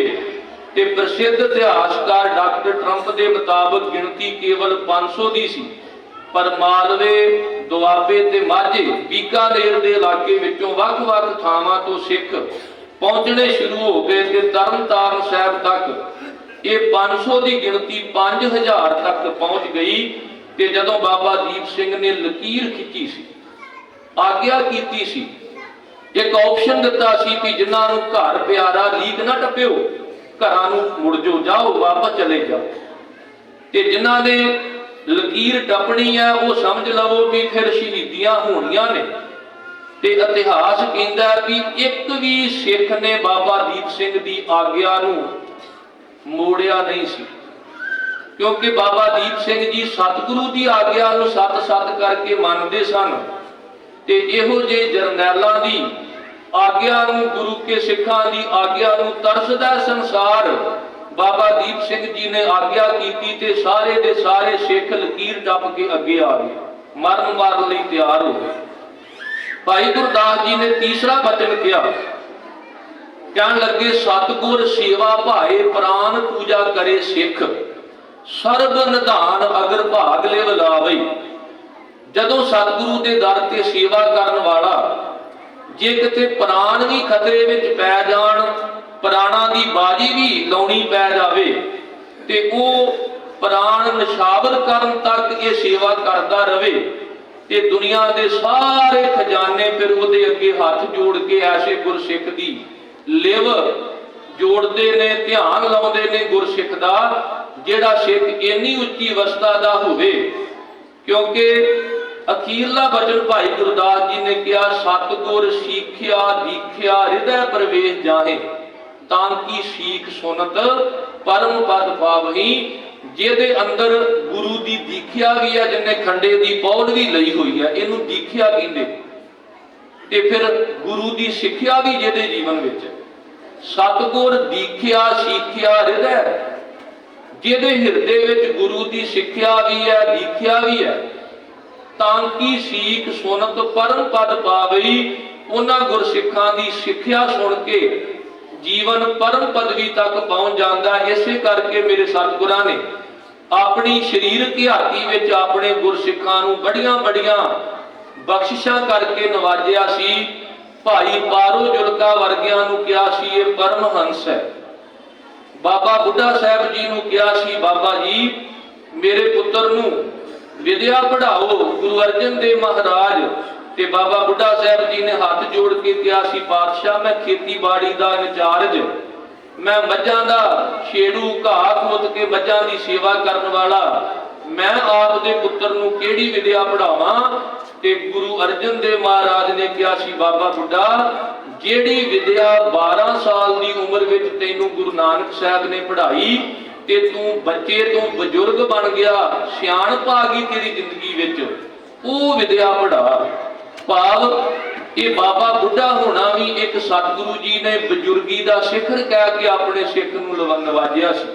ਤੇ ਪ੍ਰਸਿੱਧ ਇਤਿਹਾਸਕਾਰ ਡਾਕਟਰ ਟਰੰਪ ਦੇ ਮੁਤਾਬਕ ਗਿਣਤੀ ਕੇਵਲ 500 ਦੀ ਸੀ, ਪਰ ਮਾਲਵੇ, ਦੁਆਬੇ ਤੇ ਮਾਝੇ, ਬੀਕਾਨੇਰ ਦੇ ਇਲਾਕੇ ਵਿੱਚੋਂ ਵੱਖ-ਵੱਖ ਥਾਵਾਂ ਤੋਂ ਸਿੱਖ ਪਹੁੰਚਣੇ ਸ਼ੁਰੂ ਹੋ ਗਏ ਤੇ ਤਰਨਤਾਰਨ ਸਾਹਿਬ ਤੱਕ ਇਹ 500 ਦੀ ਗਿਣਤੀ 5000 ਤੱਕ ਪਹੁੰਚ ਗਈ। ਤੇ ਜਦੋਂ ਬਾਬਾ ਦੀਪ ਸਿੰਘ ਨੇ ਲਕੀਰ ਖਿੱਚੀ ਸੀ, ਆਗਿਆ ਕੀਤੀ ਸੀ, ਇੱਕ ਆਪਸ਼ਨ ਦਿੱਤਾ ਸੀ ਕਿ ਜਿਨ੍ਹਾਂ ਨੂੰ ਘਰ ਪਿਆਰਾ ਲੀਕ ਨਾ ਟੱਪਿਓ, ਘਰਾਂ ਨੂੰ ਮੁੜ ਜਾਓ, ਵਾਪਸ ਚਲੇ ਜਾਓ। ਤੇ ਜਿਨ੍ਹਾਂ ਨੇ ਲਕੀਰ ਟੱਪਣੀ ਹੈ ਉਹ ਸਮਝ ਲਵੋ ਵੀ ਫਿਰ ਸ਼ਹੀਦੀਆਂ ਹੋਣੀਆਂ ਨੇ। ਤੇ ਇਤਿਹਾਸ ਕਹਿੰਦਾ ਵੀ ਇੱਕ ਵੀ ਸਿੱਖ ਨੇ ਬਾਬਾ ਦੀਪ ਸਿੰਘ ਦੀ ਆਗਿਆ ਨੂੰ ਮੋੜਿਆ ਨਹੀਂ ਸੀ, ਕਿਉਂਕਿ ਬਾਬਾ ਦੀਪ ਸਿੰਘ ਜੀ ਸਤਿਗੁਰੂ ਦੀ ਆਗਿਆ ਨੂੰ ਸਤ-ਸਤ ਕਰਕੇ ਮੰਨਦੇ ਸਨ। ਤੇ ਇਹੋ ਜਿਹੇ ਜਰਨੈਲਾਂ ਦੀ ਆਗਿਆ ਨੂੰ, ਗੁਰੂ ਕੇ ਸਿੱਖਾਂ ਦੀ ਆਗਿਆ ਨੂੰ ਤਰਸਦਾ ਸੰਸਾਰ। ਬਾਬਾ ਦੀਪ ਸਿੰਘ ਜੀ ਨੇ ਆਗਿਆ ਕੀਤੀ ਤੇ ਸਾਰੇ ਦੇ ਸਾਰੇ ਸਿੱਖ ਲਕੀਰ ਟੱਪ ਕੇ ਅੱਗੇ ਆ ਗਏ, ਮਰਨ ਮਾਰਨ ਲਈ ਤਿਆਰ ਹੋ ਗਏ। ਭਾਈ ਗੁਰਦਾਸ ਜੀ ਨੇ ਤੀਸਰਾ ਬਚਨ ਕਿਹਾ, ਕਹਿਣ ਲੱਗੇ ਸਤਿਗੁਰ ਸੇਵਾ ਭਾਏ ਪ੍ਰਾਨ ਪੂਜਾ ਕਰੇ ਸਿੱਖ, ਸਰਬ ਨਿਧਾਨ ਅਗਰ ਭਾਗ ਲਿਵ ਲਾਵੇ। ਜਦੋਂ ਸਤਿਗੁਰੂ ਦੇ ਦਰ ਤੇ ਸੇਵਾ ਕਰਨ ਵਾਲਾ ਜੇ ਕਿਤੇ ਪ੍ਰਾਣ ਵੀ ਖਤਰੇ ਵਿੱਚ ਪੈ ਜਾਣ, ਪ੍ਰਾਣਾਂ ਦੀ ਬਾਜੀ ਵੀ ਲਾਉਣੀ ਪੈ ਜਾਵੇ, ਤੇ ਉਹ ਪ੍ਰਾਣ ਨਿਸ਼ਾਵਰ ਕਰਨ ਤੱਕ ਇਹ ਸੇਵਾ ਕਰਦਾ ਰਵੇ ਤੇ ਦੁਨੀਆ ਦੇ ਸਾਰੇ ਖਜ਼ਾਨੇ ਫਿਰ ਉਹਦੇ ਅੱਗੇ ਹੱਥ ਜੋੜ ਕੇ ਐਸੇ ਗੁਰਸਿੱਖ ਦੀ ਲਿਵ ਜੋੜਦੇ ਨੇ, ਧਿਆਨ ਲਾਉਂਦੇ ਨੇ ਗੁਰਸਿੱਖ ਦਾ, ਜਿਹੜਾ ਸਿੱਖ ਇੰਨੀ ਉੱਚੀ ਅਵਸਥਾ ਦਾ ਹੋਵੇ। ਕਿਉਂਕਿ ਅਖੀਰਲਾ ਬਚਨ ਭਾਈ ਗੁਰਦਾਸ ਜੀ ਨੇ ਕਿਹਾ, ਸਤਿਗੁਰ ਸੀਖਿਆ ਦੀਖਿਆ ਹਿਰਦੈ ਪ੍ਰਵੇਸ਼ ਜਾਹੇ, ਤਾਂ ਕੀ ਸੀਖ ਸੁਨਤ ਪਰਮ ਪਦ ਪਾਵਹੀ। ਜਿਹਦੇ ਅੰਦਰ ਗੁਰੂ ਦੀ ਦੀਖਿਆ ਵੀ ਹੈ, ਜਿੰਨੇ ਖੰਡੇ ਦੀ ਪੌੜ ਵੀ ਲਈ ਹੋਈ ਹੈ, ਇਹਨੂੰ ਦੀਖਿਆ ਕਹਿੰਦੇ। ਤੇ ਫਿਰ ਗੁਰੂ ਦੀ ਸਿੱਖਿਆ ਵੀ ਜਿਹਦੇ ਜੀਵਨ ਵਿੱਚ, ਸਤਿਗੁਰ ਦੀਖਿਆ ਸੀਖਿਆ ਹਿਰਦੈ, ਜਿਹਦੇ ਹਿਰਦੇ ਵਿੱਚ ਗੁਰੂ ਦੀ ਸਿੱਖਿਆ ਵੀ ਹੈ ਦੀਖਿਆ ਵੀ ਹੈ, ਤਾਂ ਕੀ ਸੀਖ ਸੁਨਤ ਪਰਮ ਪਦ ਪਾਵਈ। ਉਹਨਾਂ ਗੁਰਸਿੱਖਾਂ ਦੀ ਸਿੱਖਿਆ ਸੁਣ ਕੇ ਜੀਵਨ ਪਰਮ ਪਦਵੀ ਤੱਕ ਪਹੁੰਚ ਜਾਂਦਾ। ਇਸੇ ਕਰਕੇ ਮੇਰੇ ਸਤਿਗੁਰਾਂ ਨੇ ਆਪਣੀ ਸਰੀਰਕ ਹਾਤੀ ਵਿੱਚ ਆਪਣੇ ਗੁਰਸਿੱਖਾਂ ਨੂੰ ਬੜੀਆਂ ਬੜੀਆਂ ਬਖਸ਼ਿਸ਼ਾਂ ਕਰਕੇ ਨਵਾਜਿਆ ਸੀ। ਭਾਈ ਪਾਰੋ ਜੁਲਕਾ ਵਰਗਿਆਂ ਨੂੰ ਕਿਹਾ ਸੀ ਇਹ ਪਰਮਹੰਸ ਹੈ। ਬਾਬਾ ਬੁੱਢਾ ਸਾਹਿਬ ਜੀ ਨੂੰ ਕਿਹਾ ਸੀ, ਬਾਬਾ ਜੀ ਮੇਰੇ ਪੁੱਤਰ ਨੂੰ ਵਿਦਿਆ ਪੜ੍ਹਾਓ। ਗੁਰੂ ਅਰਜਨ ਦੇਵ ਮਹਾਰਾਜ ਤੇ ਬਾਬਾ ਬੁੱਢਾ ਸਾਹਿਬ ਜੀ ਨੇ ਹੱਥ ਜੋੜ ਕੇ ਕਿਹਾ ਸੀ, ਪਾਤਸ਼ਾਹ ਮੈਂ ਖੇਤੀਬਾੜੀ ਦਾ ਇੰਚਾਰਜ, ਮੈਂ ਮੱਝਾਂ ਦਾ ਛੇੜੂ, ਘਾਹ ਖੋਤ ਕੇ ਮੱਝਾਂ ਦੀ ਸੇਵਾ ਕਰਨ ਵਾਲਾ, ਮੈਂ ਆਪ ਦੇ ਪੁੱਤਰ ਨੂੰ ਕਿਹੜੀ ਵਿਦਿਆ ਪੜ੍ਹਾਵਾਂ। ਤੇ ਗੁਰੂ ਅਰਜਨ ਦੇਵ ਮਹਾਰਾਜ ਨੇ ਕਿਹਾ ਸੀ, ਬਾਬਾ ਬੁੱਢਾ ਜਿਹੜੀ ਵਿਦਿਆ 12 ਸਾਲ ਦੀ ਉਮਰ ਵਿੱਚ ਤੈਨੂੰ ਗੁਰੂ ਨਾਨਕ ਸਾਹਿਬ ਨੇ ਪੜ੍ਹਾਈ ਤੇ ਤੂੰ ਬੱਚੇ ਤੋਂ ਬਜ਼ੁਰਗ ਬਣ ਗਿਆ, ਸਿਆਣਪ ਆ ਗਈ ਤੇਰੀ ਜ਼ਿੰਦਗੀ ਵਿੱਚ, ਉਹ ਵਿਦਿਆ ਪੜ੍ਹਾ। ਭਾਵ ਇਹ ਬਾਬਾ ਬੁੱਢਾ ਹੋਣਾ ਵੀ ਇੱਕ ਸਤਿਗੁਰੂ ਜੀ ਨੇ ਬਜ਼ੁਰਗੀ ਦਾ ਸਿਖਰ ਕਹਿ ਕੇ ਆਪਣੇ ਸਿੱਖ ਨੂੰ ਨਵਾਜਿਆ ਸੀ।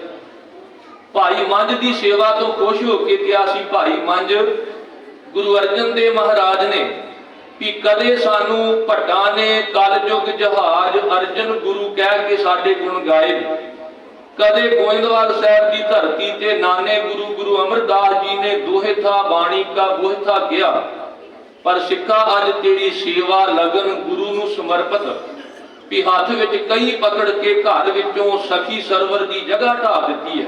ਭਾਈ ਮੰਝ ਦੀ ਸੇਵਾ ਤੋਂ ਖੁਸ਼ ਹੋ ਕੇ ਕਿਹਾ ਸੀ, ਭਾਈ ਮੰਝ ਗੁਰੂ ਅਰਜਨ ਦੇਵ ਮਹਾਰਾਜ ਨੇ ਕਿ ਕਦੇ ਸਾਨੂੰ ਭੱਟਾਂ ਨੇ ਕਲਯੁਗ ਜਹਾਜ਼ ਅਰਜਨ ਗੁਰੂ ਕਹਿ ਕੇ ਸਾਡੇ ਗੁਣ ਗਾਏ, ਕਦੇ ਗੋਇੰਦਵਾਲ ਸਾਹਿਬ ਦੀ ਧਰਤੀ ਤੇ ਨਾਨੇ ਗੁਰੂ ਗੁਰੂ ਅਮਰਦਾਸ ਜੀ ਨੇ ਦੋਹੇ ਥਾ ਬਾਣੀ ਕਾ ਬੋਹ ਥਾ ਕਿਹਾ। ਪਰ ਸਿੱਖਾ ਅੱਜ ਤੇਰੀ ਸੇਵਾ ਲਗਨ ਗੁਰੂ ਨੂੰ ਸਮਰਪਿਤ, ਵੀ ਹੱਥ ਵਿੱਚ ਕਈ ਪਕੜ ਕੇ ਘਰ ਵਿੱਚੋਂ ਸਖੀ ਸਰਵਰ ਦੀ ਜਗ੍ਹਾ ਢਾ ਦਿੱਤੀ ਹੈ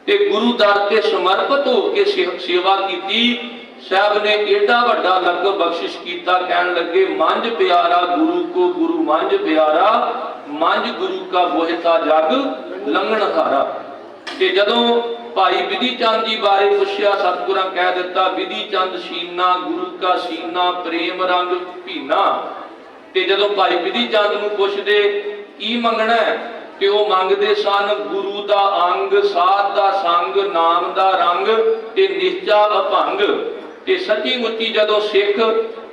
ਤੇ ਗੁਰੂ ਦਰ ਤੇ ਸਮਰਪਿਤ ਹੋ ਕੇ ਸੇਵਾ ਕੀਤੀ। ਸਾਹਿਬ ਨੇ ਏਡਾ ਵੱਡਾ ਲੰਗਰ ਬਖਸ਼ਿਸ਼ ਕੀਤਾ, ਕਹਿਣ ਲੱਗੇ ਮੰਝ ਪਿਆਰਾ ਗੁਰੂ ਕੋ ਗੁਰੂ ਮੰਝ ਪਿਆਰਾ, ਮੰਝ ਗੁਰੂ ਕਾ ਬੋਹਿਤਾ ਜਗ ਲੰਘਣ ਹਾਰਾ। ਤੇ ਜਦੋਂ ਭਾਈ ਵਿਧੀ ਚੰਦ ਜੀ ਬਾਰੇ ਪੁੱਛਿਆ, ਸਤਿਗੁਰਾਂ ਕਹਿ ਦਿੱਤਾ, ਵਿਧੀ ਚੰਦ ਸੀਨਾ ਗੁਰੂ ਕਾ ਸੀਨਾ ਪ੍ਰੇਮ ਰੰਗ ਭੀਨਾ। ਤੇ ਜਦੋਂ ਭਾਈ ਵਿਧੀ ਚੰਦ ਨੂੰ ਪੁੱਛਦੇ ਕੀ ਮੰਗਣਾ ਤੇ ਉਹ ਮੰਗਦੇ ਸਨ ਗੁਰੂ ਦਾ ਅੰਗ, ਸਾਧ ਦਾ ਸੰਗ, ਨਾਮ ਦਾ ਰੰਗ ਤੇ ਨਿਸ਼ਚਾ ਅਭੰਗ। ਤੇ ਸੱਚੀ ਮੁੱਚੀ ਜਦੋਂ ਸਿੱਖ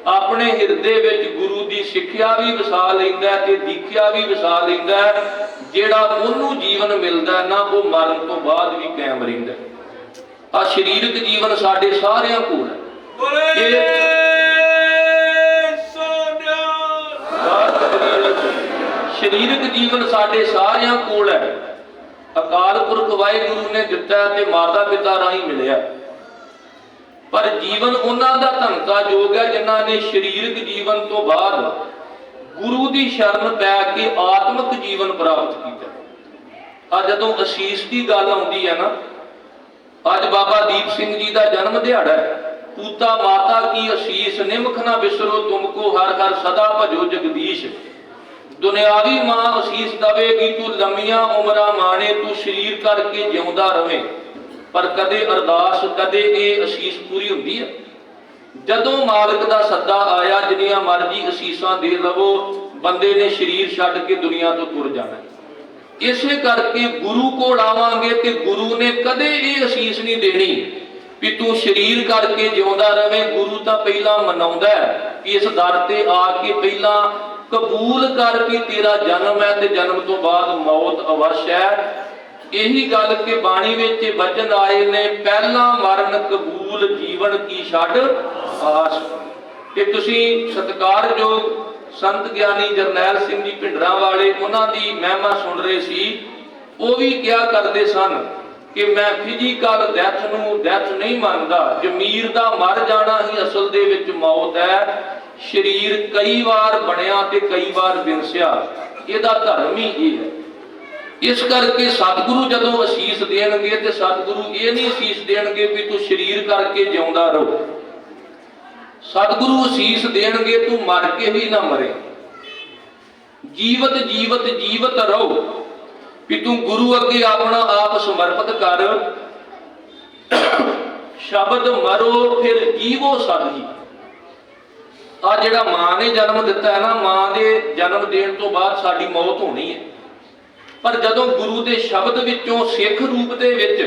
ਆਪਣੇ ਹਿਰਦੇ ਵਿੱਚ ਗੁਰੂ ਦੀ ਸਿੱਖਿਆ ਵੀ ਵਸਾ ਲੈਂਦਾ ਤੇ ਦੀਖਿਆ ਵੀ ਵਸਾ ਲੈਂਦਾ, ਜਿਹੜਾ ਉਹਨੂੰ ਜੀਵਨ ਮਿਲਦਾ ਨਾ ਉਹ ਮਰਨ ਤੋਂ ਬਾਅਦ ਵੀ ਕਾਇਮ ਰਹਿੰਦਾ। ਆ ਸਰੀਰਕ ਜੀਵਨ ਸਾਡੇ ਸਾਰਿਆਂ ਕੋਲ ਹੈ। ਸਰੀਰਕ ਜੀਵਨ ਸਾਡੇ ਸਾਰਿਆਂ ਕੋਲ ਹੈ। ਅਕਾਲ ਪੁਰਖ ਵਾਹਿਗੁਰੂ ਨੇ ਦਿੱਤਾ ਤੇ ਮਾਤਾ ਪਿਤਾ ਰਾਹੀਂ ਮਿਲਿਆ, ਪਰ ਜੀਵਨ ਉਹਨਾਂ ਦਾ ਧੰਤਾ ਯੋਗ ਹੈ ਜਿਨ੍ਹਾਂ ਨੇ ਸਰੀਰਕ ਜੀਵਨ ਤੋਂ ਬਾਅਦ ਗੁਰੂ ਦੀ ਸ਼ਰਨ ਪੈ ਕੇ ਆਤਮਿਕ ਜੀਵਨ ਪ੍ਰਾਪਤ ਕੀਤਾ। ਅੱਜ ਜਦੋਂ ਅਸੀਸ ਦੀ ਗੱਲ ਆਉਂਦੀ ਹੈ ਨਾ, ਅੱਜ ਬਾਬਾ ਦੀਪ ਸਿੰਘ ਜੀ ਦਾ ਜਨਮ ਦਿਹਾੜਾ ਹੈ। ਪੂਤਾ ਮਾਤਾ ਕੀ ਅਸੀਸ ਨਿਮਖ ਨਾ ਵਿਸਰੋ ਤੁਮਕੋ, ਹਰ ਹਰ ਸਦਾ ਭਜੋ ਜਗਦੀਸ਼। ਦੁਨਿਆਵੀ ਮਾਂ ਅਸੀਸ ਦਵੇਗੀ ਤੂੰ ਲੰਮੀਆਂ ਉਮਰਾਂ ਮਾਣੇ, ਤੂੰ ਸਰੀਰ ਕਰਕੇ ਜਿਉਂਦਾ ਰਵੇਂ। ਪਰ ਕਦੇ ਅਰਦਾਸ, ਕਦੇ ਇਹ ਅਸੀਸ ਪੂਰੀ ਹੁੰਦੀ ਹੈ? ਜਦੋਂ ਮਾਲਕ ਦਾ ਸੱਦਾ ਆਇਆ, ਜਿੰਨੀਆਂ ਮਰਜ਼ੀ ਅਸੀਸਾਂ ਦੇ ਲਵੋ, ਬੰਦੇ ਨੇ ਸਰੀਰ ਛੱਡ ਕੇ ਦੁਨੀਆ ਤੋਂ ਤੁਰ ਜਾਣਾ। ਇਸੇ ਕਰਕੇ ਗੁਰੂ ਕੋਲ ਆਵਾਂਗੇ ਤੇ ਗੁਰੂ ਨੇ ਕਦੇ ਇਹ ਅਸੀਸ ਨਹੀਂ ਦੇਣੀ ਵੀ ਤੂੰ ਸਰੀਰ ਕਰਕੇ ਜਿਉਂਦਾ ਰਵੇਂ। ਗੁਰੂ ਤਾਂ ਪਹਿਲਾਂ ਮਨਾਉਂਦਾ ਕਿ ਇਸ ਦਰ ਤੇ ਆ ਕੇ ਪਹਿਲਾਂ ਕਬੂਲ ਕਰ ਵੀ ਤੇਰਾ ਜਨਮ ਹੈ ਤੇ ਜਨਮ ਤੋਂ ਬਾਅਦ ਮੌਤ ਅਵਸ਼ ਹੈ। ਇਹੀ ਗੱਲ ਕਿ ਬਾਣੀ ਵਿੱਚ ਵਚਨ ਆਏ ਨੇ, ਪਹਿਲਾਂ ਮਰਨ ਕਬੂਲ ਜੀਵਨ ਕੀ ਛੱਡ ਆਸ। ਤੇ ਤੁਸੀਂ ਸਤਿਕਾਰਯੋਗ ਸੰਤ ਗਿਆਨੀ ਜਰਨੈਲ ਸਿੰਘ ਜੀ ਭਿੰਡਰਾਂ ਵਾਲੇ, ਉਹਨਾਂ ਦੀ ਮਹਿਮਾ ਸੁਣ ਰਹੇ ਸੀ। ਉਹ ਵੀ ਕਿਹਾ ਕਰਦੇ ਸਨ ਕਿ ਮੈਂ ਫਿਜ਼ੀਕਲ ਡੈਥ ਨਹੀਂ ਮੰਨਦਾ, ਜ਼ਮੀਰ ਦਾ ਮਰ ਜਾਣਾ ਹੀ ਅਸਲ ਦੇ ਵਿੱਚ ਮੌਤ ਹੈ। ਸਰੀਰ ਕਈ ਵਾਰ ਬਣਿਆ ਤੇ ਕਈ ਵਾਰ ਵਿੰਸਿਆ, ਇਹਦਾ ਧਰਮ ਹੀ ਇਹ ਹੈ। ਇਸ ਕਰਕੇ ਸਤਿਗੁਰੂ ਜਦੋਂ ਅਸੀਸ ਦੇਣਗੇ ਤੇ ਸਤਿਗੁਰੂ ਇਹ ਨਹੀਂ ਅਸੀਸ ਦੇਣਗੇ ਵੀ ਤੂੰ ਸਰੀਰ ਕਰਕੇ ਜਿਉਂਦਾ ਰਹੋ। ਸਤਿਗੁਰੂ ਅਸੀਸ ਦੇਣਗੇ ਤੂੰ ਮਰ ਕੇ ਵੀ ਨਾ ਮਰੇ, ਜੀਵਤ ਰਹੋ, ਵੀ ਤੂੰ ਗੁਰੂ ਅੱਗੇ ਆਪਣਾ ਆਪ ਸਮਰਪਿਤ ਕਰ। ਸ਼ਬਦ ਮਰੋ ਫਿਰ ਜੀਵੋ ਸਦਹੀ। ਆ ਜਿਹੜਾ ਮਾਂ ਨੇ ਜਨਮ ਦਿੱਤਾ ਹੈ ਨਾ, ਮਾਂ ਦੇ ਜਨਮ ਦੇਣ ਤੋਂ ਬਾਅਦ ਸਾਡੀ ਮੌਤ ਹੋਣੀ ਹੈ, ਪਰ ਜਦੋਂ ਗੁਰੂ ਦੇ ਸ਼ਬਦ ਵਿੱਚੋਂ ਸਿੱਖ ਰੂਪ ਦੇ ਵਿੱਚ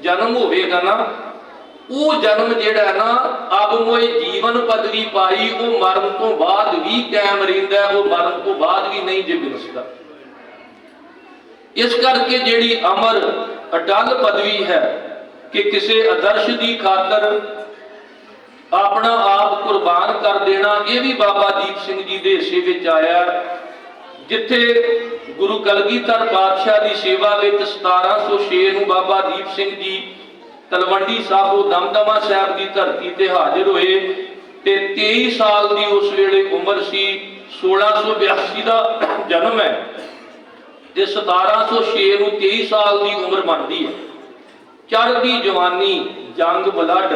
ਜਨਮ ਹੋਵੇਗਾ ਨਾ, ਉਹ ਜਨਮ ਜਿਹੜਾ ਨਾ ਅਬ ਮੋਏ ਜੀਵਨ ਪਦਵੀ ਪਾਈ, ਉਹ ਮਰਨ ਤੋਂ ਬਾਅਦ ਵੀ ਕਾਇਮ ਰਹਿੰਦਾ, ਉਹ ਮਰਨ ਤੋਂ ਬਾਅਦ ਵੀ ਨਹੀਂ ਜੇ ਵਿਨਸਦਾ। ਇਸ ਕਰਕੇ ਜਿਹੜੀ ਅਮਰ ਅਟਲ ਪਦਵੀ ਹੈ ਕਿ ਕਿਸੇ ਆਦਰਸ਼ ਦੀ ਖਾਤਰ ਆਪਣਾ ਆਪ ਕੁਰਬਾਨ ਕਰ ਦੇਣਾ, ਇਹ ਵੀ ਬਾਬਾ ਦੀਪ ਸਿੰਘ ਜੀ ਦੇ ਹਿੱਸੇ ਵਿੱਚ ਆਇਆ। ਜਿੱਥੇ ਗੁਰੂ ਕਲਗੀਧਰ ਪਾਤਸ਼ਾਹ ਦੀ ਸੇਵਾ ਵਿੱਚ 1706 ਨੂੰ ਬਾਬਾ ਦੀਪ ਸਿੰਘ ਜੀ ਤਲਵੰਡੀ ਸਾਬੋ ਦਮਦਮਾ ਸਾਹਿਬ ਦੀ ਧਰਤੀ ਤੇ ਹਾਜ਼ਰ ਹੋਏ ਤੇ 23 ਸਾਲ ਦੀ ਉਸ ਵੇਲੇ ਉਮਰ ਸੀ। 1682 ਦਾ ਜਨਮ ਹੈ ਤੇ 1706 ਨੂੰ 23 ਸਾਲ ਦੀ ਉਮਰ ਬਣਦੀ ਹੈ। ਚੜ੍ਹਦੀ ਜਵਾਨੀ, ਜੰਗ ਬਲੱਡ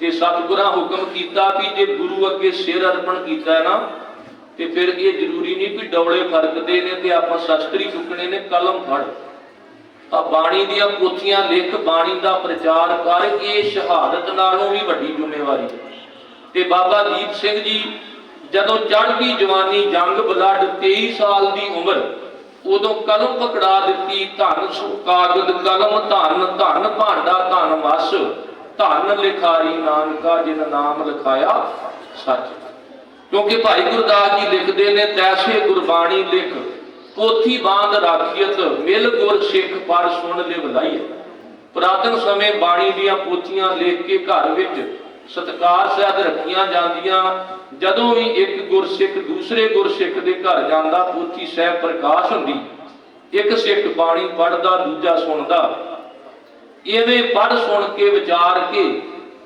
ਤੇ ਸਤਿਗੁਰਾਂ ਹੁਕਮ ਕੀਤਾ ਕਿ ਜੇ ਗੁਰੂ ਅੱਗੇ ਸਿਰ ਅਰਪਣ ਕੀਤਾ ਹੈ ਨਾ, ਤੇ ਫਿਰ ਇਹ ਜ਼ਰੂਰੀ ਨਹੀਂ ਕਿ ਡੌਲੇ ਫਰਕਦੇ ਨੇ ਤੇ ਆਪਾਂ ਸ਼ਸਤਰੀ ਚੁੱਕਣੇ ਨੇ, ਕਲਮ ਫੜ, ਆ ਬਾਣੀ ਦੀਆਂ ਪੋਥੀਆਂ ਲਿਖ, ਬਾਣੀ ਦਾ ਪ੍ਰਚਾਰ ਕਰ, ਇਹ ਸ਼ਹਾਦਤ ਨਾਲੋਂ ਵੀ ਵੱਡੀ ਜ਼ਿੰਮੇਵਾਰੀ। ਤੇ ਬਾਬਾ ਦੀਪ ਸਿੰਘ ਜੀ ਜਦੋਂ ਚੜ੍ਹਦੀ ਜਵਾਨੀ, ਜੰਗ ਬਲੱਡ, 23 ਸਾਲ ਦੀ ਉਮਰ, ਉਦੋਂ ਕਲਮ ਪਕੜਾ ਦਿੱਤੀ। ਧਨ ਕਾਗਦ ਕਲਮ ਧਨ, ਧਨ ਭਾਂਡਾ ਧਨ ਵਸ, ਧਨ ਲਿਖਾਰੀ ਨਾਨਕਾ ਜਿਨ ਨਾਮ ਲਿਖਾਇਆ ਸੱਚ। ਕਿਉਂਕਿ ਭਾਈ ਗੁਰਦਾਸ ਜੀ ਲਿਖਦੇ ਨੇ, ਤੈਸੇ ਗੁਰਬਾਣੀ ਲਿਖ ਪੋਥੀ ਬਾਂਧ ਰਾਖੀਅਤ, ਮਿਲ ਗੁਰ ਸਿੱਖ ਪਰ ਸੁਣ ਲਿਵ ਲਾਈਏ। ਪੁਰਾਤਨ ਸਮੇਂ ਬਾਣੀ ਦੀਆਂ ਪੋਥੀਆਂ ਲਿਖ ਕੇ ਘਰ ਵਿੱਚ ਸਤਿਕਾਰ ਸਹਿਤ ਰੱਖੀਆਂ ਜਾਂਦੀਆਂ। ਜਦੋਂ ਵੀ ਇੱਕ ਗੁਰਸਿੱਖ ਦੂਸਰੇ ਗੁਰਸਿੱਖ ਦੇ ਘਰ ਜਾਂਦਾ, ਪੋਥੀ ਸਹਿਬ ਪ੍ਰਕਾਸ਼ ਹੁੰਦੀ, ਇੱਕ ਸਿੱਖ ਬਾਣੀ ਪੜ੍ਹਦਾ, ਦੂਜਾ ਸੁਣਦਾ। ਇਵੇਂ ਪੜ੍ਹ ਸੁਣ ਕੇ ਵਿਚਾਰ ਕੇ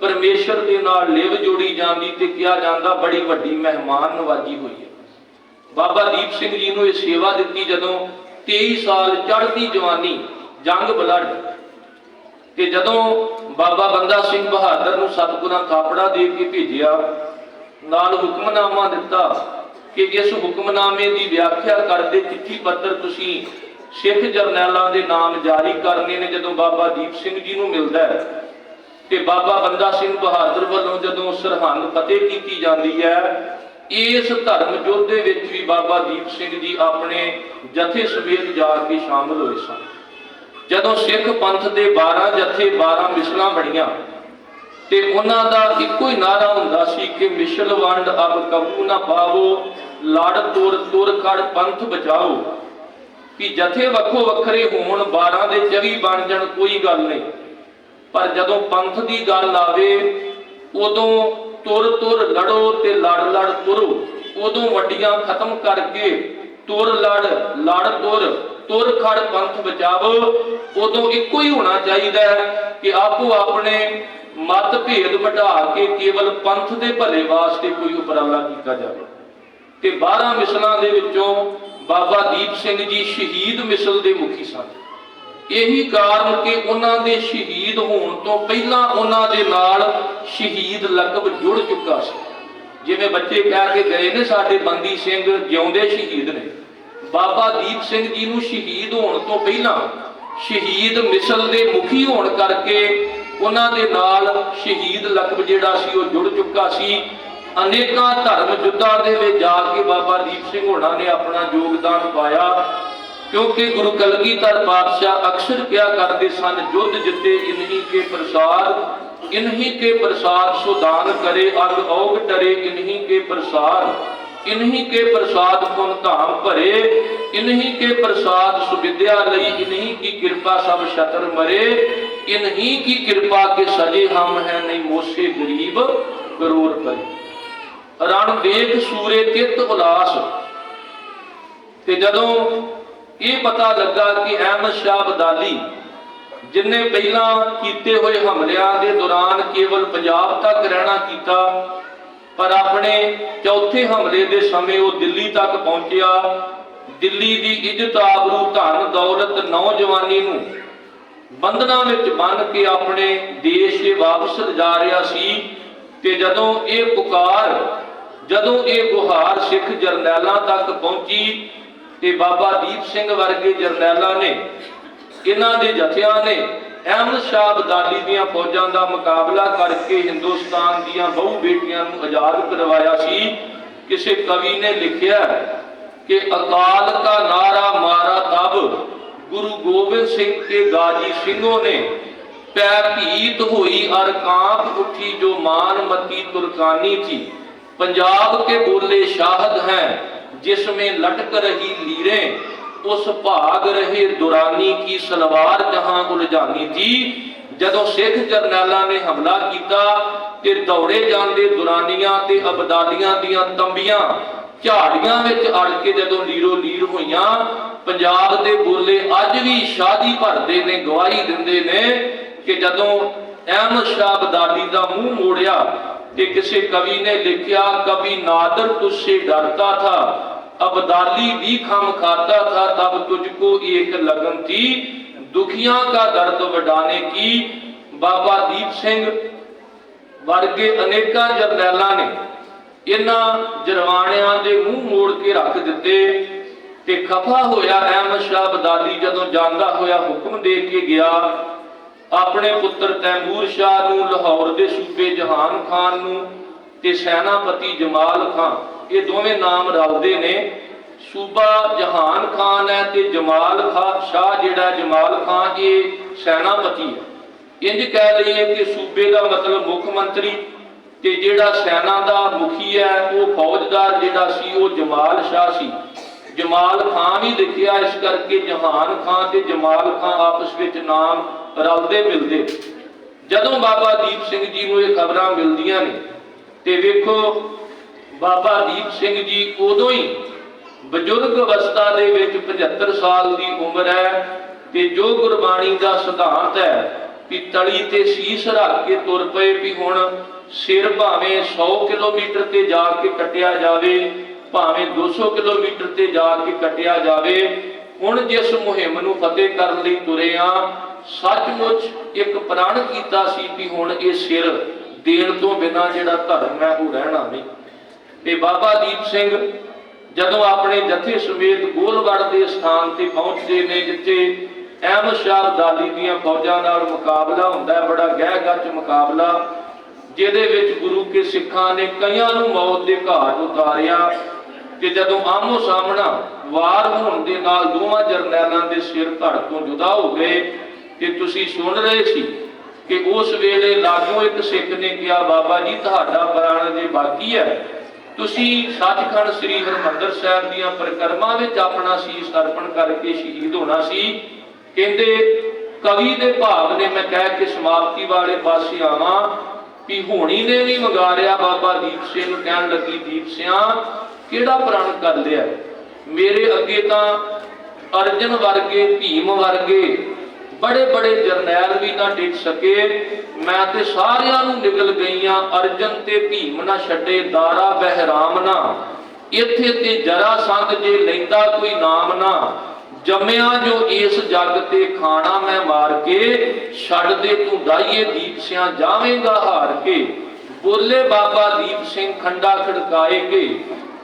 ਪਰਮੇਸ਼ਰ ਦੇ ਨਾਲ ਲਿਵ ਜੋੜੀ ਜਾਂਦੀ ਤੇ ਕਿਹਾ ਜਾਂਦਾ ਬੜੀ ਵੱਡੀ ਮਹਿਮਾਨ ਨਵਾਜੀ ਹੋਈ ਹੈ। ਬਾਬਾ ਦੀਪ ਸਿੰਘ ਜੀ ਨੂੰ ਇਹ ਸੇਵਾ ਦਿੱਤੀ ਜਦੋਂ 23 ਸਾਲ ਚੜ੍ਹਦੀ ਜਵਾਨੀ, ਜੰਗ ਬਲੱਡ। ਤੇ ਜਦੋਂ ਬਾਬਾ ਬੰਦਾ ਸਿੰਘ ਬਹਾਦਰ ਨੂੰ ਸਤਿਗੁਰਾਂ ਕਾਪੜਾ ਦੇ ਕੇ ਭੇਜਿਆ, ਨਾਲ ਹੁਕਮਨਾਮਾ ਦਿੱਤਾ ਕਿ ਇਸ ਹੁਕਮਨਾਮੇ ਦੀ ਵਿਆਖਿਆ ਕਰਦੇ ਚਿੱਠੀ ਪੱਤਰ ਤੁਸੀਂ ਸਿੱਖ ਜਰਨੈਲਾਂ ਦੇ ਨਾਮ ਜਾਰੀ ਕਰਨੇ ਨੇ। ਜਦੋਂ ਬਾਬਾ ਦੀਪ ਸਿੰਘ ਜੀ ਨੂੰ ਮਿਲਦਾ ਹੈ ਤੇ ਬਾਬਾ ਬੰਦਾ ਸਿੰਘ ਬਹਾਦਰ ਵੱਲੋਂ ਜਦੋਂ ਸਰਹੰਦ ਫਤਿਹ ਕੀਤੀ ਜਾਂਦੀ ਹੈ, ਇਸ ਧਰਮ ਯੁੱਧ ਦੇ ਵਿੱਚ ਵੀ ਬਾਬਾ ਦੀਪ ਸਿੰਘ ਜੀ ਆਪਣੇ ਜਥੇ ਸਮੇਤ ਜਾ ਕੇ ਸ਼ਾਮਲ ਹੋਏ ਸਨ। ਜਦੋਂ ਸਿੱਖ ਪੰਥ ਦੇ 12 ਜਥੇ 12 ਮਿਸਲਾਂ ਬਣੀਆਂ ਤੇ ਉਹਨਾਂ ਦਾ ਇੱਕੋ ਹੀ ਨਾਰਾ ਹੁੰਦਾ ਸੀ ਕਿ ਮਿਸਲ ਵੰਡ ਅਬ ਕਬੂ ਨਾ ਪਾਵੋ, ਲੜ ਤੁਰ ਤੁਰ ਖੜ ਪੰਥ ਬਚਾਓ। ਕਿ ਜਥੇ ਵੱਖੋ ਵੱਖਰੇ ਹੋਣ, 12 ਦੇ 24 ਬਣ ਜਾਣ, ਕੋਈ ਗੱਲ ਨਹੀਂ, ਪਰ ਜਦੋਂ ਪੰਥ ਦੀ ਗੱਲ ਆਵੇ ਉਦੋਂ ਤੁਰ ਤੁਰ ਲੜੋ ਤੇ ਲੜ ਲੜ ਤੁਰੋ। ਉਦੋਂ ਵੱਡੀਆਂ ਖਤਮ ਕਰਕੇ ਤੁਰ ਲੜ, ਲੜ ਤੁਰ, ਤੁਰ ਖੜ ਪੰਥ ਬਚਾਵੋ। ਉਦੋਂ ਇੱਕੋ ਹੀ ਹੋਣਾ ਚਾਹੀਦਾ ਹੈ ਕਿ ਆਪੋ ਆਪਣੇ ਮਤ ਭੇਦ ਮਿਟਾ ਕੇ ਕੇਵਲ ਪੰਥ ਦੇ ਭਲੇ ਵਾਸਤੇ ਕੋਈ ਉਪਰਾਲਾ ਕੀਤਾ ਜਾਵੇ। ਤੇ 12 ਮਿਸਲਾਂ ਦੇ ਵਿੱਚੋਂ ਬਾਬਾ ਦੀਪ ਸਿੰਘ ਜੀ ਸ਼ਹੀਦ ਮਿਸਲ ਦੇ ਮੁਖੀ ਸਨ। ਇਹੀ ਕਾਰਨ ਕਿ ਉਹਨਾਂ ਦੇ ਸ਼ਹੀਦ ਹੋਣ ਤੋਂ ਪਹਿਲਾਂ ਉਹਨਾਂ ਦੇ ਨਾਲ ਸ਼ਹੀਦ ਲਕਬ ਜੁੜ ਚੁੱਕਾ ਸੀ। ਜਿਵੇਂ ਬੱਚੇ ਕਹਿ ਕੇ ਗਏ ਨੇ ਸਾਡੇ ਬੰਦੀ ਸਿੰਘ ਜਿਉਂਦੇ ਸ਼ਹੀਦ ਨੇ, ਬਾਬਾ ਦੀਪ ਸਿੰਘ ਜੀ ਨੂੰ ਸ਼ਹੀਦ ਹੋਣ ਤੋਂ ਪਹਿਲਾਂ ਸ਼ਹੀਦ ਮਿਸਲ ਦੇ ਮੁਖੀ ਹੋਣ ਕਰਕੇ ਉਹਨਾਂ ਦੇ ਨਾਲ ਸ਼ਹੀਦ ਲਕਬ ਜਿਹੜਾ ਸੀ ਉਹ ਜੁੜ ਚੁੱਕਾ ਸੀ। ਅਨੇਕਾਂ ਧਰਮ ਯੁੱਧਾਂ ਦੇ ਵਿੱਚ ਜਾ ਕੇ ਬਾਬਾ ਦੀਪ ਸਿੰਘ ਹੋਣਾ ਨੇ ਆਪਣਾ ਯੋਗਦਾਨ ਪਾਇਆ। ਕਿਉਂਕਿ ਗੁਰੂ ਕਲਗੀਧਰ ਪਾਤਸ਼ਾਹ ਅਕਸਰ ਕਿਹਾ ਕਰਦੇ ਸਨ, ਯੁੱਧ ਜਿੱਤੇ ਇਨਹੀ ਕੇ ਪ੍ਰਸਾਦ, इन्हीं के प्रसाद सुदान करे अग औग डरे, इन्हीं के प्रसाद, इन्हीं के प्रसाद पुन धाम भरे, इन्हीं के प्रसाद सुविद्या लई, इन्हीं की कृपा सब शतर मरे, इन्हीं की कृपा के सजे हम हैं नहीं मोसे गरीब करोड़ परे। रण देख सूरे चित उलास। ते जदों ये पता लगा कि अहमद शाह अब्दाली जिन्हें पहला कीते हुए हमलियां दे दौरान केवल पंजाब तक रहना कीता, पर अपने चौथे हमले दे समय वो दिल्ली तक पहुंचा। दिल्ली दी इज्जत आबरू धन दौलत नौजवानी नूं बंधना विच बन के अपने देश वापस जा रहा सी। ते जदों ये पुकार, जदों ये गुहार सिख जरनैलां तक पहुंची ते बाबा दीप सिंह वर्गे जरनैलां ने, इन्हां दे जथियां ने अहमद शाह अब्दाली दीआं फौजां दा मुकाबला करके हिंदुस्तान दीआं बहु बेटियां नूं आजाद करवाया सी। किसी कवि ने लिखिया कि अकाल का नारा मारा तब गुरु गोबिंद सिंह के गाजी सिंहों ने, पै भीत हुई और कांप उठी जो मान मती तुर्कानी थी। पंजाब के बोले शाहद हैं जिसमें लटक रही लीरें, उस भाग रहे दुरानी की सलवार जहां उलझानी थी। जदों सिख जरनैलां ने हमला किया ते दौड़े जांदे दुरानियां ते अबदालियां दियां तंबियां झाड़ियां विच अड़ के जदों लीरो लीर होईयां, पंजाब दे बोले अज भी शादी भरदे ने, गवाही दिंदे ने कि जदों अहमद शाह अब्दाली दा मूंह मोड़िया ते किसी कवि ने लिखिया, कभी नादर तुझसे डरता था, अब्दाली भी खम खाता था, तब तुझको एक लगन थी दुखियां का दर्द वडाने की। बाबा दीप सिंह वर्गे अनेकां जरनैलां ने इन्हां जरवाणियां दे मूंह मोड़ के रख दिते ते खफा होया अहमद शाह अब्दाली जदों जांदा होया हुक्म दे के गया अपने पुत्र तैमूर शाह नूं, लाहौर दे सूबे जहान खान नूं ते सैनापति जमाल खान, ये दोवें नाम रलदे ने। सूबा जहान खान है ते जमाल खान शाह जिहड़ा जमाल खान ये सैनापति है। इंज कह लईए कि सूबे का मतलब मुख मंत्री ते जिहड़ा सैना दा मुखी है वो फौजदार जिहड़ा सी वो जमाल शाह सी। जमाल खान ही लिखिया, इस करके जहान खान ते जमाल खान आपस विच नाम रलदे मिलदे। जदों बाबा दीप सिंह जी नूं ये खबरां मिलदियां ने ते वेखो बाबा दीप सिंह जी उदों ही बजुर्ग अवस्था दे विच 75 साल की उम्र है ते जो गुरबाणी का सिद्धांत है कि तली ते शीश रख के तुर पे भी हुण सिर भावें 100 किलोमीटर ते जाके कटिया जावे, भावें 200 किलोमीटर ते जाके कटिया जावे, हुण जिस मुहिम नूं फतेह करन लई तुरे आ, सचमुच एक प्रण कीता सी कि हुण ये सिर देण तो बिना जिहड़ा धर्म है वो रहना नहीं। ते बाबा दीप सिंह जदों अपने जथे समेत गोलगढ़ के स्थान ते पहुंचते ने जिथे अहमद शाह अब्दाली दीआं फौजां नाल मुकाबला हुंदा है, बड़ा गह गच मुकाबला जिहदे विच गुरु के सिखां ने कईयां नूं मौत दे घाट उतारिया कि जदों आमो सामना वार होण दे नाल दोवां जरनैलां दे सिर धड़ तों जुदा हो गए। कि तुसीं सुण रहे सी कि उस वेले लागों एक सिख ने कहा, बाबा जी तुहाडा प्राण जे बाकी है, तुसीं सचखंड श्री हरमंदर साहिब दीआं परिक्रमा विच अपना सीस अर्पण करके शहीद होना सी। कहंदे कवि दे भाव ने मैं कह के समाप्ति वाले पासे आवां कि होनी ने भी मंगारिया बाबा दीप सिंह नूं, कहण लगी दीप सिंह किहड़ा प्रण कर लिया, मेरे अगे तां अर्जन वर्गे भीम वर्गे बड़े बड़े जरनैल भी ना टिक सके, मैं ते सारियां नूं निगल गईयां, अर्जन ते भीम ना छड्डे दारा बहराम ना, इत्थे ते जरा संग जे लैंदा कोई नाम ना, जम्मिया जो इस जग ते खाना मैं मार के, छड्ड दे तू दाइए दीप सिंह जावेंगा हार के। बोले बाबा दीप सिंह खंडा खड़काए के,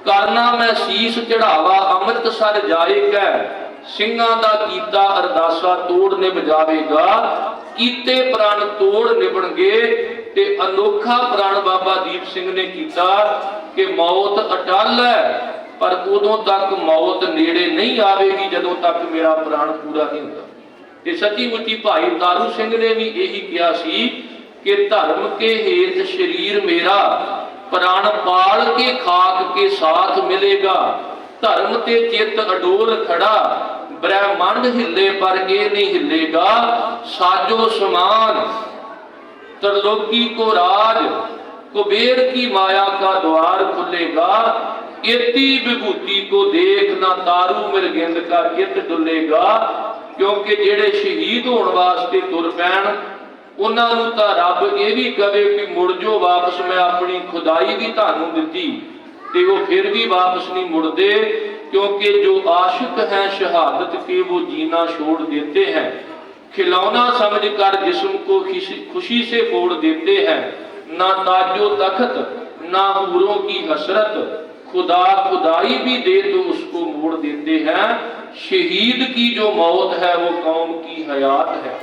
करना मैं शीश चढ़ावा अमृतसर जाएगा, ਸਿੰਘਾਂ ਦਾ ਕੀਤਾ ਅਰਦਾਸਾ ਤੋੜ ਨਿਭ ਜਾਵੇਗਾ, ਕੀਤੇ ਪ੍ਰਾਣ ਤੋੜ ਨਿਭਣਗੇ। ਤੇ ਅਨੋਖਾ ਪ੍ਰਾਣ ਬਾਬਾ ਦੀਪ ਸਿੰਘ ਨੇ ਕੀਤਾ ਕਿ ਮੌਤ ਅਟਲ ਹੈ ਪਰ ਉਦੋਂ ਤੱਕ ਮੌਤ ਨੇੜੇ ਨਹੀਂ ਆਵੇਗੀ ਜਦੋਂ ਤੱਕ ਮੇਰਾ ਪ੍ਰਾਣ ਪੂਰਾ ਨਹੀਂ ਹੁੰਦਾ। ਤੇ ਸੱਚੀ ਮੁੱਚੀ ਭਾਈ ਤਾਰੂ ਸਿੰਘ ਨੇ ਵੀ ਇਹੀ ਕਿਹਾ ਸੀ ਕਿ ਧਰਮ ਕੇ ਹੇਤ ਸ਼ਰੀਰ ਮੇਰਾ, ਪ੍ਰਾਣ ਪਾਲ ਕੇ ਖਾਕ ਕੇ ਸਾਥ ਮਿਲੇਗਾ, धर्म ते चित अडोल खड़ा, ब्रह्मांड हिले पर ये नहीं हिलेगा, साजो समान त्रिलोकी को राज, कुबेर की माया का द्वार खुलेगा, इति विभूति को देख ना तारू मिरगिंद का चित डुलेगा। क्योंकि जेड़े शहीद होने वास्ते तुर पैण उन्हां नूं तां रब ये भी कहे कि मुड़ जो वापस, मैं अपनी खुदाई भी तुहानूं दित्ती ते वो फिर भी वापस नहीं मुड़ते, क्योंकि जो आशिक हैं शहादत के वो जीना छोड़ देते हैं, खिलौना समझकर जिस्म को खुशी से फोड़ देते हैं, ना ताजो तख्त ना हूरों की हसरत, खुदा खुदाई भी दे तो उसको मोड़ देते हैं, शहीद की जो मौत है वो कौम की हयात है।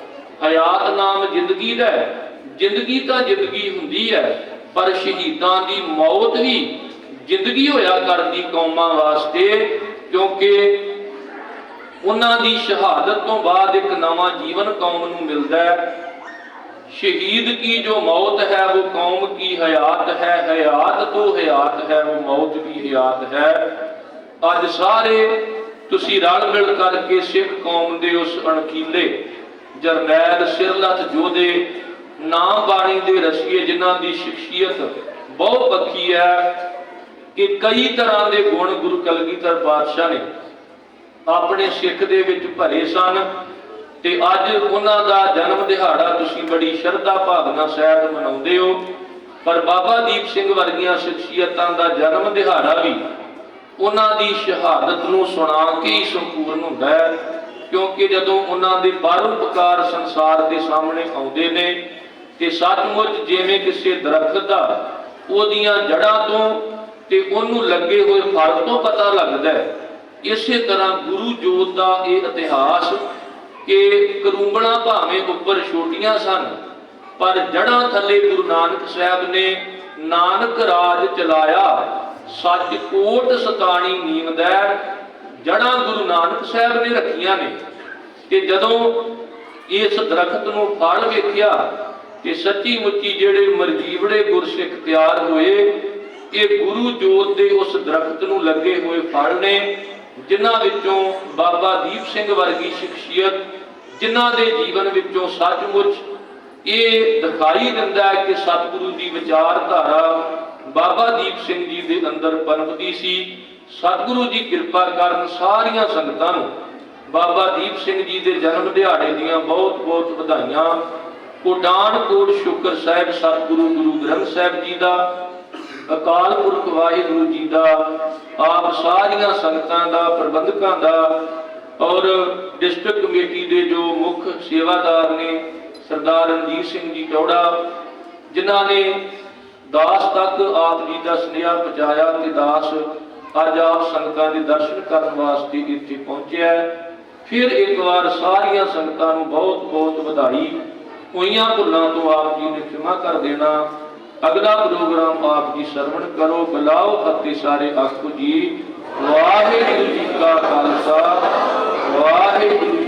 ਹਯਾਤ ਨਾਮ ਜ਼ਿੰਦਗੀ ਦਾ ਹੈ। ਜ਼ਿੰਦਗੀ ਤਾਂ ਜ਼ਿੰਦਗੀ ਹੁੰਦੀ ਹੈ, ਪਰ ਸ਼ਹੀਦਾਂ ਦੀ ਮੌਤ ਵੀ ਜ਼ਿੰਦਗੀ ਹੋਇਆ ਕਰਦੀ ਕੌਮਾਂ ਵਾਸਤੇ, ਕਿਉਂਕਿ ਉਹਨਾਂ ਦੀ ਸ਼ਹਾਦਤ ਤੋਂ ਬਾਅਦ ਇੱਕ ਨਵਾਂ ਜੀਵਨ ਕੌਮ ਨੂੰ ਮਿਲਦਾ ਹੈ। शहीद की जो मौत है वो कौम की हयात है, हयात तो हयात है, वो मौत भी हयात है। अज सारे तुसी रल मिल करके सिख कौम दे उस अणखीले जरनैल सिरलथ जोधे नाम बाणी दे रसीए जिन्हां दी शख्सियत बहुत पक्की है कि कई तरह के गुण गुरु कलगीधर पातशाह ने अपने सिख दे विच भरे सन। ਤੇ ਅੱਜ ਉਹਨਾਂ ਦਾ ਜਨਮ ਦਿਹਾੜਾ ਤੁਸੀਂ ਬੜੀ ਸ਼ਰਧਾ ਭਾਵਨਾ ਸਹਿਤ ਮਨਾਉਂਦੇ ਹੋ, ਪਰ ਬਾਬਾ ਦੀਪ ਸਿੰਘ ਵਰਗੀਆਂ ਸ਼ਖਸੀਅਤਾਂ ਦਾ ਜਨਮ ਦਿਹਾੜਾ ਵੀ ਉਹਨਾਂ ਦੀ ਸ਼ਹਾਦਤ ਨੂੰ ਸੁਣਾ ਕੇ ਹੀ ਸੰਪੂਰਨ ਹੁੰਦਾ ਹੈ। ਕਿਉਂਕਿ ਜਦੋਂ ਉਹਨਾਂ ਦੇ ਪਰਉਪਕਾਰ ਸੰਸਾਰ ਦੇ ਸਾਹਮਣੇ ਆਉਂਦੇ ਨੇ ਤੇ ਸੱਚਮੁੱਚ ਜਿਵੇਂ ਕਿਸੇ ਦਰਖਤ ਦਾ ਉਹਦੀਆਂ ਜੜ੍ਹਾਂ ਤੋਂ ਤੇ ਉਹਨੂੰ ਲੱਗੇ ਹੋਏ ਫਲ ਤੋਂ ਪਤਾ ਲੱਗਦਾ ਹੈ, ਇਸੇ ਤਰ੍ਹਾਂ ਗੁਰੂ ਜੋਤ ਦਾ ਇਹ ਇਤਿਹਾਸ ਕਿ ਕਰੂੰਬਣਾ ਭਾਵੇਂ ਉੱਪਰ ਛੋਟੀਆਂ ਸਨ, ਪਰ ਜੜ੍ਹਾਂ ਥੱਲੇ ਗੁਰੂ ਨਾਨਕ ਸਾਹਿਬ ਨੇ ਨਾਨਕ ਰਾਜ ਚਲਾਇਆ। ਸੱਚ ਕੋਟ ਸਤਾਣੀ ਨੀਂਵਦੈ, ਜੜ੍ਹਾਂ ਗੁਰੂ ਨਾਨਕ ਸਾਹਿਬ ਨੇ ਰੱਖੀਆਂ ਨੇ। ਤੇ ਜਦੋਂ ਇਸ ਦਰਖਤ ਨੂੰ ਫਲ ਵੇਖਿਆ ਤੇ ਸੱਚੀ ਮੁੱਚੀ ਜਿਹੜੇ ਮਰਜੀਵੜੇ ਗੁਰਸਿੱਖ ਤਿਆਰ ਹੋਏ, ਇਹ ਗੁਰੂ ਜੋਤ ਦੇ ਉਸ ਦਰਖਤ ਨੂੰ ਲੱਗੇ ਹੋਏ ਫਲ ਨੇ, ਜਿਨ੍ਹਾਂ ਵਿੱਚੋਂ ਬਾਬਾ ਦੀਪ ਸਿੰਘ ਵਰਗੀ ਸ਼ਖਸੀਅਤ ਜਿਨ੍ਹਾਂ ਦੇ ਜੀਵਨ ਵਿੱਚੋਂ ਸੱਚਮੁੱਚ ਇਹ ਦਿਖਾਈ ਦਿੰਦਾ ਹੈ ਕਿ ਸਤਿਗੁਰੂ ਦੀ ਵਿਚਾਰਧਾਰਾ ਬਾਬਾ ਦੀਪ ਸਿੰਘ ਜੀ ਦੇ ਅੰਦਰ ਪਨਪਦੀ ਸੀ। ਸਤਿਗੁਰੂ ਜੀ ਕਿਰਪਾ ਕਰਨ ਸਾਰੀਆਂ ਸੰਗਤਾਂ ਨੂੰ ਬਾਬਾ ਦੀਪ ਸਿੰਘ ਜੀ ਦੇ ਜਨਮ ਦਿਹਾੜੇ ਦੀਆਂ ਬਹੁਤ ਬਹੁਤ ਵਧਾਈਆਂ। ਕੋਟਾਨ ਕੋਟ ਸ਼ੁਕਰ ਸਾਹਿਬ ਸਤਿਗੁਰੂ ਗੁਰੂ ਗ੍ਰੰਥ ਸਾਹਿਬ ਜੀ ਦਾ, ਅਕਾਲ ਪੁਰਖ ਵਾਹਿਗੁਰੂ ਜੀ ਦਾ, ਆਪ ਸਾਰੀਆਂ ਸੰਗਤਾਂ ਦਾ, ਪ੍ਰਬੰਧਕਾਂ ਦਾ ਔਰ ਡਿਸਟ੍ਰਿਕਟ ਕਮੇਟੀ ਦੇ ਜੋ ਮੁੱਖ ਸੇਵਾਦਾਰ ਨੇ ਸਰਦਾਰ ਰਣਜੀਤ ਸਿੰਘ ਜੀ ਚੌੜਾ, ਜਿਨ੍ਹਾਂ ਨੇ ਦਾਸ ਤੱਕ ਆਪ ਜੀ ਦਾ ਸੁਨੇਹਾ ਪਹੁੰਚਾਇਆ ਤੇ ਦਾਸ ਅੱਜ ਆਪ ਸੰਗਤਾਂ ਦੇ ਦਰਸ਼ਨ ਕਰਨ ਵਾਸਤੇ ਇੱਥੇ ਪਹੁੰਚਿਆ। ਫਿਰ ਇੱਕ ਵਾਰ ਸਾਰੀਆਂ ਸੰਗਤਾਂ ਨੂੰ ਬਹੁਤ ਬਹੁਤ ਵਧਾਈ। ਹੋਈਆਂ ਭੁੱਲਾਂ ਤੋਂ ਆਪ ਜੀ ਨੇ ਖਿਮਾ ਕਰ ਦੇਣਾ। अगला प्रोग्राम आप जी श्रवण करो। बुलाओ फतेह सारे आखो जी। वाहिगुरू जी का खालसा वाहिगुरू